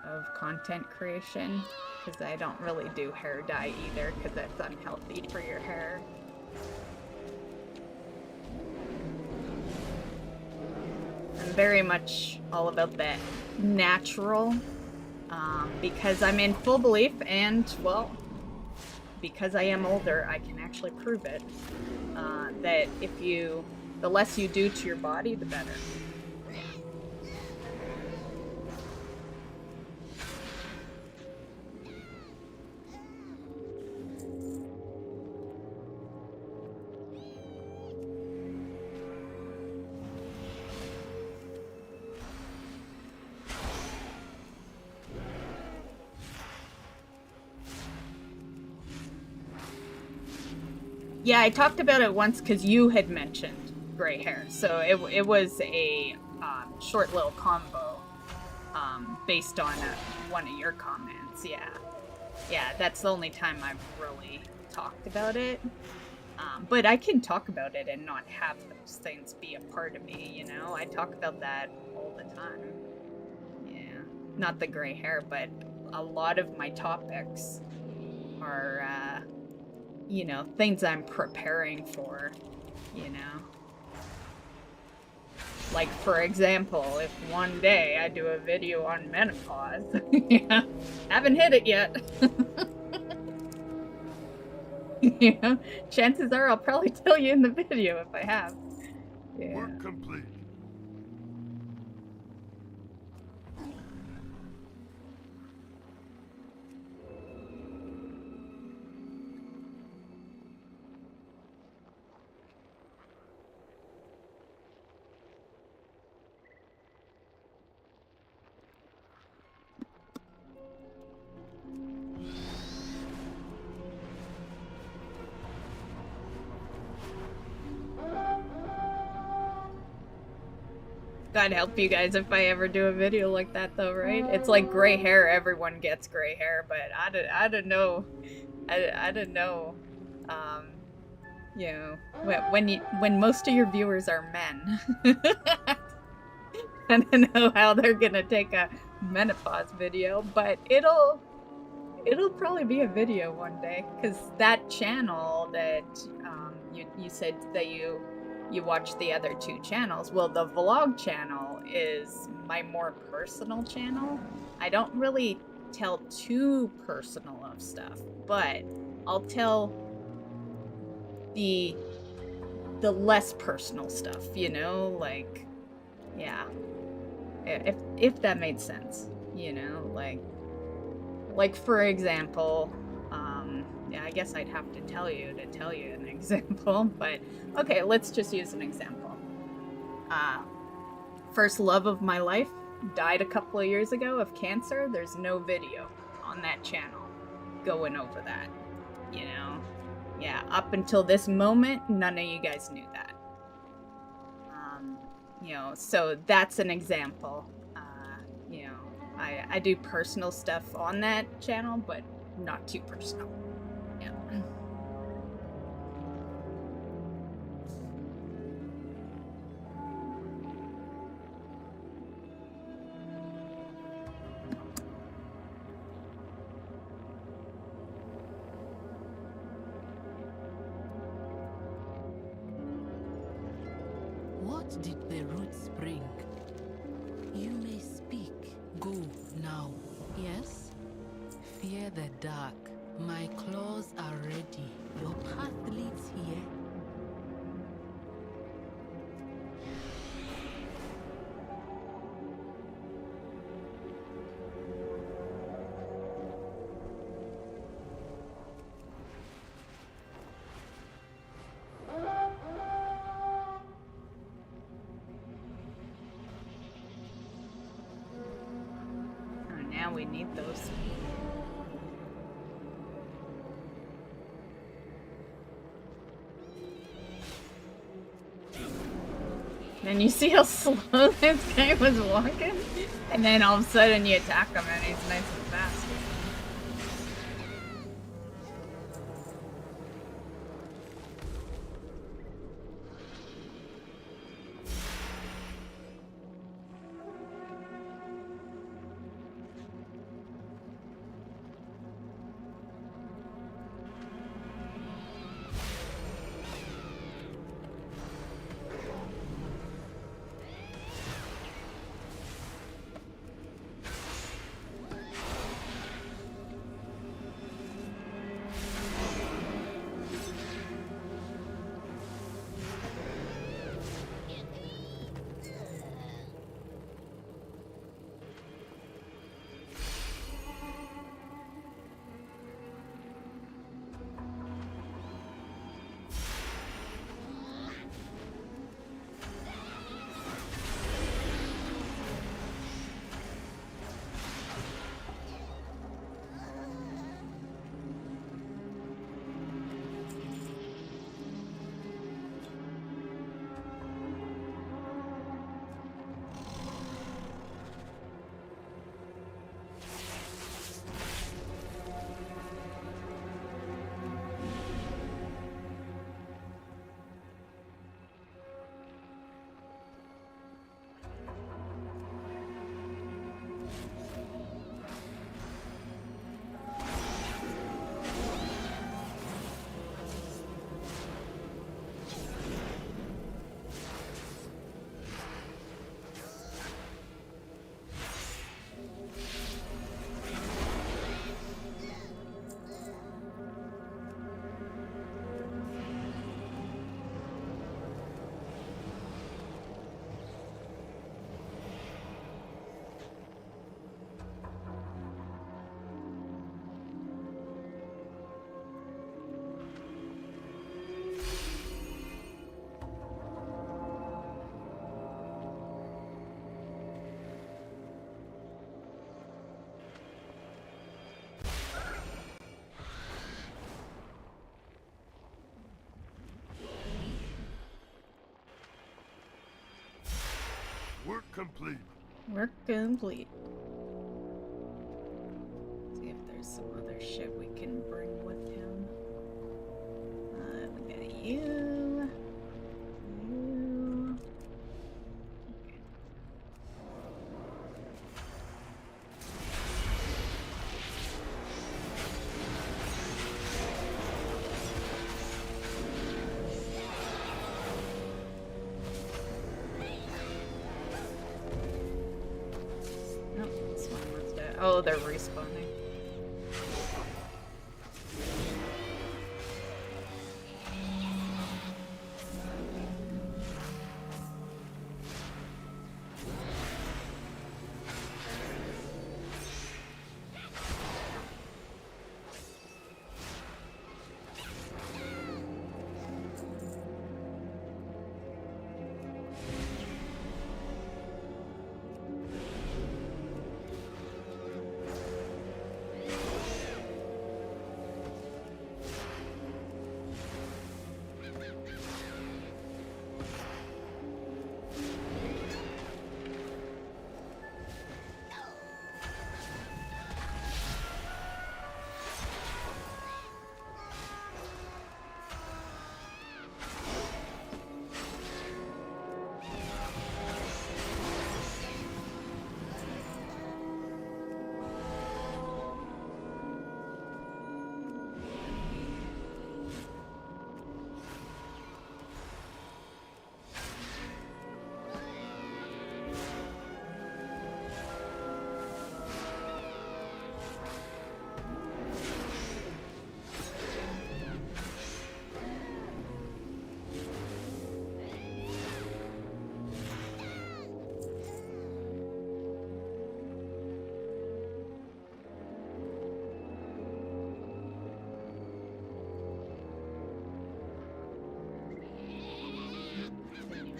of content creation. Because I don't really do hair dye either, because that's unhealthy for your hair. I'm very much all about that natural, because I'm in full belief, and, well, because I am older, I can actually prove it, that the less you do to your body, the better. Yeah, I talked about it once because you had mentioned gray hair, so it was a short little combo based on one of your comments. Yeah, yeah, that's the only time I've really talked about it. But I can talk about it and not have those things be a part of me, you know? I talk about that all the time. Yeah. Not the gray hair, but a lot of my topics are, you know, things I'm preparing for, you know? Like, for example, if one day I do a video on menopause, yeah, haven't hit it yet. Yeah, chances are I'll probably tell you in the video if I have. Yeah. Work complete. God help you guys if I ever do a video like that, though, right? It's like gray hair. Everyone gets gray hair, but I don't know. I don't know. You know, when most of your viewers are men, I don't know how they're gonna take a menopause video, but it'll probably be a video one day, because that channel that you said that you watch the other two channels. Well, the vlog channel is my more personal channel. I don't really tell too personal of stuff, but I'll tell the less personal stuff, you know, like, yeah, if that made sense, you know, like for example, yeah, I guess I'd have to tell you an example, but okay, let's just use an example. First love of my life died a couple of years ago of cancer. There's no video on that channel going over that, you know? Yeah, up until this moment, none of you guys knew that. You know, so that's an example. You know, I do personal stuff on that channel, but not too personal. Yeah. What did the roots bring? You may speak. Go now. Yes? Fear the dark. My claws are ready. Your path leads here. Oh, now we need those. And you see how slow this guy was walking? And then all of a sudden you attack him and he's nice and fast. Work complete. Work complete. See if there's some other shit we can bring with him. We got you. You. Okay. Nope, this one was dead. Oh, they're respawning.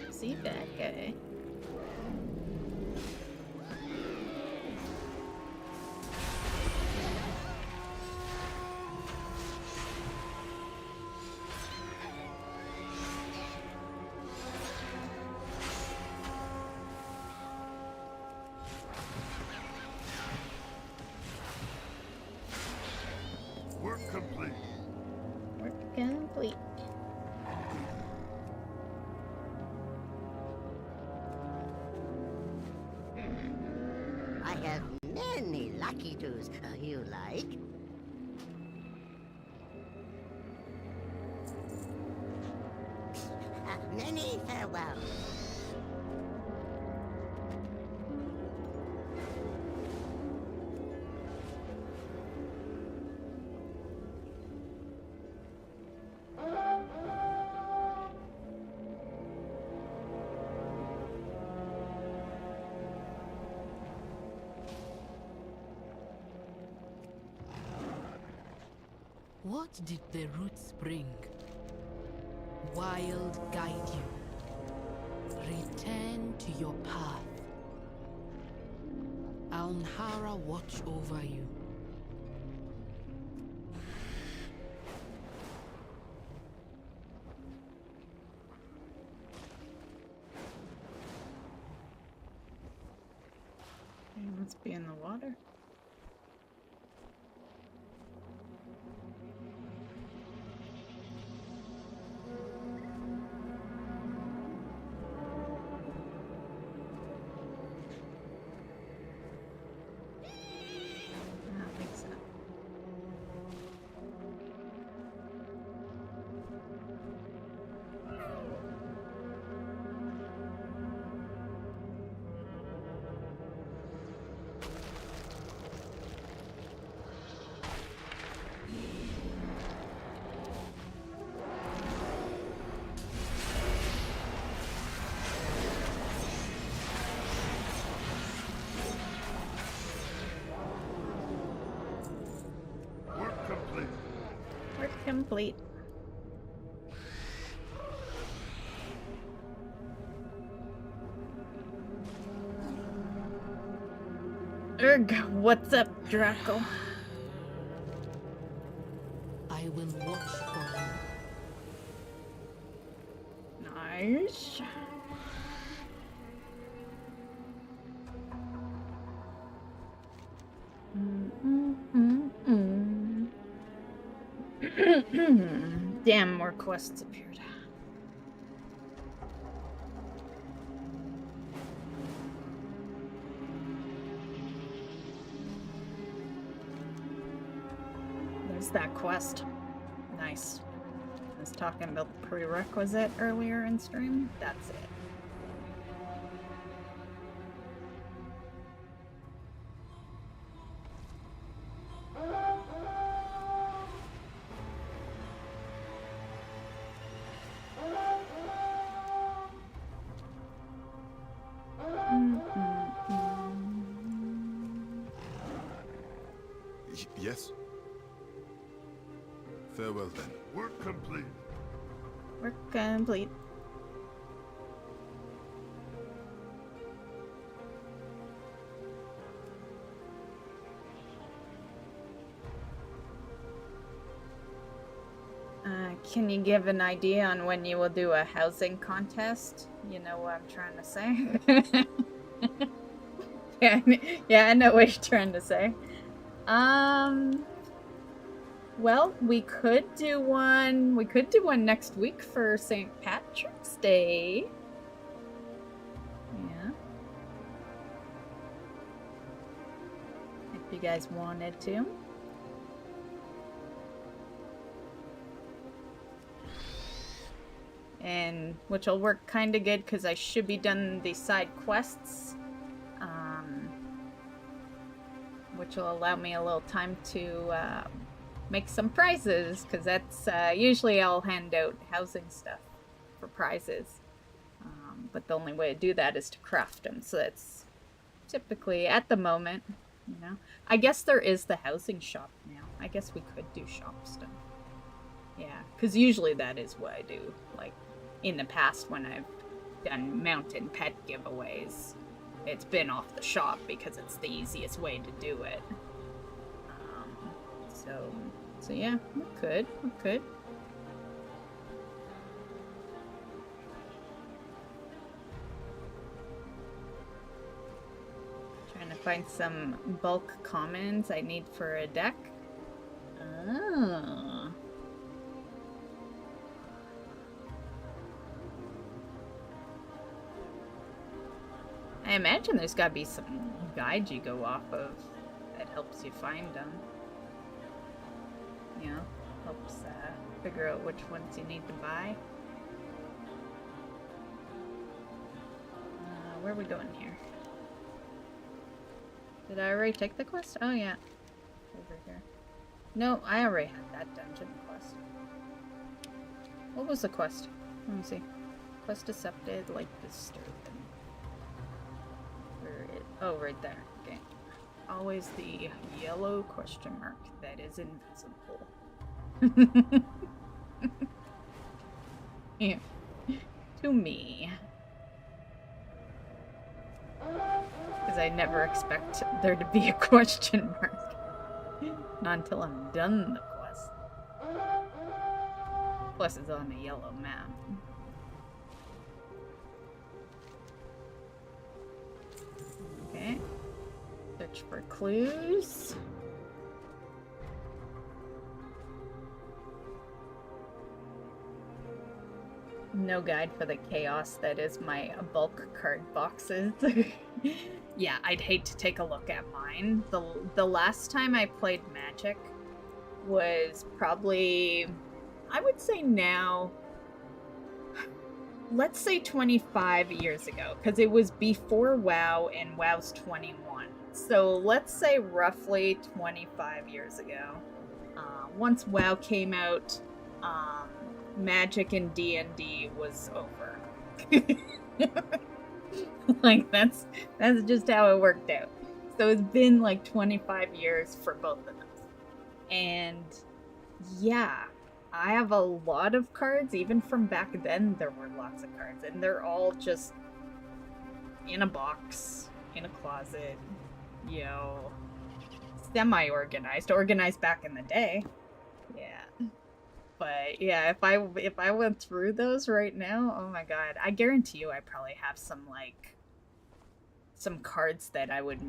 See that guy. Work complete. Work complete. I have many lucky doos you like. Many farewells. What did the roots bring? Wild guide you. Return to your path. Alnhara watch over you. He must be in the water. I don't think so. Work complete. Work complete. Erg, what's up, Draco? I will watch for you. Nice. Damn, more quests appeared. There's that quest. Nice. I was talking about the prerequisite earlier in stream. That's it. Yes? Farewell then. Work complete. Work complete. Can you give an idea on when you will do a housing contest? You know what I'm trying to say? Yeah, I know what you're trying to say. Well, we could do one. We could do one next week for St. Patrick's Day. Yeah. If you guys wanted to. And which will work kind of good because I should be done the side quests. Which will allow me a little time to make some prizes, because that's usually I'll hand out housing stuff for prizes. But the only way to do that is to craft them, so that's typically, at the moment, you know. I guess there is the housing shop now. I guess we could do shop stuff. Yeah, because usually that is what I do. Like, in the past when I've done mountain pet giveaways, it's been off the shop because it's the easiest way to do it. So yeah, we could. Trying to find some bulk commons I need for a deck. Oh. I imagine there's gotta be some guide you go off of that helps you find them. You know, helps figure out which ones you need to buy. Where are we going here? Did I already take the quest? Oh yeah, over here. No, I already had that dungeon quest. What was the quest? Let me see. Quest accepted, like disturbing. Oh, right there. Okay. Always the yellow question mark that is invisible. Yeah. To me. Because I never expect there to be a question mark. Not until I'm done the quest. Plus it's on a yellow map. Okay. Search for clues. No guide for the chaos that is my bulk card boxes. Yeah, I'd hate to take a look at mine. The last time I played Magic was probably, I would say now, let's say 25 years ago, because it was before WoW and WoW's 21. So let's say roughly 25 years ago. Once WoW came out, Magic and D&D was over. Like, that's just how it worked out. So it's been like 25 years for both of those. And yeah, I have a lot of cards. Even from back then, there were lots of cards. And they're all just in a box, in a closet, you know, semi-organized. Organized back in the day. Yeah. But yeah, if I went through those right now, oh my god, I guarantee you I probably have some cards that I would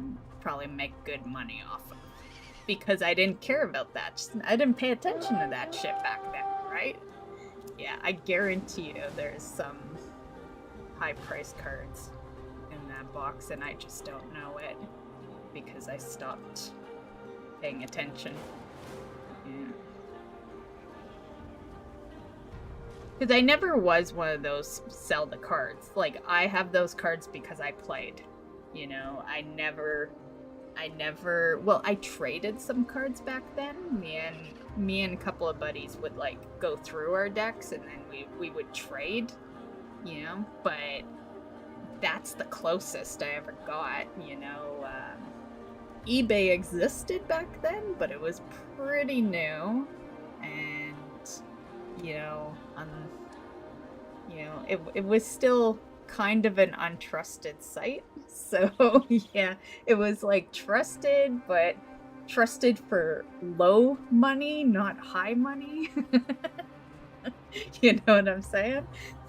probably make good money off of. because I didn't care about that. I didn't pay attention to that shit back then, right? Yeah, I guarantee you there's some high-priced cards in that box, and I just don't know it because I stopped paying attention. Yeah. Because I never was one of those sell the cards. Like, I have those cards because I played. You know, I never, well, I traded some cards back then. Me and a couple of buddies would, like, go through our decks and then we would trade, you know? But that's the closest I ever got, you know? eBay existed back then, but it was pretty new. And, you know, it was still kind of an untrusted site. So, yeah, it was like trusted, but trusted for low money, not high money. You know what I'm saying?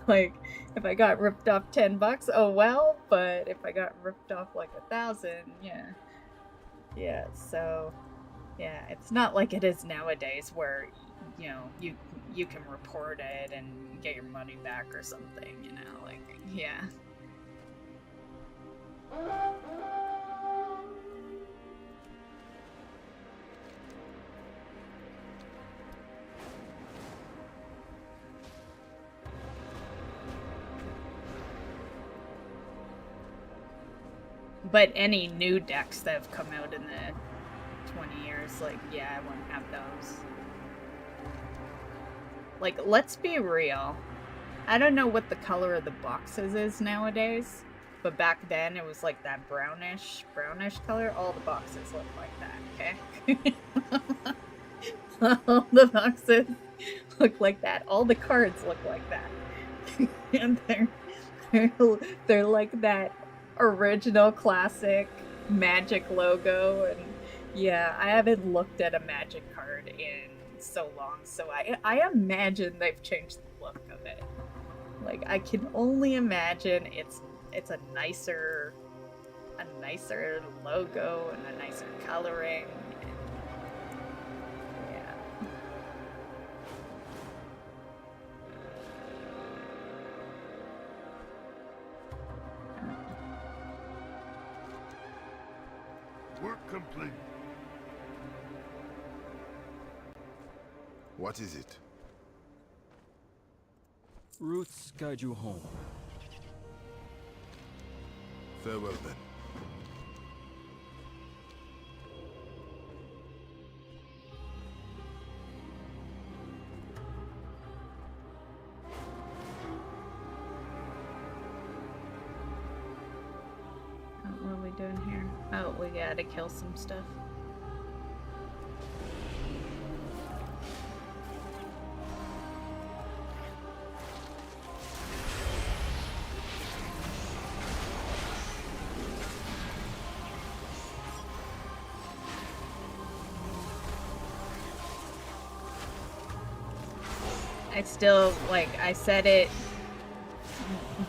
Like, if I got ripped off $10, oh well, but if I got ripped off like 1,000, yeah. Yeah, so, yeah, it's not like it is nowadays where, you know, you can report it and get your money back or something, you know, like, yeah. But any new decks that have come out in the 20 years, like, yeah, I wouldn't have those. Like, let's be real. I don't know what the color of the boxes is nowadays, but back then it was like that brownish color. All the boxes look like that, okay? All the boxes look like that. All the cards look like that. And they're like that original classic Magic logo, and yeah, I haven't looked at a Magic card in so long, so I imagine they've changed the look of it. Like, I can only imagine it's a nicer logo and a nicer coloring. Yeah. Work complete. What is it? Roots guide you home. Farewell then. What are we doing here? Oh, we gotta kill some stuff. I still, like, I said it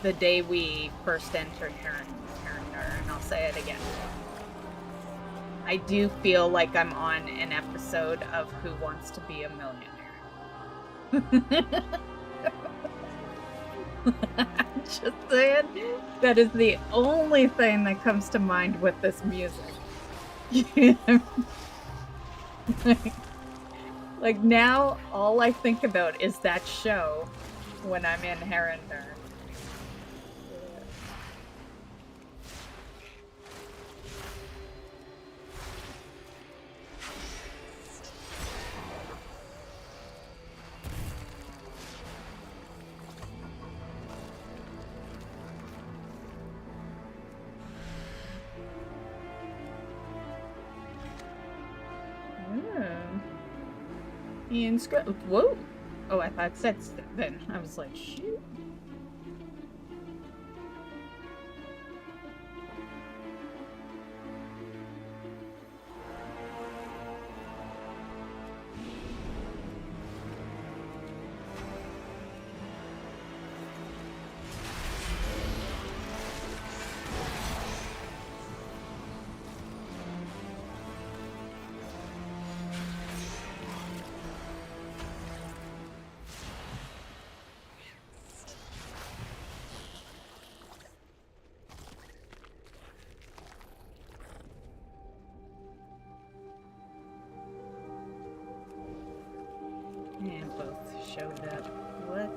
the day we first entered Harandar, and I'll say it again. I do feel like I'm on an episode of Who Wants to Be a Millionaire. I'm just saying, that is the only thing that comes to mind with this music. Like, now, all I think about is that show when I'm in Harandar. Ian Whoa! Oh, I thought it said then. I was like, shoot. up with it.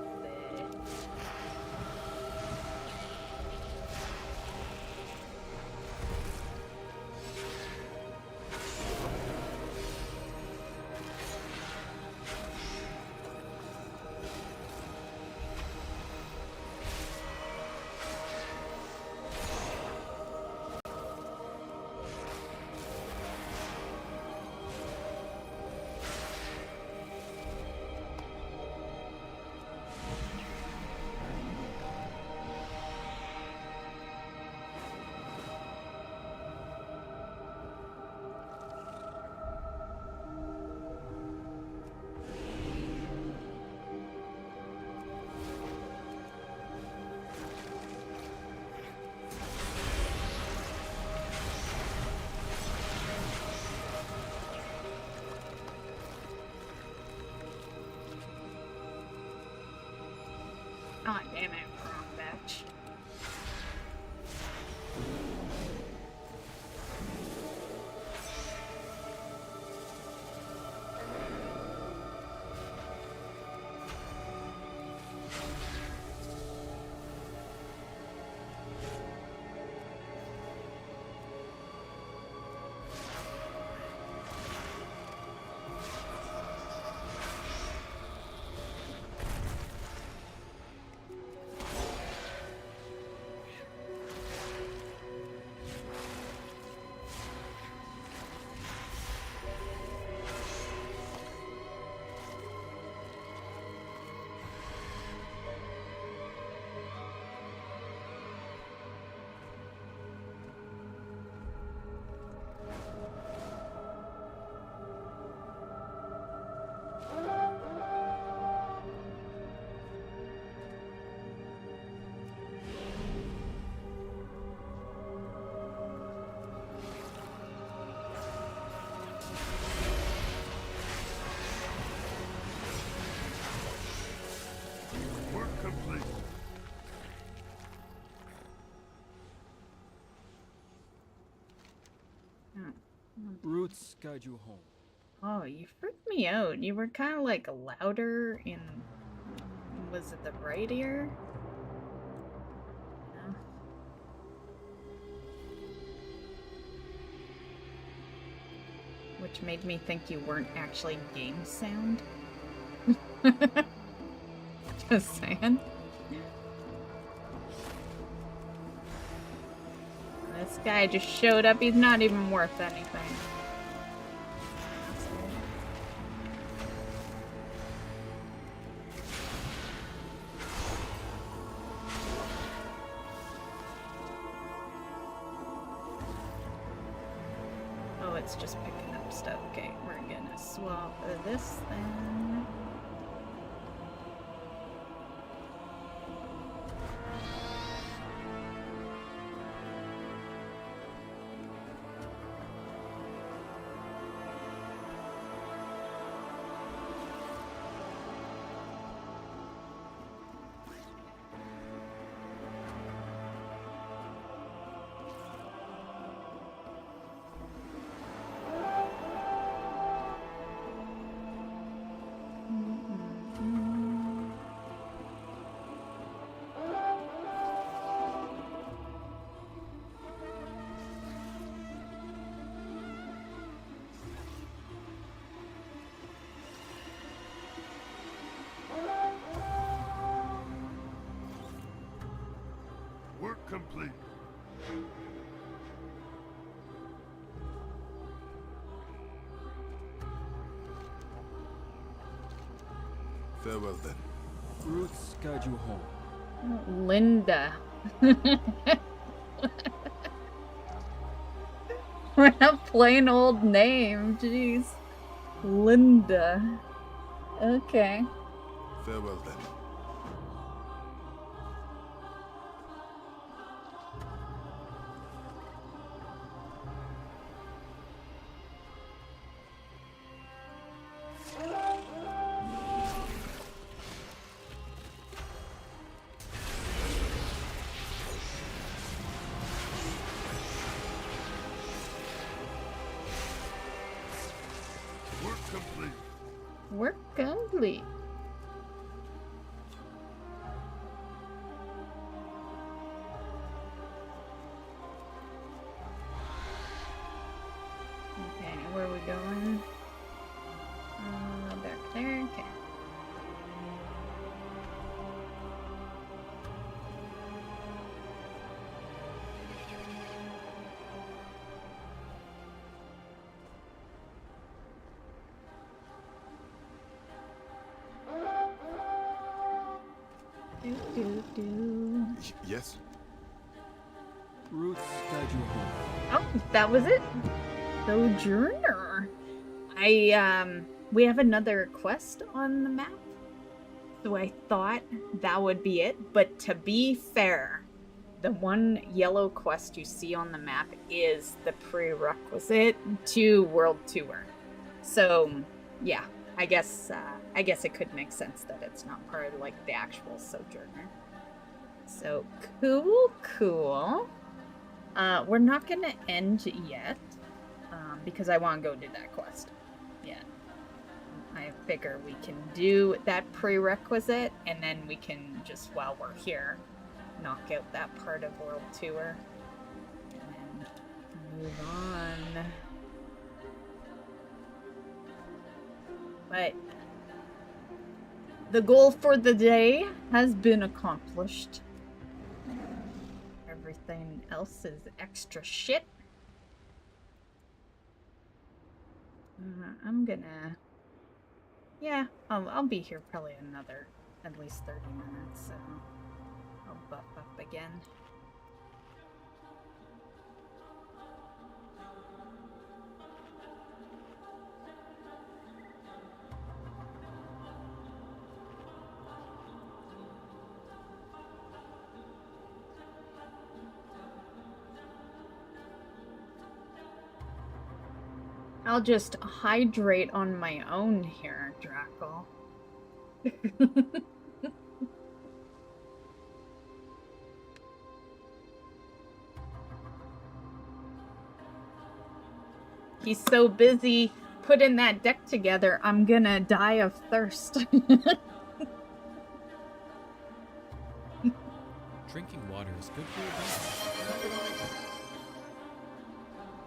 Oh, damn it, wrong batch. Work complete. Roots guide you home. Oh, you freaked me out. You were kind of like louder in. Was it the right ear? No. Which made me think you weren't actually game sound. Just saying. This guy just showed up. He's not even worth anything. Oh, it's just picking up stuff. Okay, we're gonna swap this then. Work complete. Farewell then. Roots guide you home. Linda. What a plain old name, jeez. Linda. Okay. Farewell then. Work complete. Work complete. Yes? Roots guide you home. Oh, that was it. Sojourner. We have another quest on the map. So I thought that would be it. But to be fair, the one yellow quest you see on the map is the prerequisite to World Tour. So, yeah, I guess it could make sense that it's not part of like the actual Sojourner. So cool. We're not gonna end yet, because I want to go do that quest. Yeah, I figure we can do that prerequisite, and then we can just, while we're here, knock out that part of World Tour, and move on. But the goal for the day has been accomplished. Everything else is extra shit. I'm gonna... Yeah, I'll be here probably another at least 30 minutes, so I'll buff up again. I'll just hydrate on my own here, Drackle. He's so busy putting that deck together, I'm gonna die of thirst. Drinking water is good for your body.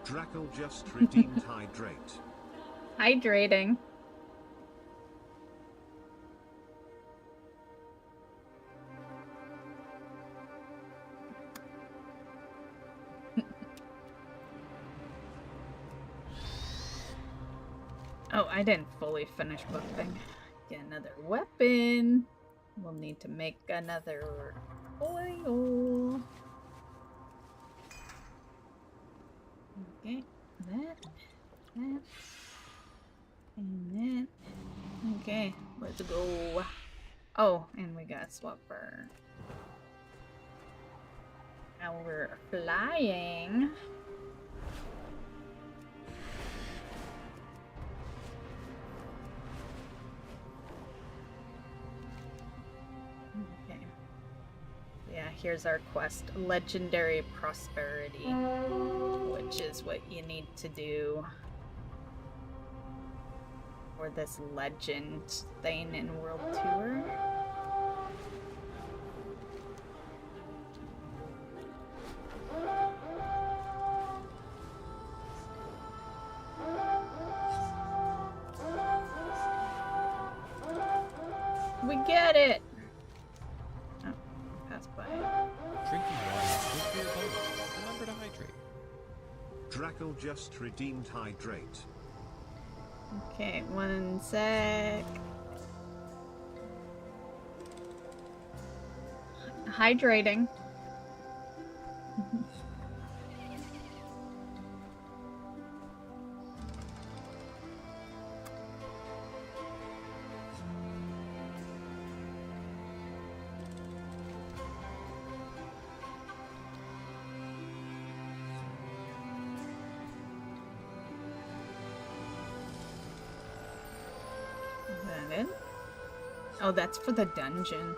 Drackle just redeemed hydrate. Hydrating. Oh, I didn't fully finish buffing. Get another weapon. We'll need to make another oil. Okay, that, and that. Okay, let's go. Oh, and we got swap for our flying. Okay. Yeah, here's our quest, Legendary Prosperity, which is what you need to do for this legend thing in World Tour. We get it! Oh, pass by. Drinking water is good for your body. Remember to hydrate. Drackle just redeemed hydrate. Okay, one sec. Hydrating. Oh, that's for the dungeon.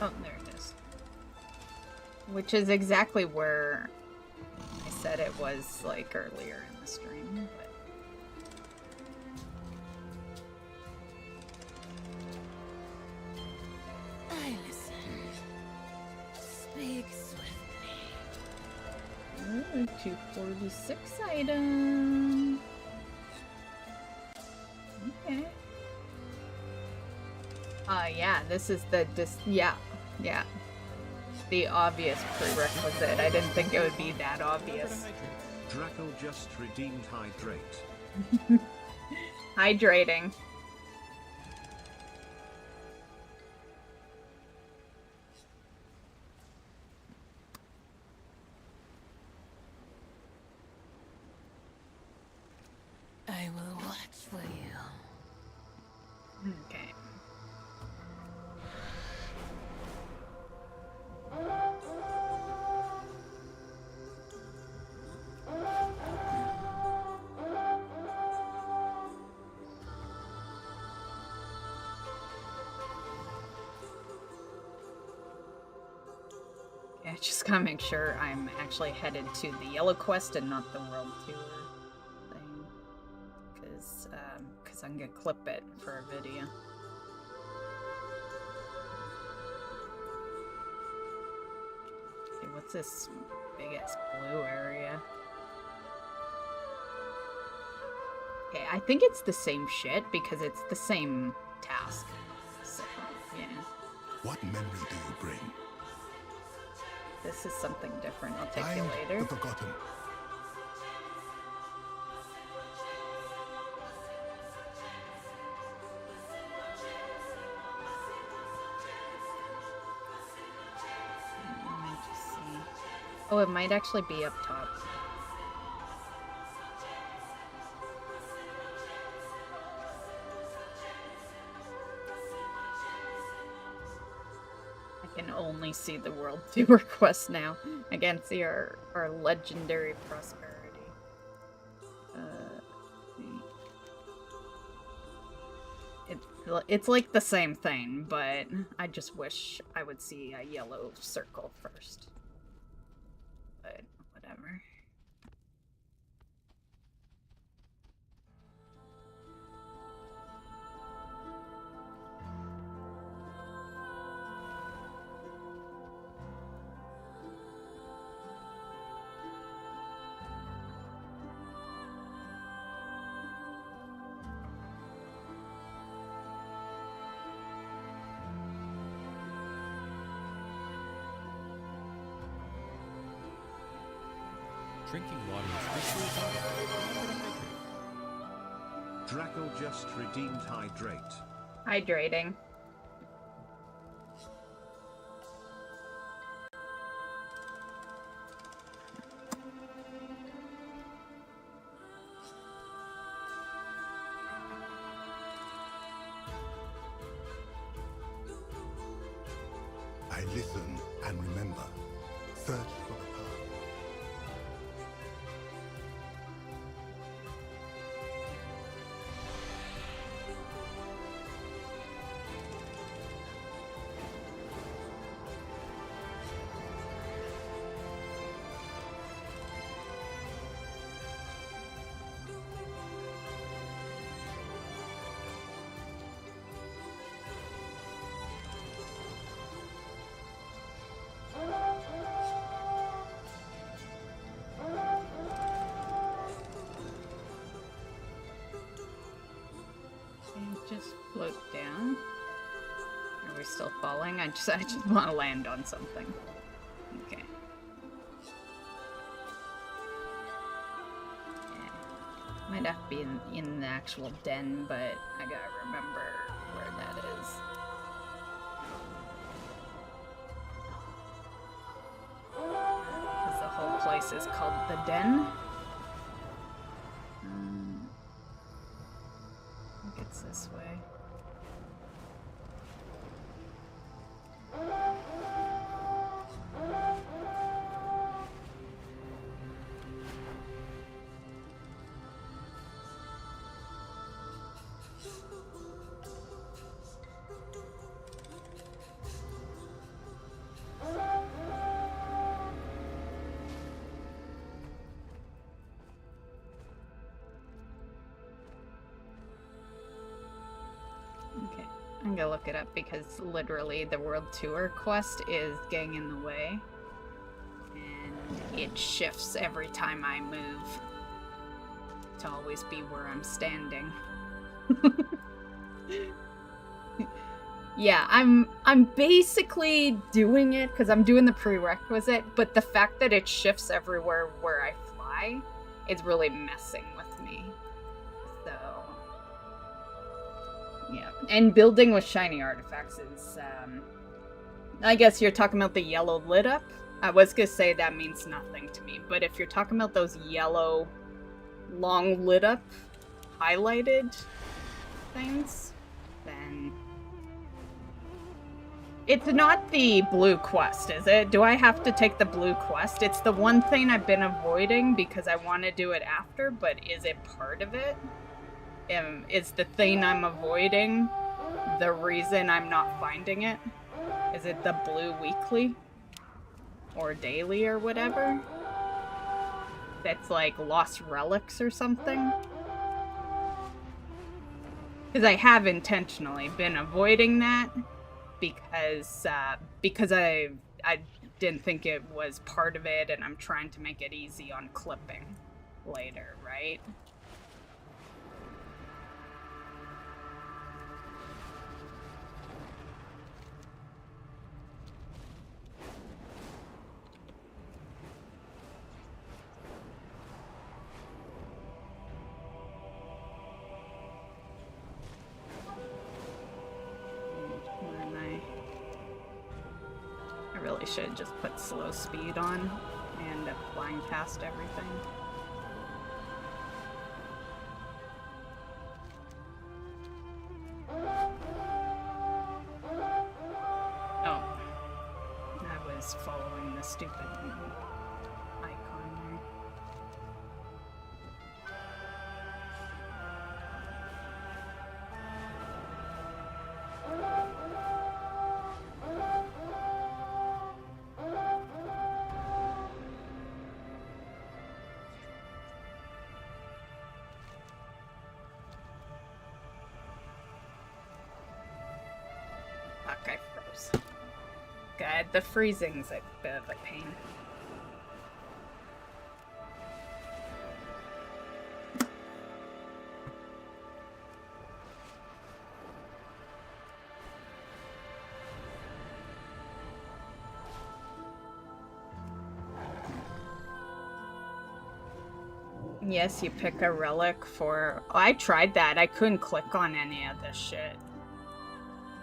Oh, there it is. Which is exactly where I said it was, like, earlier in the stream, but... Speak swiftly. Ooh, 246 item. Okay. Yeah, this is the yeah. The obvious prerequisite. I didn't think it would be that obvious. Draco just redeemed hydrate. Hydrating. I will watch for you. Okay. I just gotta make sure I'm actually headed to the Yellow Quest and not the World Tour thing. Because I'm gonna clip it for a video. Okay, what's this big-ass blue area? Okay, I think it's the same shit because it's the same task. So, yeah. What memory do you bring? This is something different. I'll take Find you later. the forgotten. Let me just see. Oh, it might actually be up top. I can only see the World Tour quest now. I can't see our legendary prosperity. It's like the same thing, but I just wish I would see a yellow circle first. But whatever. Drinking water is visually vital. Remember to hydrate. Draco just redeemed hydrate. Hydrating. I listen and remember. Search for the path. Just float down. Are we still falling? I just want to land on something. Okay. Yeah. Might have to be in the actual den, but I gotta remember where that is. Because the whole place is called the den. I think it's this way. Okay, I'm gonna look it up because literally the World Tour quest is getting in the way. And it shifts every time I move to always be where I'm standing. Yeah, I'm basically doing it because I'm doing the prerequisite, but the fact that it shifts everywhere where I fly is really messing with me. So, yeah. And building with shiny artifacts is, I guess you're talking about the yellow lit up? I was gonna say that means nothing to me, but if you're talking about those yellow, long lit up, highlighted things, then... It's not the blue quest, is it? Do I have to take the blue quest? It's the one thing I've been avoiding because I want to do it after, but is it part of it? Is the thing I'm avoiding the reason I'm not finding it? Is it the blue weekly? Or daily or whatever? That's like lost relics or something? Because I have intentionally been avoiding that. Because I didn't think it was part of it, and I'm trying to make it easy on clipping later, right? I really should just put slow speed on and flying past everything. Oh. I was following the stupid icon there. Fuck, I froze. God, the freezing's a bit of a pain. Yes, you pick a relic for... Oh, I tried that. I couldn't click on any of this shit.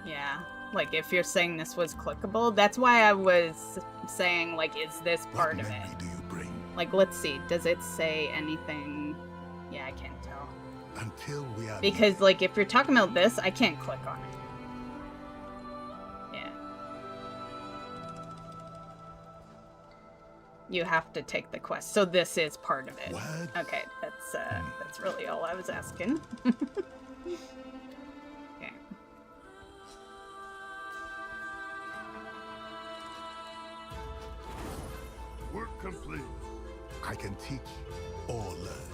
Yeah. Like, if you're saying this was clickable, that's why I was saying, like, is this part of it? Do you bring? Like, let's see. Does it say anything? Yeah, I can't tell. Until we are... Because, like, if you're talking about this, I can't click on it. Yeah. You have to take the quest. So this is part of it. What? Okay, that's really all I was asking. Okay. Work complete. I can teach or learn.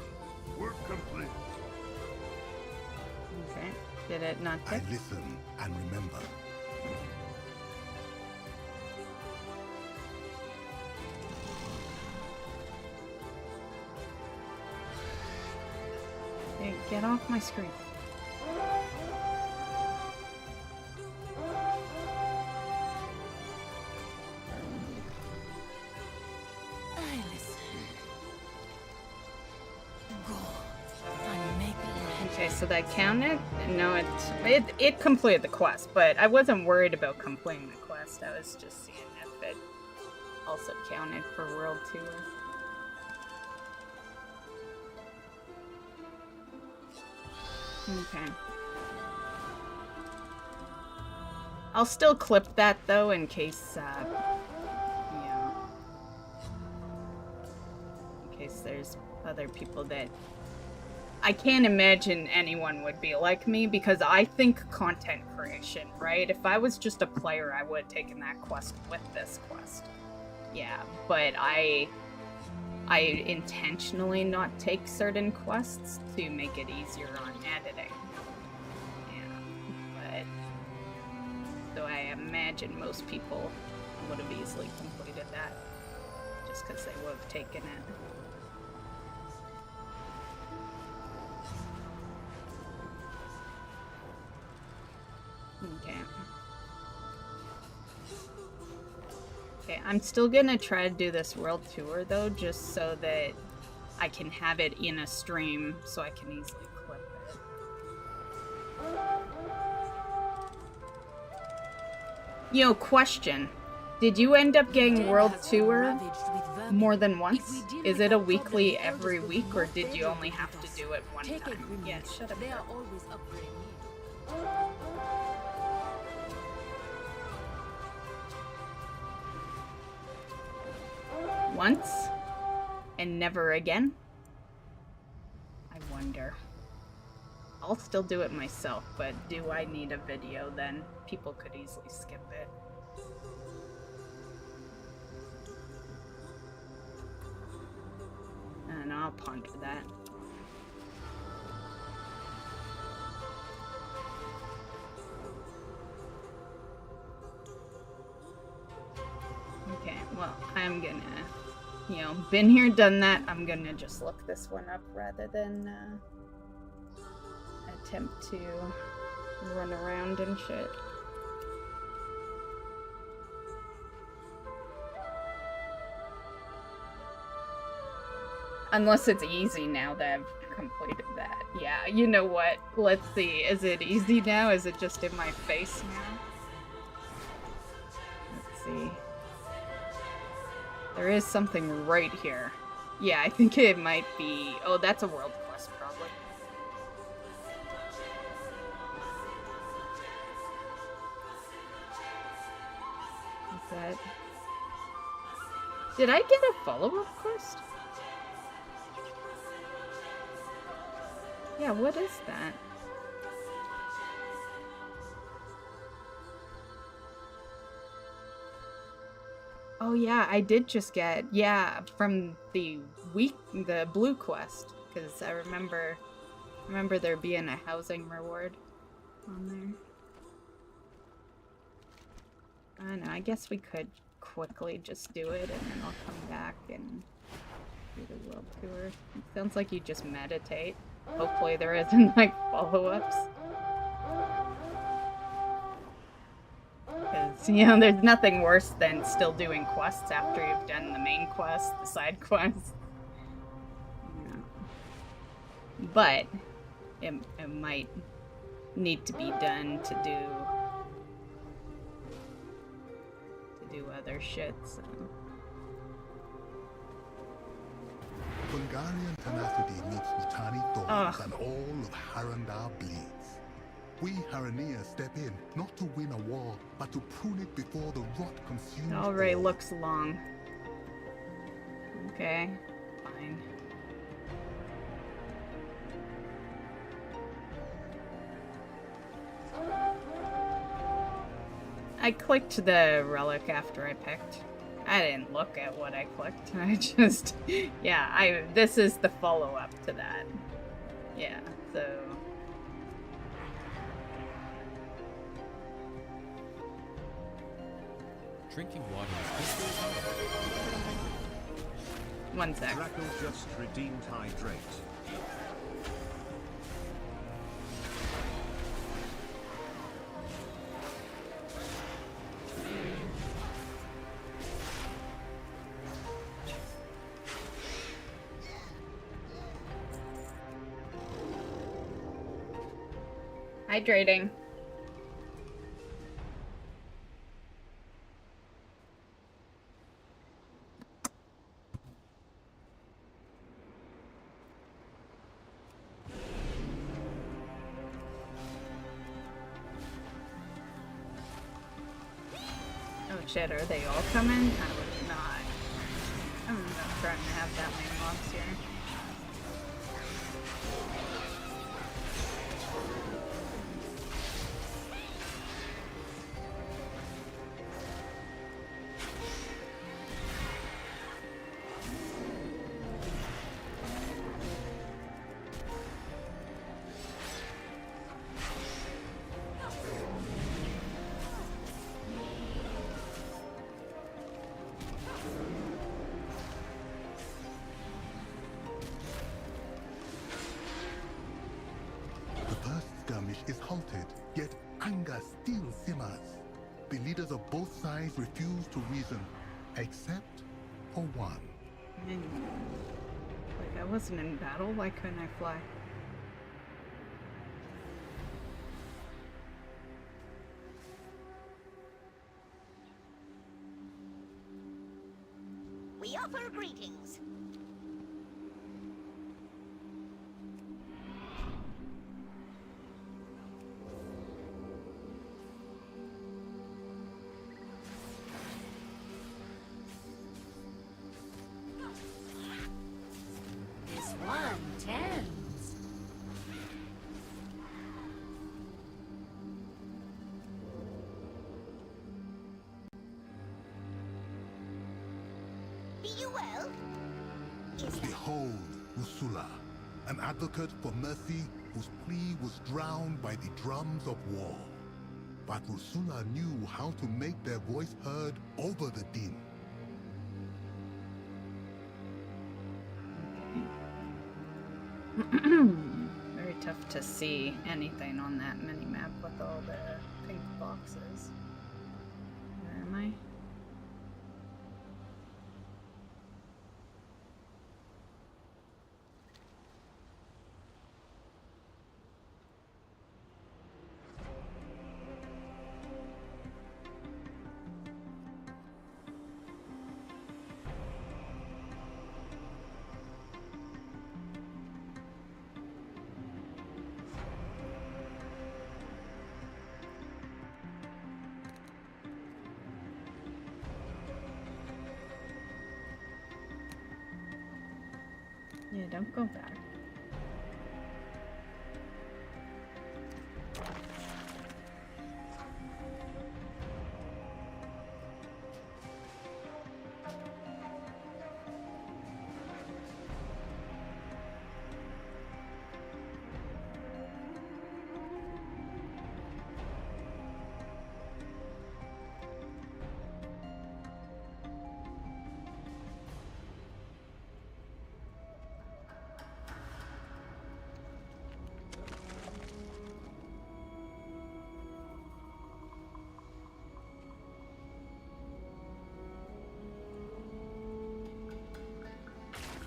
Work complete. Okay. Did it not I tick? listen and remember. Hey, get off my screen. I listen. Go and make legend. Okay, so that counted? No, it completed the quest, but I wasn't worried about completing the quest. I was just seeing if it also counted for World Tour. Okay. I'll still clip that though in case, yeah. In case there's other people that... I can't imagine anyone would be like me because I think content creation, right? If I was just a player, I would have taken that quest with this quest. Yeah, but I intentionally not take certain quests to make it easier on editing. Yeah, but... So I imagine most people would have easily completed that. Just because they would have taken it. Okay. Okay, I'm still gonna try to do this world tour though, just so that I can have it in a stream so I can easily clip it. Yo, question. Did you end up getting world tour more than once? Is it a weekly every week, or did you only have to do it one time? Yeah, shut up. They are always upgrading. Once and never again? I wonder. I'll still do it myself, but do I need a video then? People could easily skip it. And I'll ponder that. Okay, well, I'm gonna, you know, been here, done that. I'm gonna just look this one up rather than attempt to run around and shit. Unless it's easy now that I've completed that. Yeah, you know what? Let's see. Is it easy now? Is it just in my face now? Let's see. There is something right here. Yeah, I think it might be... Oh, that's a world quest, probably. Is that... Did I get a follow-up quest? Yeah, what is that? Oh yeah, I did just get, yeah, from the blue quest, because I remember there being a housing reward on there. I don't know, I guess we could quickly just do it, and then I'll come back and do the world tour. It sounds like you just meditate. Hopefully there isn't, like, follow-ups. Because, you know, there's nothing worse than still doing quests after you've done the main quest, the side quest. Yeah. But it might need to be done to do other shit, so... Hungarian tenacity meets Mittani thorns and all of Harandar bleeds. We Haranians step in, not to win a war, but to prune it before the rot consumes all. Already looks long. Okay, fine. I clicked the relic after I picked. I didn't look at what I clicked. I just, yeah, this is the follow-up to that. Yeah, so. Drinking water is good for your health. One sec. Draco just redeemed hydrate. Hydrating. Oh shit, are they all coming? I would not. I'm not trying to have that many mobs here. Is halted, yet anger still simmers. The leaders of both sides refuse to reason, except for one. Like, I wasn't in battle, why couldn't I fly? We offer greetings. This one tends. Be you well? Behold, Ursula, an advocate for mercy whose plea was drowned by the drums of war. But Ursula knew how to make their voice heard over the din. Very tough to see anything on that mini-map with all the pink boxes. Where am I? Yeah, don't go back.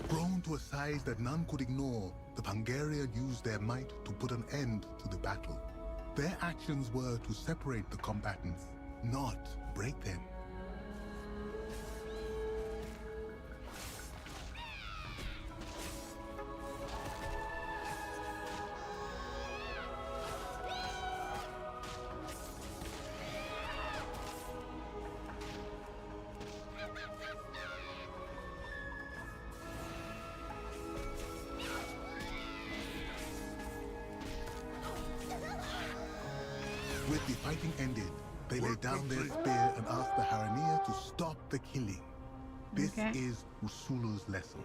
Grown to a size that none could ignore, the Pangaria used their might to put an end to the battle. Their actions were to separate the combatants, not break them. With the fighting ended, they laid down their spear and asked the Harania to stop the killing. This is Ursula's lesson.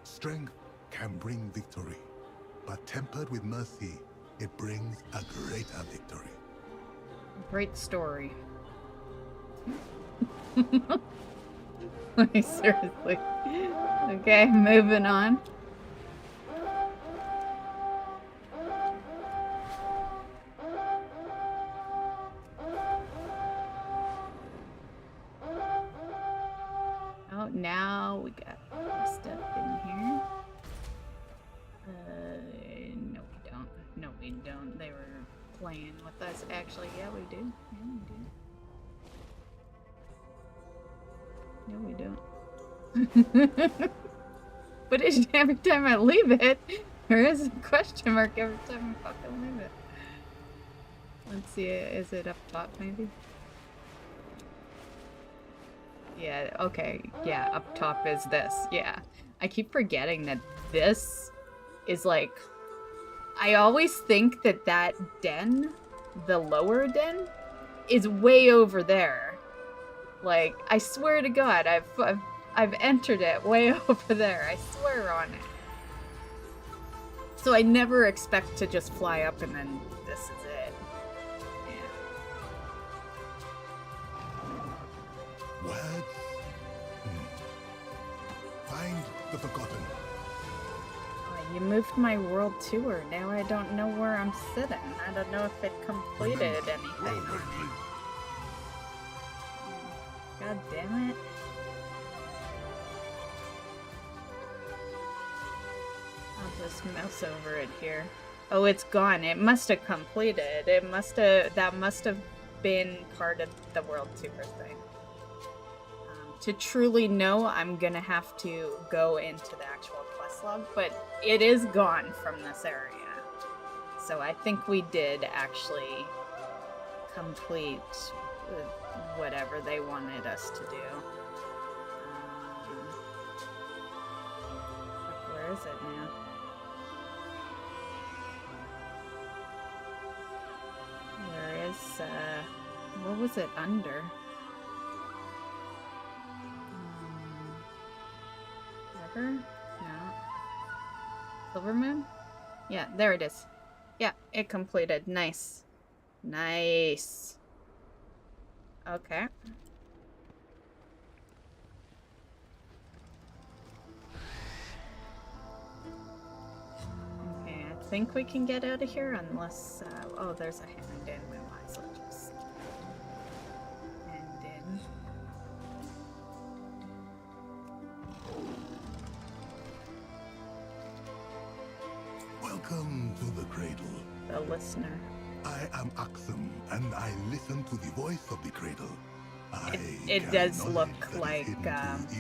Strength can bring victory, but tempered with mercy, it brings a greater victory. Great story. Like, seriously. Okay, moving on. Oh, now we got stuff in here. No we don't. No we don't. They were playing with us. Actually, yeah we do. Yeah we do. No we don't. But every time I leave it, there is a question mark every time I fucking leave it. Let's see, is it up top maybe? Yeah, okay. Yeah, up top is this. Yeah. I keep forgetting that this is like... I always think that that den, the lower den, is way over there. Like, I swear to God, I've entered it way over there. I swear on it. So I never expect to just fly up and then this is it. Yeah. Words? Find the forgotten. Oh, you moved my world tour. Now I don't know where I'm sitting. I don't know if it completed anything on it. God damn it. just mouse over it here. Oh, it's gone. It must have completed. That must have been part of the World Tour thing. To truly know, I'm gonna have to go into the actual quest log, but it is gone from this area. So I think we did actually complete whatever they wanted us to do. Where is it now? There is, what was it under? River? No. SIlvermoon? Yeah, there it is. Yeah, it completed. Nice. Nice. Okay. Okay, I think we can get out of here unless, oh, there's a hand in. We might as well just hand in. Welcome to the cradle. The listener. I am Axum, and I listen to the voice of the cradle. It does look like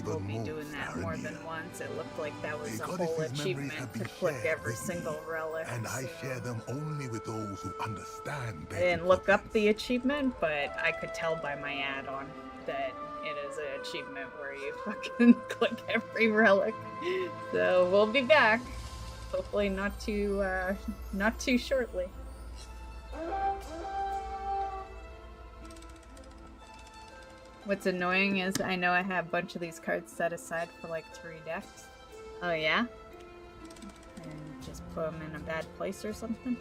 we'll be doing that more than once. It looked like that was a whole achievement to click every single relic. And I share them only with those who understand. I didn't look up the achievement, but I could tell by my add-on that it is an achievement where you fucking click every relic. So we'll be back. Hopefully not too shortly. What's annoying is I know I have a bunch of these cards set aside for like 3 decks. Oh yeah? And just put them in a bad place or something?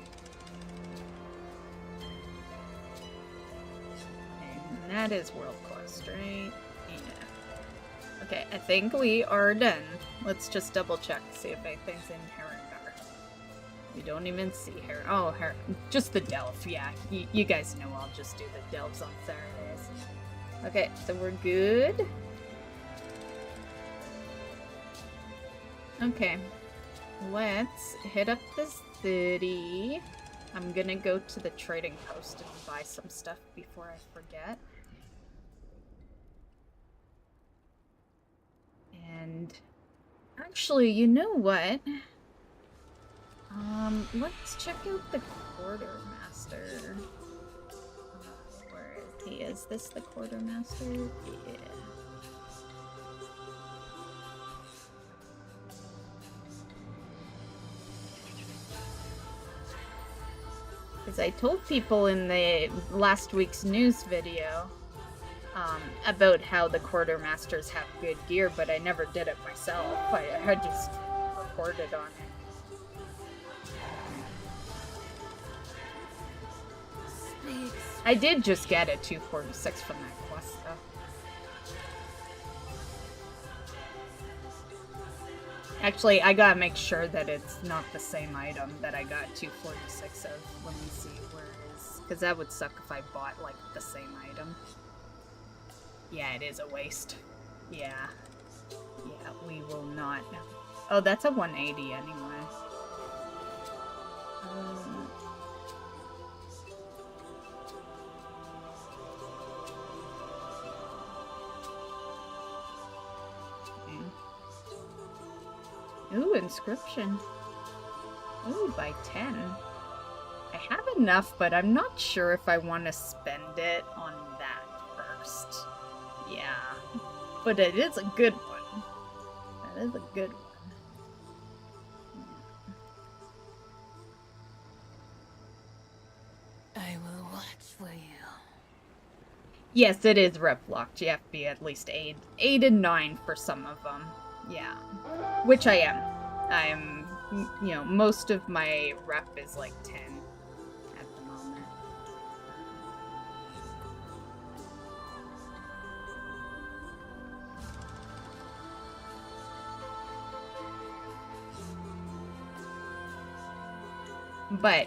And that is World Quest, right? Yeah. Okay, I think we are done. Let's just double check, see if anything's in Harandar. We don't even see just the delve, yeah. You guys know I'll just do the delves on Saturdays. Okay, so we're good. Okay, let's hit up the city. I'm gonna go to the trading post and buy some stuff before I forget. And actually, you know what? Let's check out the quartermaster. Where is he? Is this the quartermaster? Yeah. Because I told people in the last week's news video about how the quartermasters have good gear, but I never did it myself. I just reported on it. I did just get a 246 from that quest, though. Actually, I gotta make sure that it's not the same item that I got 246 of. Let me see where it is. Because that would suck if I bought, like, the same item. Yeah, it is a waste. Yeah. Yeah, we will not. Oh, that's a 180 anyway. Ooh, inscription. Ooh, by 10. I have enough, but I'm not sure if I want to spend it on that first. Yeah. But it is a good one. That is a good one. I will watch for you. Yes, it is rep locked. You have to be at least 8 and 9 for some of them. Yeah. Which I am. I'm, you know, most of my rep is like 10 at the moment. But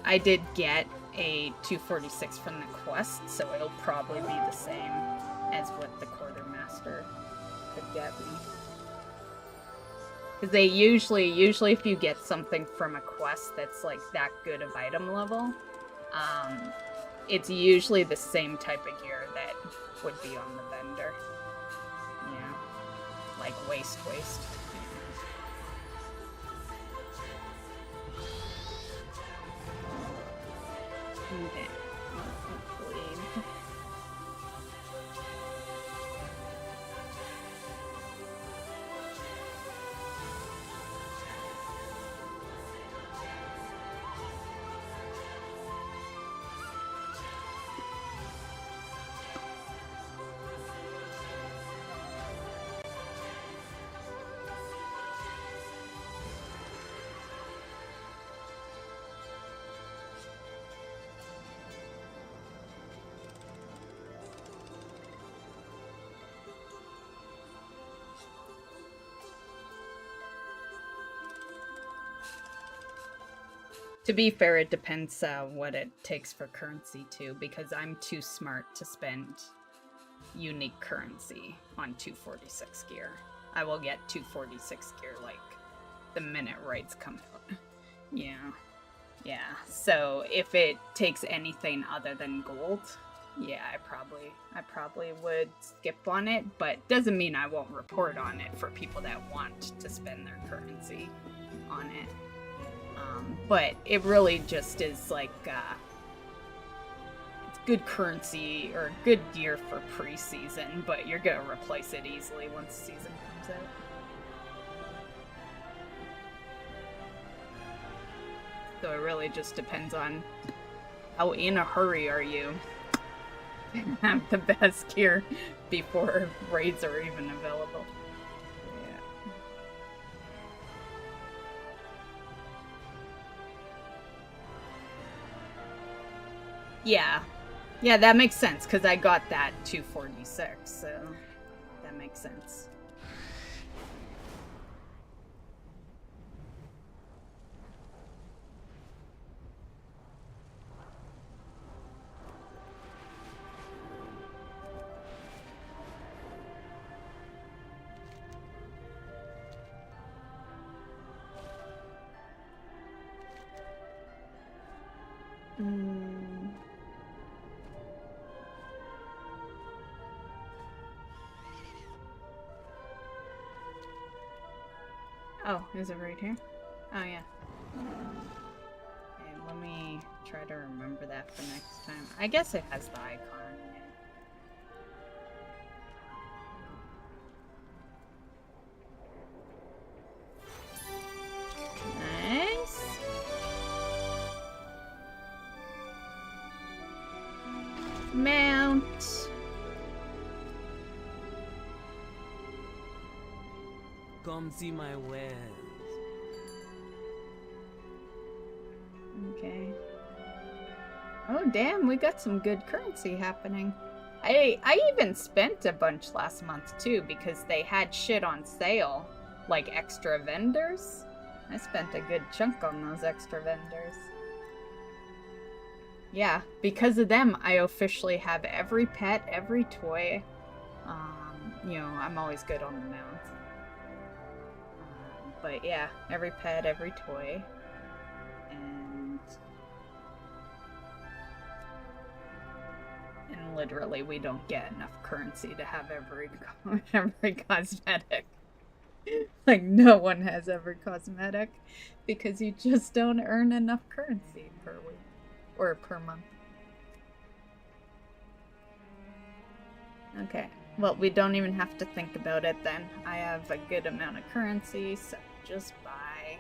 I did get a 246 from the quest, so it'll probably be the same as what the quartermaster could get me. Because they usually if you get something from a quest that's like that good of item level, it's usually the same type of gear that would be on the vendor. Yeah. Like waste. Okay. Hopefully. To be fair, it depends what it takes for currency too, because I'm too smart to spend unique currency on 246 gear. I will get 246 gear like the minute raids come out. Yeah. So if it takes anything other than gold, yeah, I probably would skip on it, but doesn't mean I won't report on it for people that want to spend their currency on it. But it really just is like, it's good currency or good gear for pre-season, but you're gonna replace it easily once the season comes out. So it really just depends on how in a hurry are you to have the best gear before raids are even available. Yeah, that makes sense, because I got that 246, so that makes sense. Oh, is it right here? Oh, yeah. Okay, let me try to remember that for next time. I guess it has the icon. Nice. Mount. Come see my wares. Okay. Oh damn, we got some good currency happening. I even spent a bunch last month too, because they had shit on sale, like extra vendors. I spent a good chunk on those extra vendors. Yeah, because of them, I officially have every pet, every toy. You know, I'm always good on the mount. But yeah, every pet, every toy. And literally we don't get enough currency to have every cosmetic. Like, no one has every cosmetic, because you just don't earn enough currency per week or per month. Okay, well, we don't even have to think about it then. I have a good amount of currency, so just buy.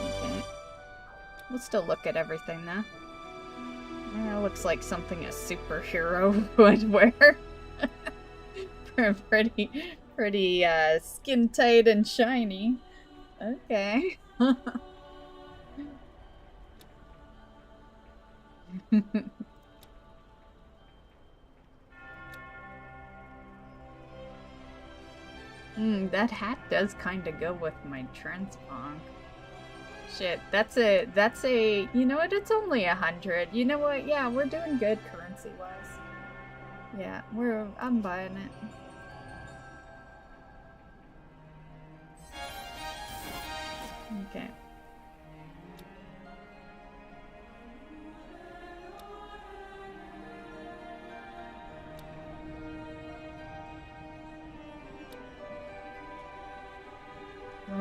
Okay. We'll still look at everything though. It looks like something a superhero would wear. pretty skin tight and shiny. Okay. That hat does kind of go with my transpong. Shit, that's a, you know what, it's only 100. You know what, yeah, we're doing good currency-wise. Yeah, I'm buying it. Okay.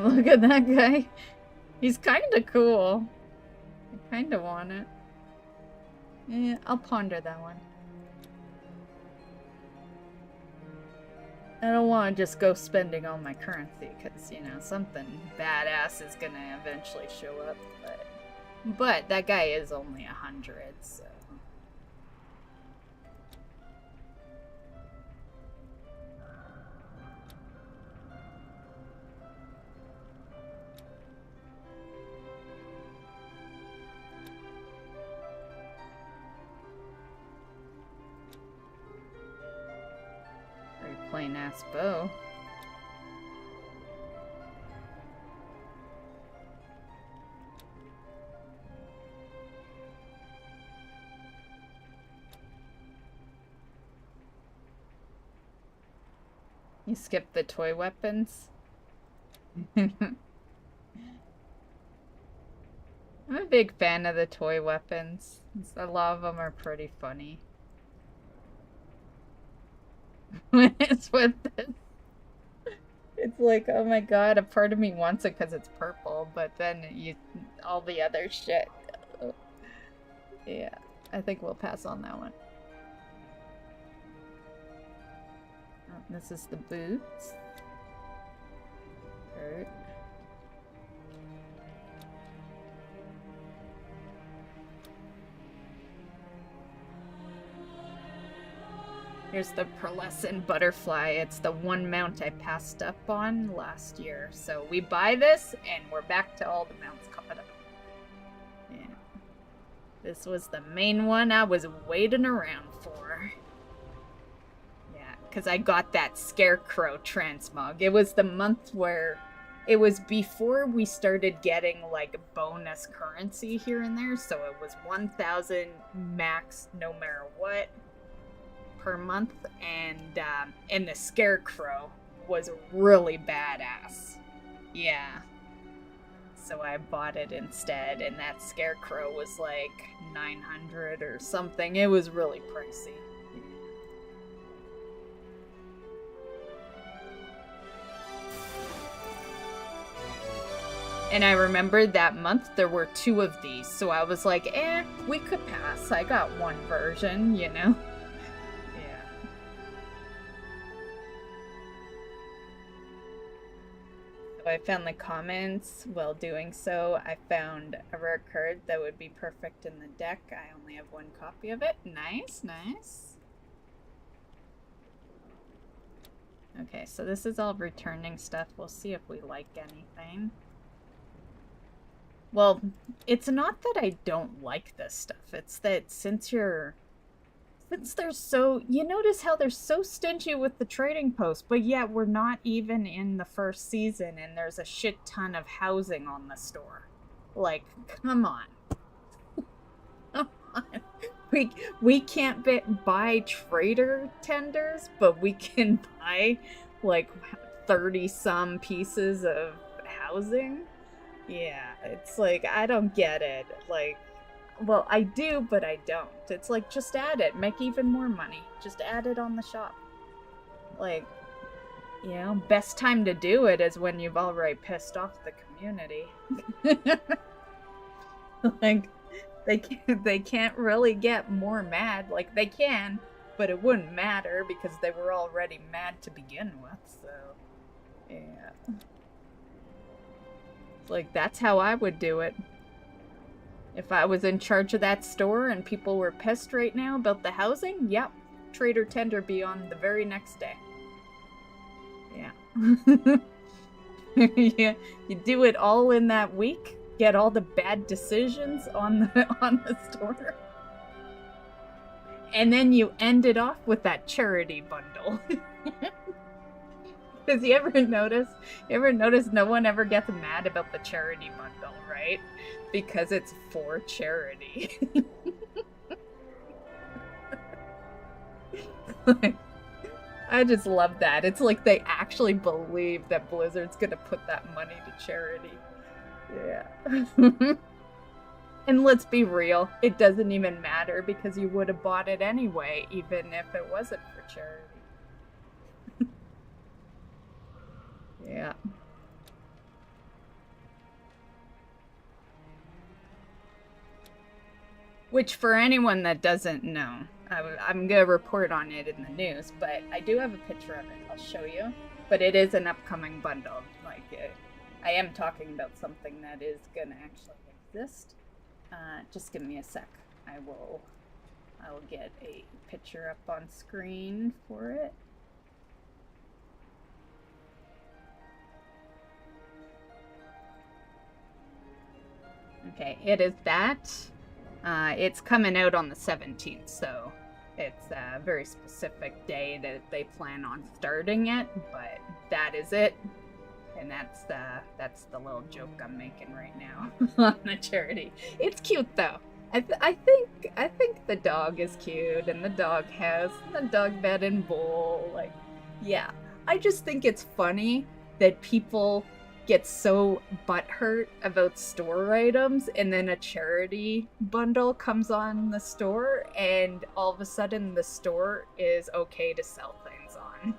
Look at that guy. He's kind of cool. I kind of want it. Yeah, I'll ponder that one. I don't want to just go spending all my currency because, you know, something badass is gonna eventually show up. But that guy is only 100, so. Plain ass bow. You skipped the toy weapons? I'm a big fan of the toy weapons. A lot of them are pretty funny. When it's with this, it's like, oh my god, a part of me wants it because it's purple, but then all the other shit. Yeah, I think we'll pass on that one. Oh, this is the boots. Hurt. Here's the pearlescent butterfly. It's the one mount I passed up on last year. So we buy this, and we're back to all the mounts caught up. Yeah. This was the main one I was waiting around for. Yeah, because I got that scarecrow transmog. It was the month where... It was before we started getting, like, bonus currency here and there. So it was 1,000 max no matter what per month, and the scarecrow was really badass. Yeah. So I bought it instead, and that scarecrow was like 900 or something. It was really pricey. And I remembered that month there were 2 of these, so I was like, we could pass. I got one version, you know? I found the comments. While doing so, I found a rare card that would be perfect in the deck. I only have 1 copy of it. Nice, nice. Okay, so this is all returning stuff. We'll see if we like anything. Well, it's not that I don't like this stuff. It's that since they're so... You notice how they're so stingy with the trading post, but yet we're not even in the first season and there's a shit ton of housing on the store. Like, come on. Come on. We can't buy trader tenders, but we can buy, like, 30-some pieces of housing? Yeah, it's like, I don't get it. Like... Well, I do, but I don't. It's like, just add it. Make even more money. Just add it on the shop. Like, you know, best time to do it is when you've already pissed off the community. Like, they can't really get more mad. Like, they can, but it wouldn't matter because they were already mad to begin with, so... Yeah. Like, that's how I would do it. If I was in charge of that store and people were pissed right now about the housing, yep, trader tender be on the very next day. Yeah. Yeah, you do it all in that week, get all the bad decisions on the store, and then you end it off with that charity bundle. Because you ever notice no one ever gets mad about the charity bundle, right? right? Because it's for charity. Like, I just love that. It's like they actually believe that Blizzard's gonna put that money to charity. Yeah. And let's be real, it doesn't even matter because you would have bought it anyway, even if it wasn't for charity. Yeah. Which, for anyone that doesn't know, I'm going to report on it in the news, but I do have a picture of it. I'll show you. But it is an upcoming bundle. Like, I am talking about something that is going to actually exist. Just give me a sec. I will get a picture up on screen for it. Okay, it is that. It's coming out on the 17th, so it's a very specific day that they plan on starting it, but that is it. And that's the little joke I'm making right now on the charity. It's cute though. I think the dog is cute, and the dog has the dog bed and bowl. Like, yeah. I just think it's funny that people get so butthurt about store items, and then a charity bundle comes on the store, and all of a sudden the store is okay to sell things on.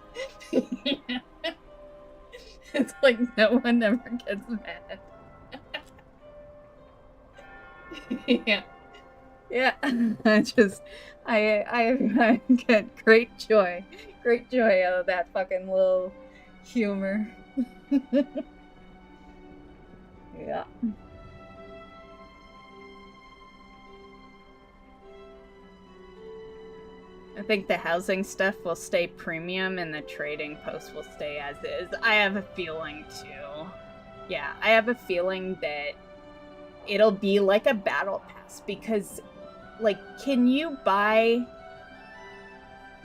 It's like no one ever gets mad. Yeah. Yeah. I get great joy out of that fucking little humor. Yeah. I think the housing stuff will stay premium and the trading post will stay as is. I have a feeling too. Yeah, I have a feeling that it'll be like a battle pass because, like, can you buy...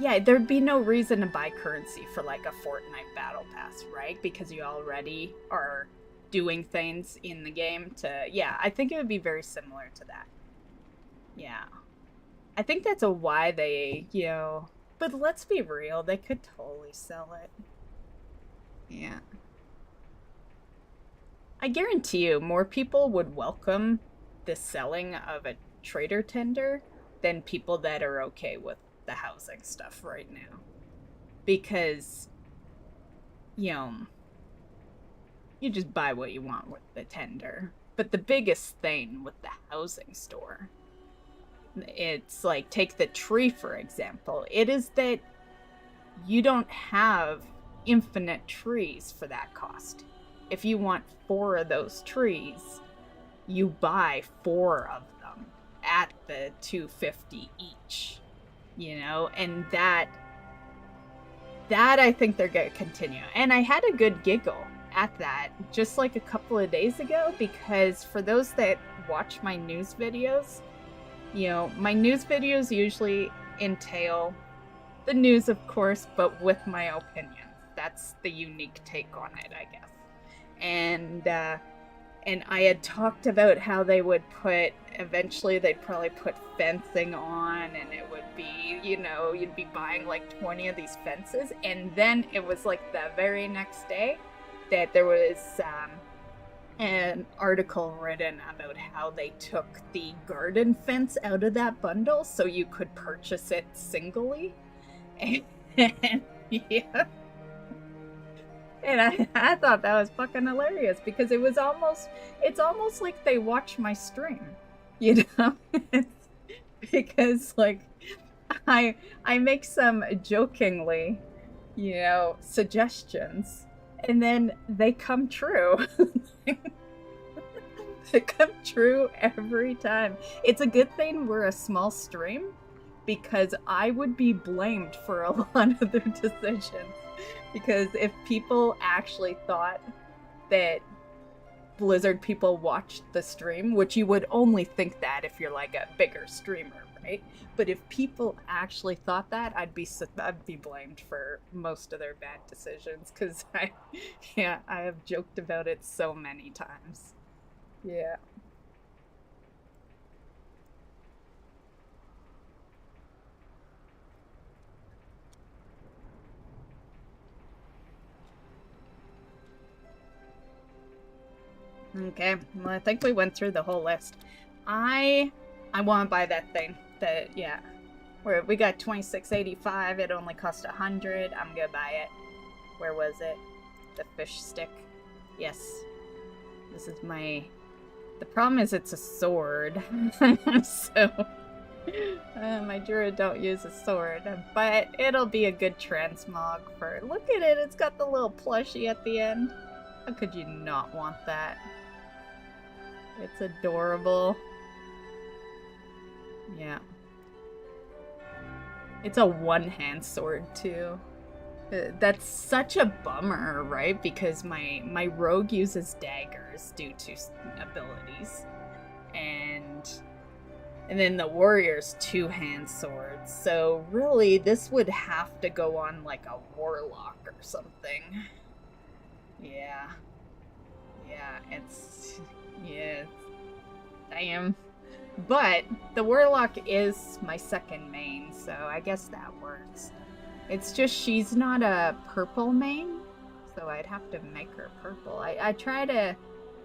Yeah, there'd be no reason to buy currency for like a Fortnite battle pass, right? Because you already are doing things in the game to... Yeah, I think it would be very similar to that. Yeah. I think that's why they, you know... But let's be real, they could totally sell it. Yeah. I guarantee you, more people would welcome the selling of a trader tender than people that are okay with the housing stuff right now. Because, you know, you just buy what you want with the tender. But the biggest thing with the housing store... It's like, take the tree, for example. It is that you don't have infinite trees for that cost. If you want 4 of those trees, you buy 4 of them at the $250 each. You know, and that I think they're going to continue. And I had a good giggle at that just like a couple of days ago, because for those that watch my news videos, you know, my news videos usually entail the news, of course, but with my opinions. That's the unique take on it, I guess. And I had talked about how they would eventually they'd probably put fencing on, and it would be, you know, you'd be buying like 20 of these fences. And then it was like the very next day that there was an article written about how they took the garden fence out of that bundle so you could purchase it singly. And yeah. And I thought that was fucking hilarious because it's almost like they watch my stream, you know? Because like I make some jokingly, you know, suggestions, and then they come true. They come true every time. It's a good thing we're a small stream, because I would be blamed for a lot of their decisions. Because if people actually thought that Blizzard people watched the stream, which you would only think that if you're like a bigger streamer, right? But if people actually thought that, I'd be blamed for most of their bad decisions, because I have joked about it so many times. Yeah. Okay, well, I think we went through the whole list. I want to buy that thing. Yeah. Where we got 26.85, it only cost 100. I'm gonna buy it. Where was it? The fish stick. Yes. This is my... The problem is it's a sword. So... my druid don't use a sword. But it'll be a good transmog for... Look at it, it's got the little plushie at the end. How could you not want that? It's adorable. Yeah. It's a one-hand sword, too. That's such a bummer, right? Because my rogue uses daggers due to abilities. And then the warrior's two-hand swords. So really, this would have to go on like a warlock or something. Yeah. Yeah, it's... Yeah. Damn. But the warlock is my second main, so I guess that works. It's just she's not a purple main, so I'd have to make her purple. I try to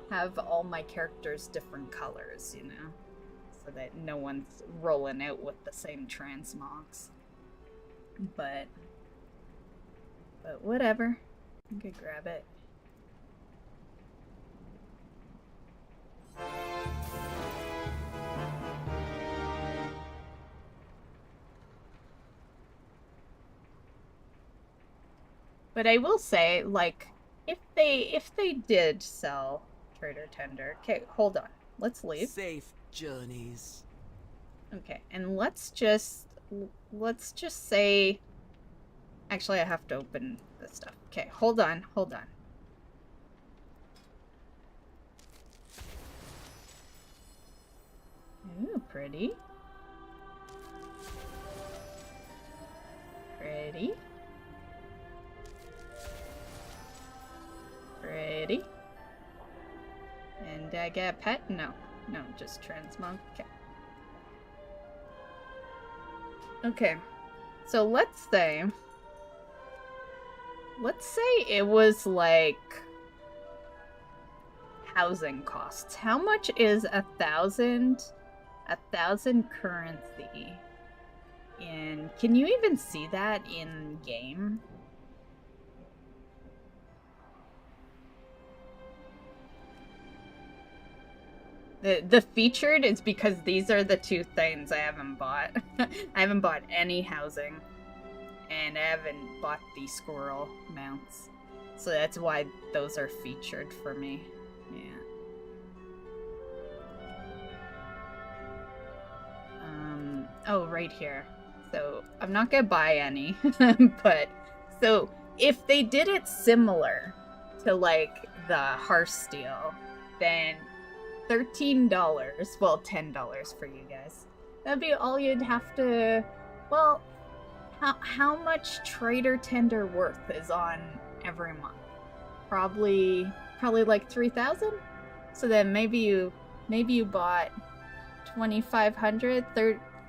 have all my characters different colors, you know, so that no one's rolling out with the same transmogs. But whatever. I could grab it. But I will say, like, if they did sell Trader Tender, okay, hold on, let's leave. Safe journeys. Okay, and let's just say, actually, I have to open this stuff. Okay, hold on. Ooh, pretty. Pretty. Pretty. And I get a pet? No, just transmog. Okay. Okay, so let's say it was like housing costs. How much is 1,000 currency? And can you even see that in game? The featured is because these are the two things I haven't bought. I haven't bought any housing, and I haven't bought the squirrel mounts. So that's why those are featured for me. Yeah. Oh, right here. So I'm not gonna buy any, but so if they did it similar to like the Hearthsteel, then $13, well, $10 for you guys. That'd be all you'd have to, well, how much Trader Tender worth is on every month? Probably like 3,000? So then maybe you bought 2,500,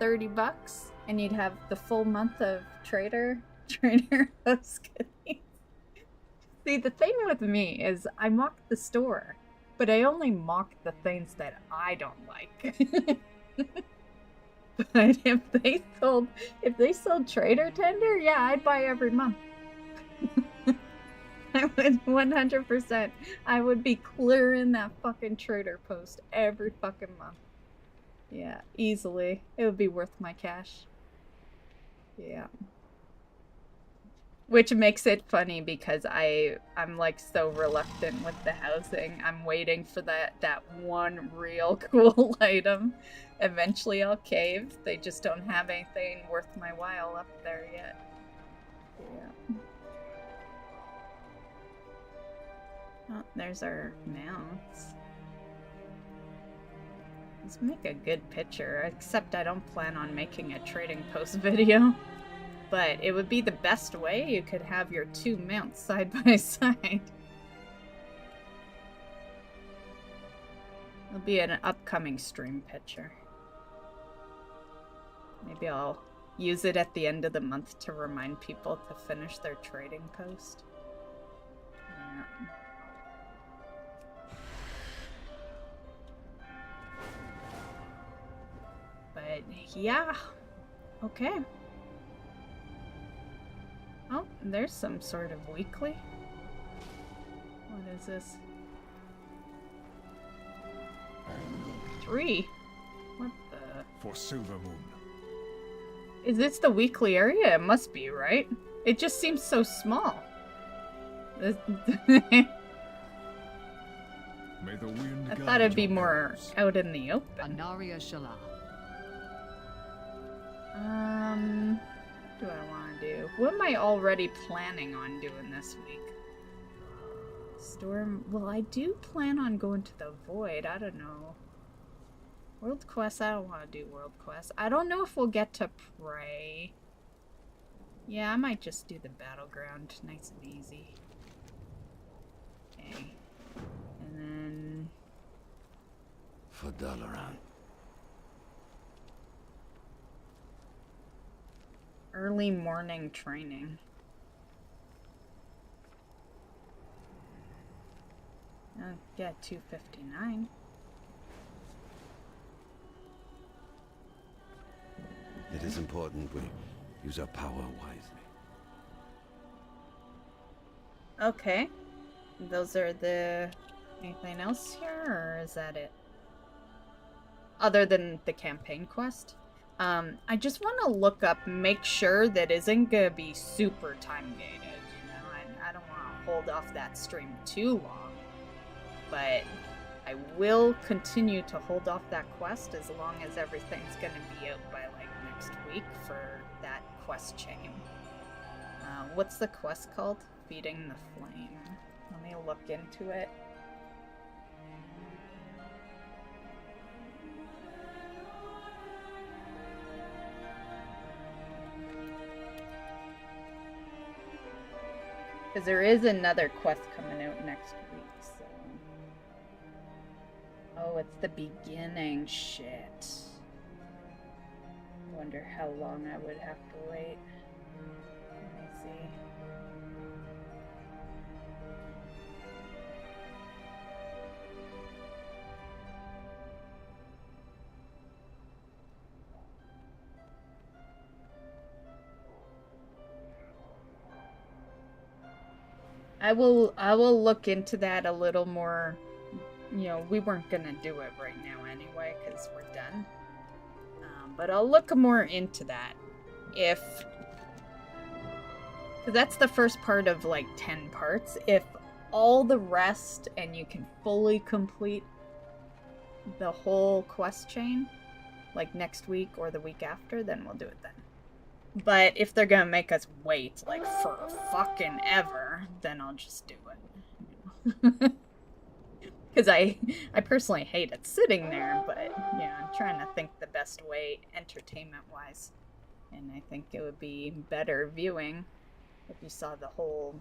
$30, and you'd have the full month of Trader House goodies. See, the thing with me is I mock the store. But I only mock the things that I don't like. But if they sold Trader Tender, yeah, I'd buy every month. I would 100%. I would be clearing that fucking Trader post every fucking month. Yeah, easily. It would be worth my cash. Yeah. Which makes it funny because I'm like so reluctant with the housing. I'm waiting for that one real cool item. Eventually I'll cave. They just don't have anything worth my while up there yet. Yeah. Oh, there's our mounts. Let's make a good picture, except I don't plan on making a trading post video. But it would be the best way. You could have your two mounts side by side. It'll be an upcoming stream picture. Maybe I'll use it at the end of the month to remind people to finish their trading post. Yeah. But yeah, okay. Oh, there's some sort of weekly. What is this? 3? What the? For Silvermoon. Is this the weekly area? It must be, right? It just seems so small. May the wind I thought it'd be more out in the open. Anaria Shala. What do I want to do? What am I already planning on doing this week? Storm. Well, I do plan on going to the Void. I don't know. World Quest. I don't want to do World Quest. I don't know if we'll get to Prey. Yeah, I might just do the Battleground. Nice and easy. Okay. And then... For Dalaran. Early morning training. Yeah, 2:59. It is important we use our power wisely. Okay. Those are the... Anything else here, or is that it? Other than the campaign quest? I just want to look up, make sure that isn't gonna be super time-gated, you know? I don't want to hold off that stream too long. But I will continue to hold off that quest as long as everything's gonna be out by, like, next week for that quest chain. What's the quest called? Feeding the Flame. Let me look into it. Because there is another quest coming out next week, so... Oh, it's the beginning. Shit. Wonder how long I would have to wait. Let me see. I will look into that a little more. You know, we weren't gonna do it right now anyway, because we're done. But I'll look more into that. Because that's the first part of, like, 10 parts. If all the rest, and you can fully complete the whole quest chain, like next week or the week after, then we'll do it then. But if they're gonna make us wait, like, for fucking ever, then I'll just do it. Because I personally hate it sitting there, but, yeah, I'm trying to think the best way, entertainment-wise. And I think it would be better viewing if you saw the whole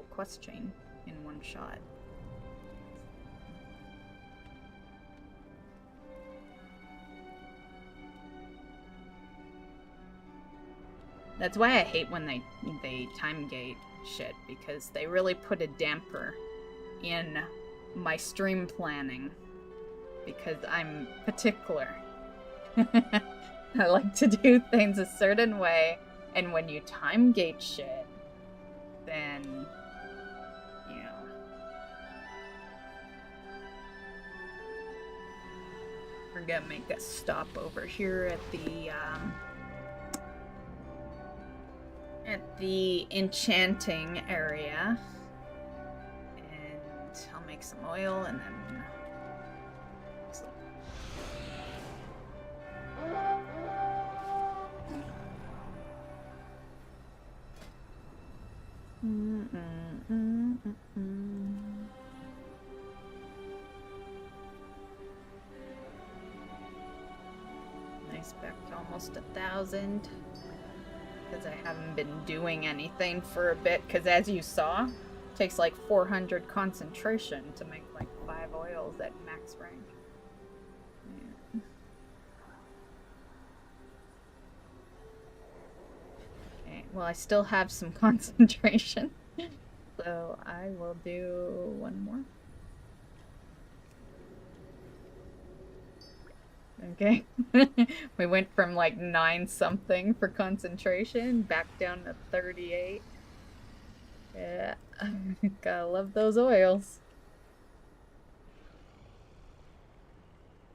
quest chain in one shot. That's why I hate when they time gate shit, because they really put a damper in my stream planning, because I'm particular. I like to do things a certain way, and when you time gate shit, then, you know. We're gonna make a stop over here at the enchanting area, and I'll make some oil and then nice, back to almost 1,000. Because I haven't been doing anything for a bit, because as you saw, it takes like 400 concentration to make like 5 oils at max rank. Yeah. Okay, well, I still have some concentration, so I will do one more. Okay, we went from like 9 something for concentration back down to 38. Yeah, gotta love those oils.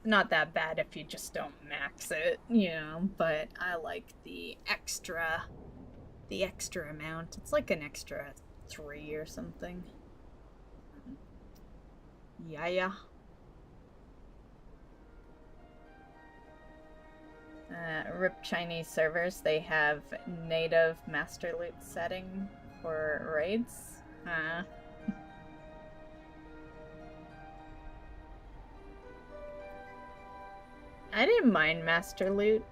Not that bad if you just don't max it, you know, but I like the extra amount. It's like an extra 3 or something. Yeah. RIP Chinese servers, they have native master loot setting for raids. I didn't mind master loot.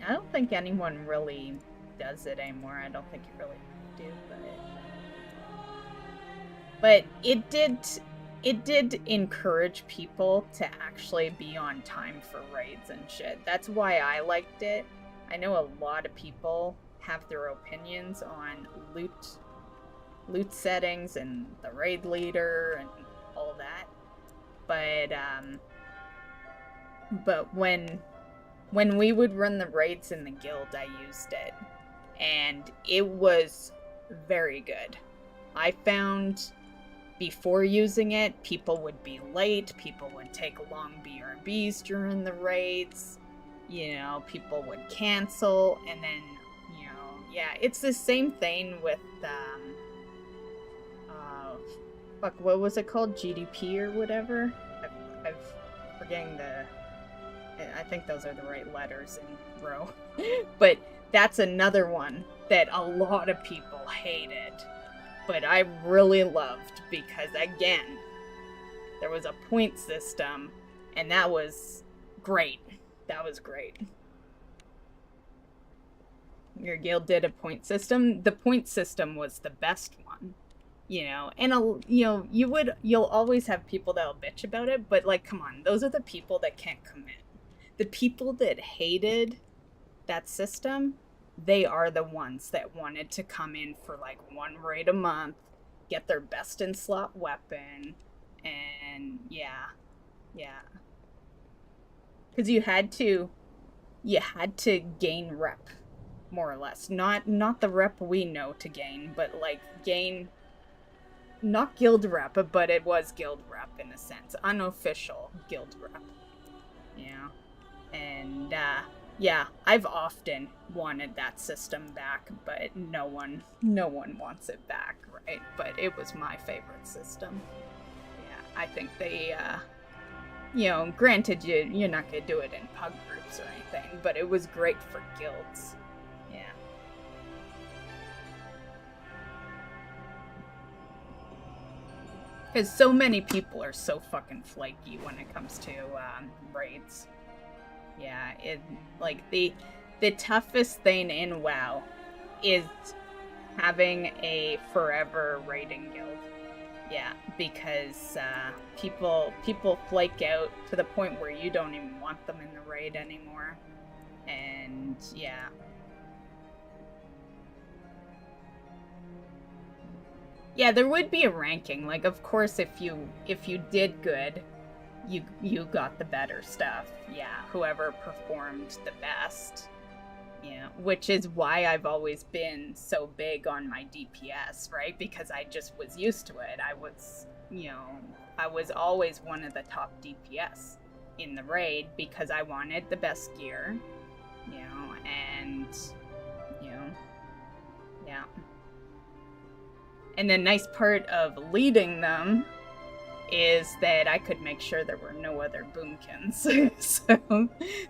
I don't think anyone really does it anymore. I don't think you really do, but it did encourage people to actually be on time for raids and shit. That's why I liked it. I know a lot of people have their opinions on loot settings and the raid leader and all that. But when we would run the raids in the guild, I used it, and it was very good. I found before using it, people would be late, people would take long BRBs during the raids, you know, people would cancel, and then, you know, yeah, it's the same thing with, fuck, what was it called? GDP or whatever? I'm forgetting I think those are the right letters in row. But that's another one that a lot of people hated. But I really loved because, again, there was a point system, and that was great. That was great. Your guild did a point system. The point system was the best one, you know. And you know, you'll always have people that'll bitch about it, but like, come on, those are the people that can't commit. The people that hated that system, they are the ones that wanted to come in for like 1 raid a month, get their best in slot weapon, and yeah. Because you had to gain rep, more or less. Not the rep we know to gain, but like gain, not guild rep, but it was guild rep in a sense, unofficial guild rep. Yeah, and yeah, I've often wanted that system back, but no one wants it back, right? But it was my favorite system. Yeah, I think they, you know, granted you're not gonna do it in pug groups or anything, but it was great for guilds. Yeah. Because so many people are so fucking flaky when it comes to raids. Yeah, like the toughest thing in WoW is having a forever raiding guild. Yeah, because people flake out to the point where you don't even want them in the raid anymore. And yeah. Yeah, there would be a ranking. Like, of course, if you did good, you got the better stuff. Yeah, whoever performed the best. Yeah, which is why I've always been so big on my DPS, right? Because I just was used to it. I was always one of the top DPS in the raid because I wanted the best gear, you know, and, you know, yeah. And the nice part of leading them is that I could make sure there were no other boomkins. So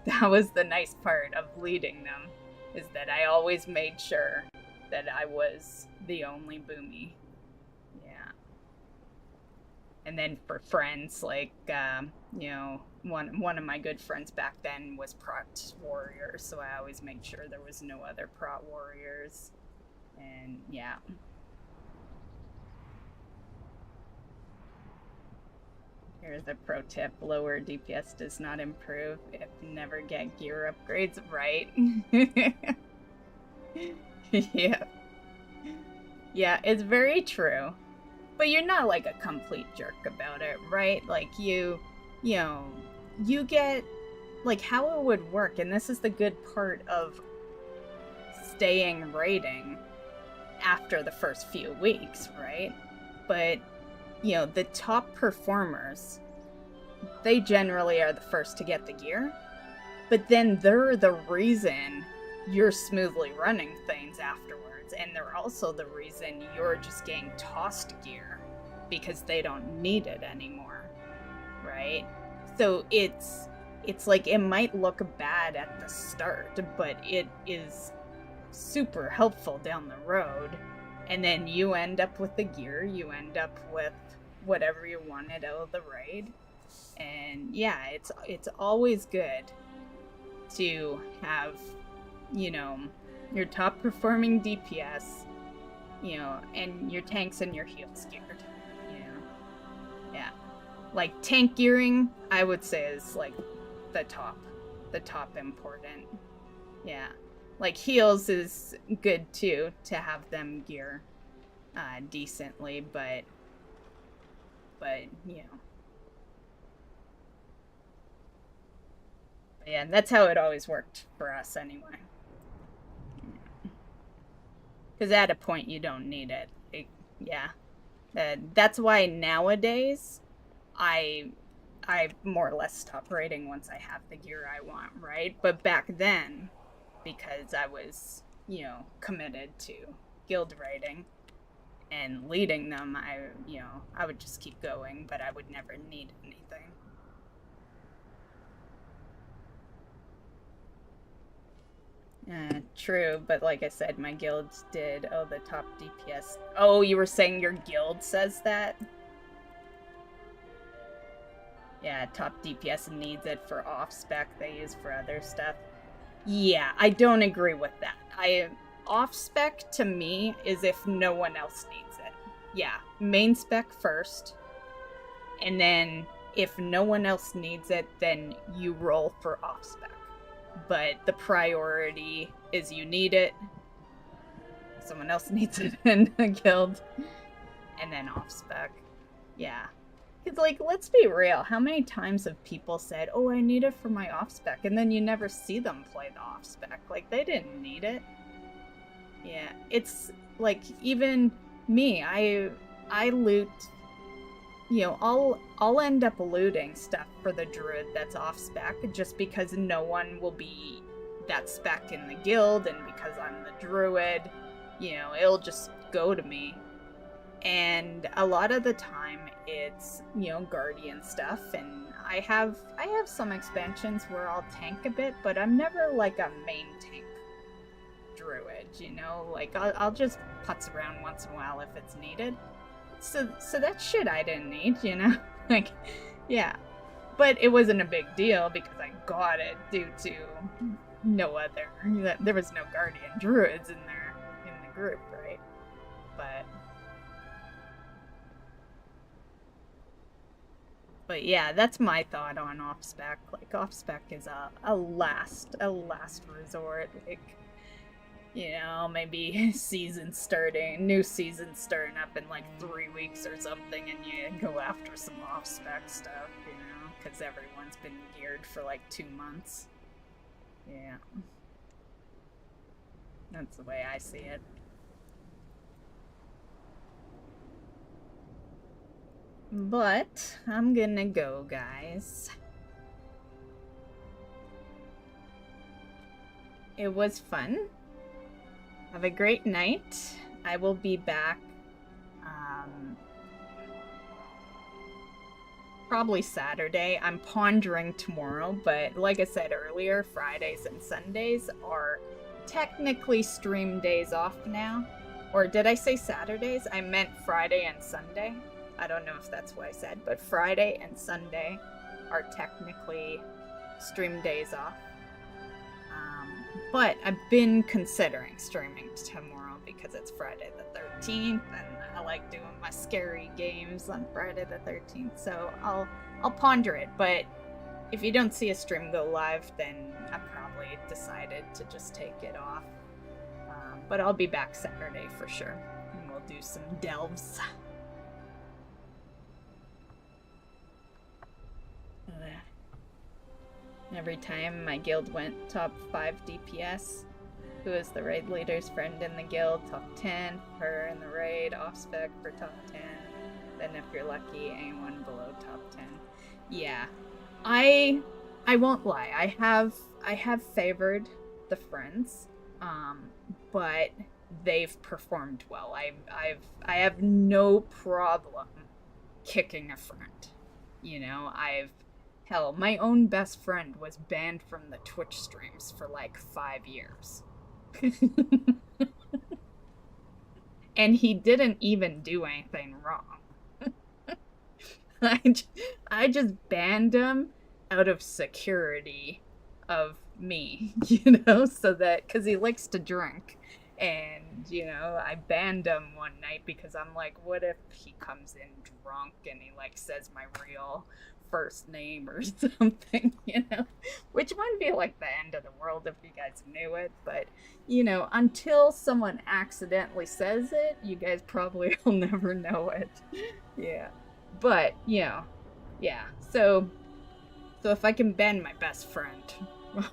that was the nice part of leading them, is that I always made sure that I was the only boomy. Yeah. And then for friends, like, you know, one of my good friends back then was prot warrior, so I always made sure there was no other prot warriors. And yeah. Here's a pro tip. Lower DPS does not improve if never get gear upgrades. Right. Yeah. Yeah, it's very true. But you're not like a complete jerk about it, right? Like you know, you get like how it would work, and this is the good part of staying raiding after the first few weeks, right? But you know, the top performers, they generally are the first to get the gear, but then they're the reason you're smoothly running things afterwards, and they're also the reason you're just getting tossed gear because they don't need it anymore, right? So it's like it might look bad at the start, but it is super helpful down the road, and then you end up with the gear, you end up with whatever you wanted out of the raid. And yeah, it's always good to have, you know, your top performing DPS, you know, and your tanks and your heals geared, you know. Yeah. Like tank gearing, I would say is like the top important. Yeah. Like heals is good too, to have them gear decently, but you know. But yeah, that's how it always worked for us anyway. Because at a point you don't need it. Yeah. That's why nowadays I more or less stop raiding once I have the gear I want, right? But back then, because I was, you know, committed to guild raiding and leading them, I would just keep going, but I would never need anything. True, but like I said, my guild did, the top DPS. Oh, you were saying your guild says that? Yeah, top DPS needs it for off-spec, they use for other stuff. Yeah, I don't agree with that. Off-spec to me is if no one else needs it. Yeah, main spec first, and then if no one else needs it, then you roll for off-spec. But the priority is you need it, someone else needs it in the guild, and then off-spec. Yeah. Because, like, let's be real, how many times have people said, oh, I need it for my off-spec, and then you never see them play the off-spec? Like, they didn't need it. Yeah, it's, like, even me, I loot, you know, I'll end up looting stuff for the druid that's off-spec, just because no one will be that spec in the guild, and because I'm the druid, you know, it'll just go to me. And a lot of the time it's, you know, guardian stuff, and I have some expansions where I'll tank a bit, but I'm never like a main tank druid, you know, like I'll just putz around once in a while if it's needed. So that's shit I didn't need, you know, like, yeah, but it wasn't a big deal because I got it due to there was no guardian druids in the group, right? But yeah, that's my thought on off-spec. Like, off-spec is a last resort. Like, you know, maybe new season starting up in like 3 weeks or something, and you go after some off-spec stuff, you know, because everyone's been geared for like 2 months. Yeah. That's the way I see it. But I'm gonna go, guys. It was fun. Have a great night. I will be back probably Saturday. I'm pondering tomorrow, but like I said earlier, Fridays and Sundays are technically stream days off now. Or did I say Saturdays? I meant Friday and Sunday. I don't know if that's what I said, but Friday and Sunday are technically stream days off. But I've been considering streaming tomorrow because it's Friday the 13th, and I like doing my scary games on Friday the 13th. So I'll I'll ponder it, but if you don't see a stream go live, then I probably decided to just take it off. But I'll be back Saturday for sure, and we'll do some delves. Every time my guild went top 5 DPS, who is the raid leader's friend in the guild, top 10, her in the raid, off-spec for top 10. Then if you're lucky, anyone below top 10. Yeah. I won't lie, I have favored the friends, but they've performed well. I have no problem kicking a friend. You know, hell, my own best friend was banned from the Twitch streams for like 5 years. And he didn't even do anything wrong. I just banned him out of security of me, you know, so that, because he likes to drink. And, you know, I banned him one night because I'm like, what if he comes in drunk and he, like, says my real first name or something, you know? Which wouldn't be, like, the end of the world if you guys knew it, but, you know, until someone accidentally says it, you guys probably will never know it. Yeah. But, you know, yeah. So if I can ban my best friend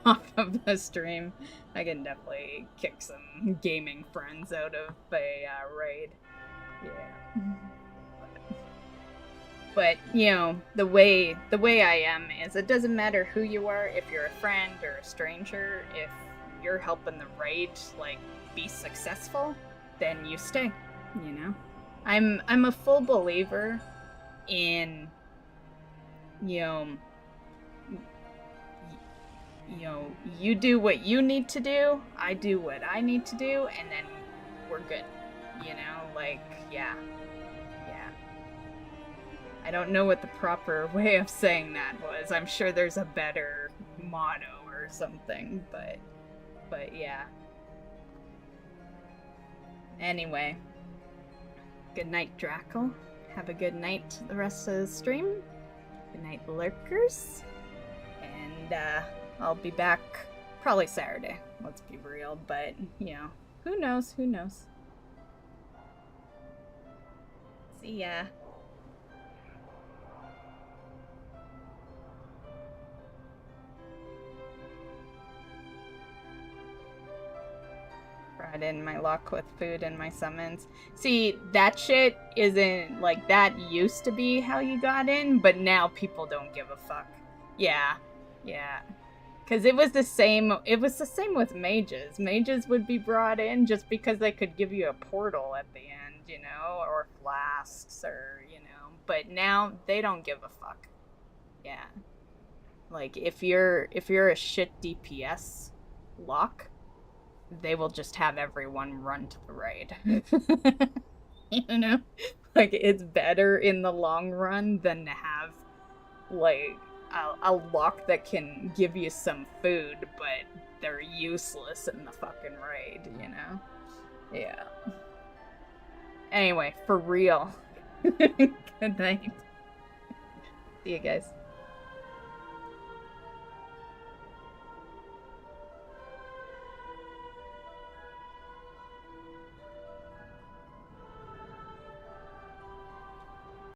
off of the stream, I can definitely kick some gaming friends out of a raid. Yeah. But you know, the way I am is it doesn't matter who you are, if you're a friend or a stranger, if you're helping the raid like be successful, then you stay, you know? I'm a full believer in, you know, you do what you need to do, I do what I need to do, and then we're good. You know, like, yeah. I don't know what the proper way of saying that was. I'm sure there's a better motto or something, but yeah. Anyway. Good night, Drackle. Have a good night the rest of the stream. Good night, lurkers. And, I'll be back probably Saturday, let's be real, but, you know, who knows? See ya. Brought in my luck with food and my summons. See, that shit isn't, like, that used to be how you got in, but now people don't give a fuck. Yeah. Because it was the same with mages. Mages would be brought in just because they could give you a portal at the end, you know, or flasks, or, you know. But now they don't give a fuck. Yeah. Like, if you're a shit DPS lock, they will just have everyone run to the raid. You know? Like, it's better in the long run than to have, like, a lock that can give you some food, but they're useless in the fucking raid, you know? Yeah. Anyway, for real. Good night. See you guys.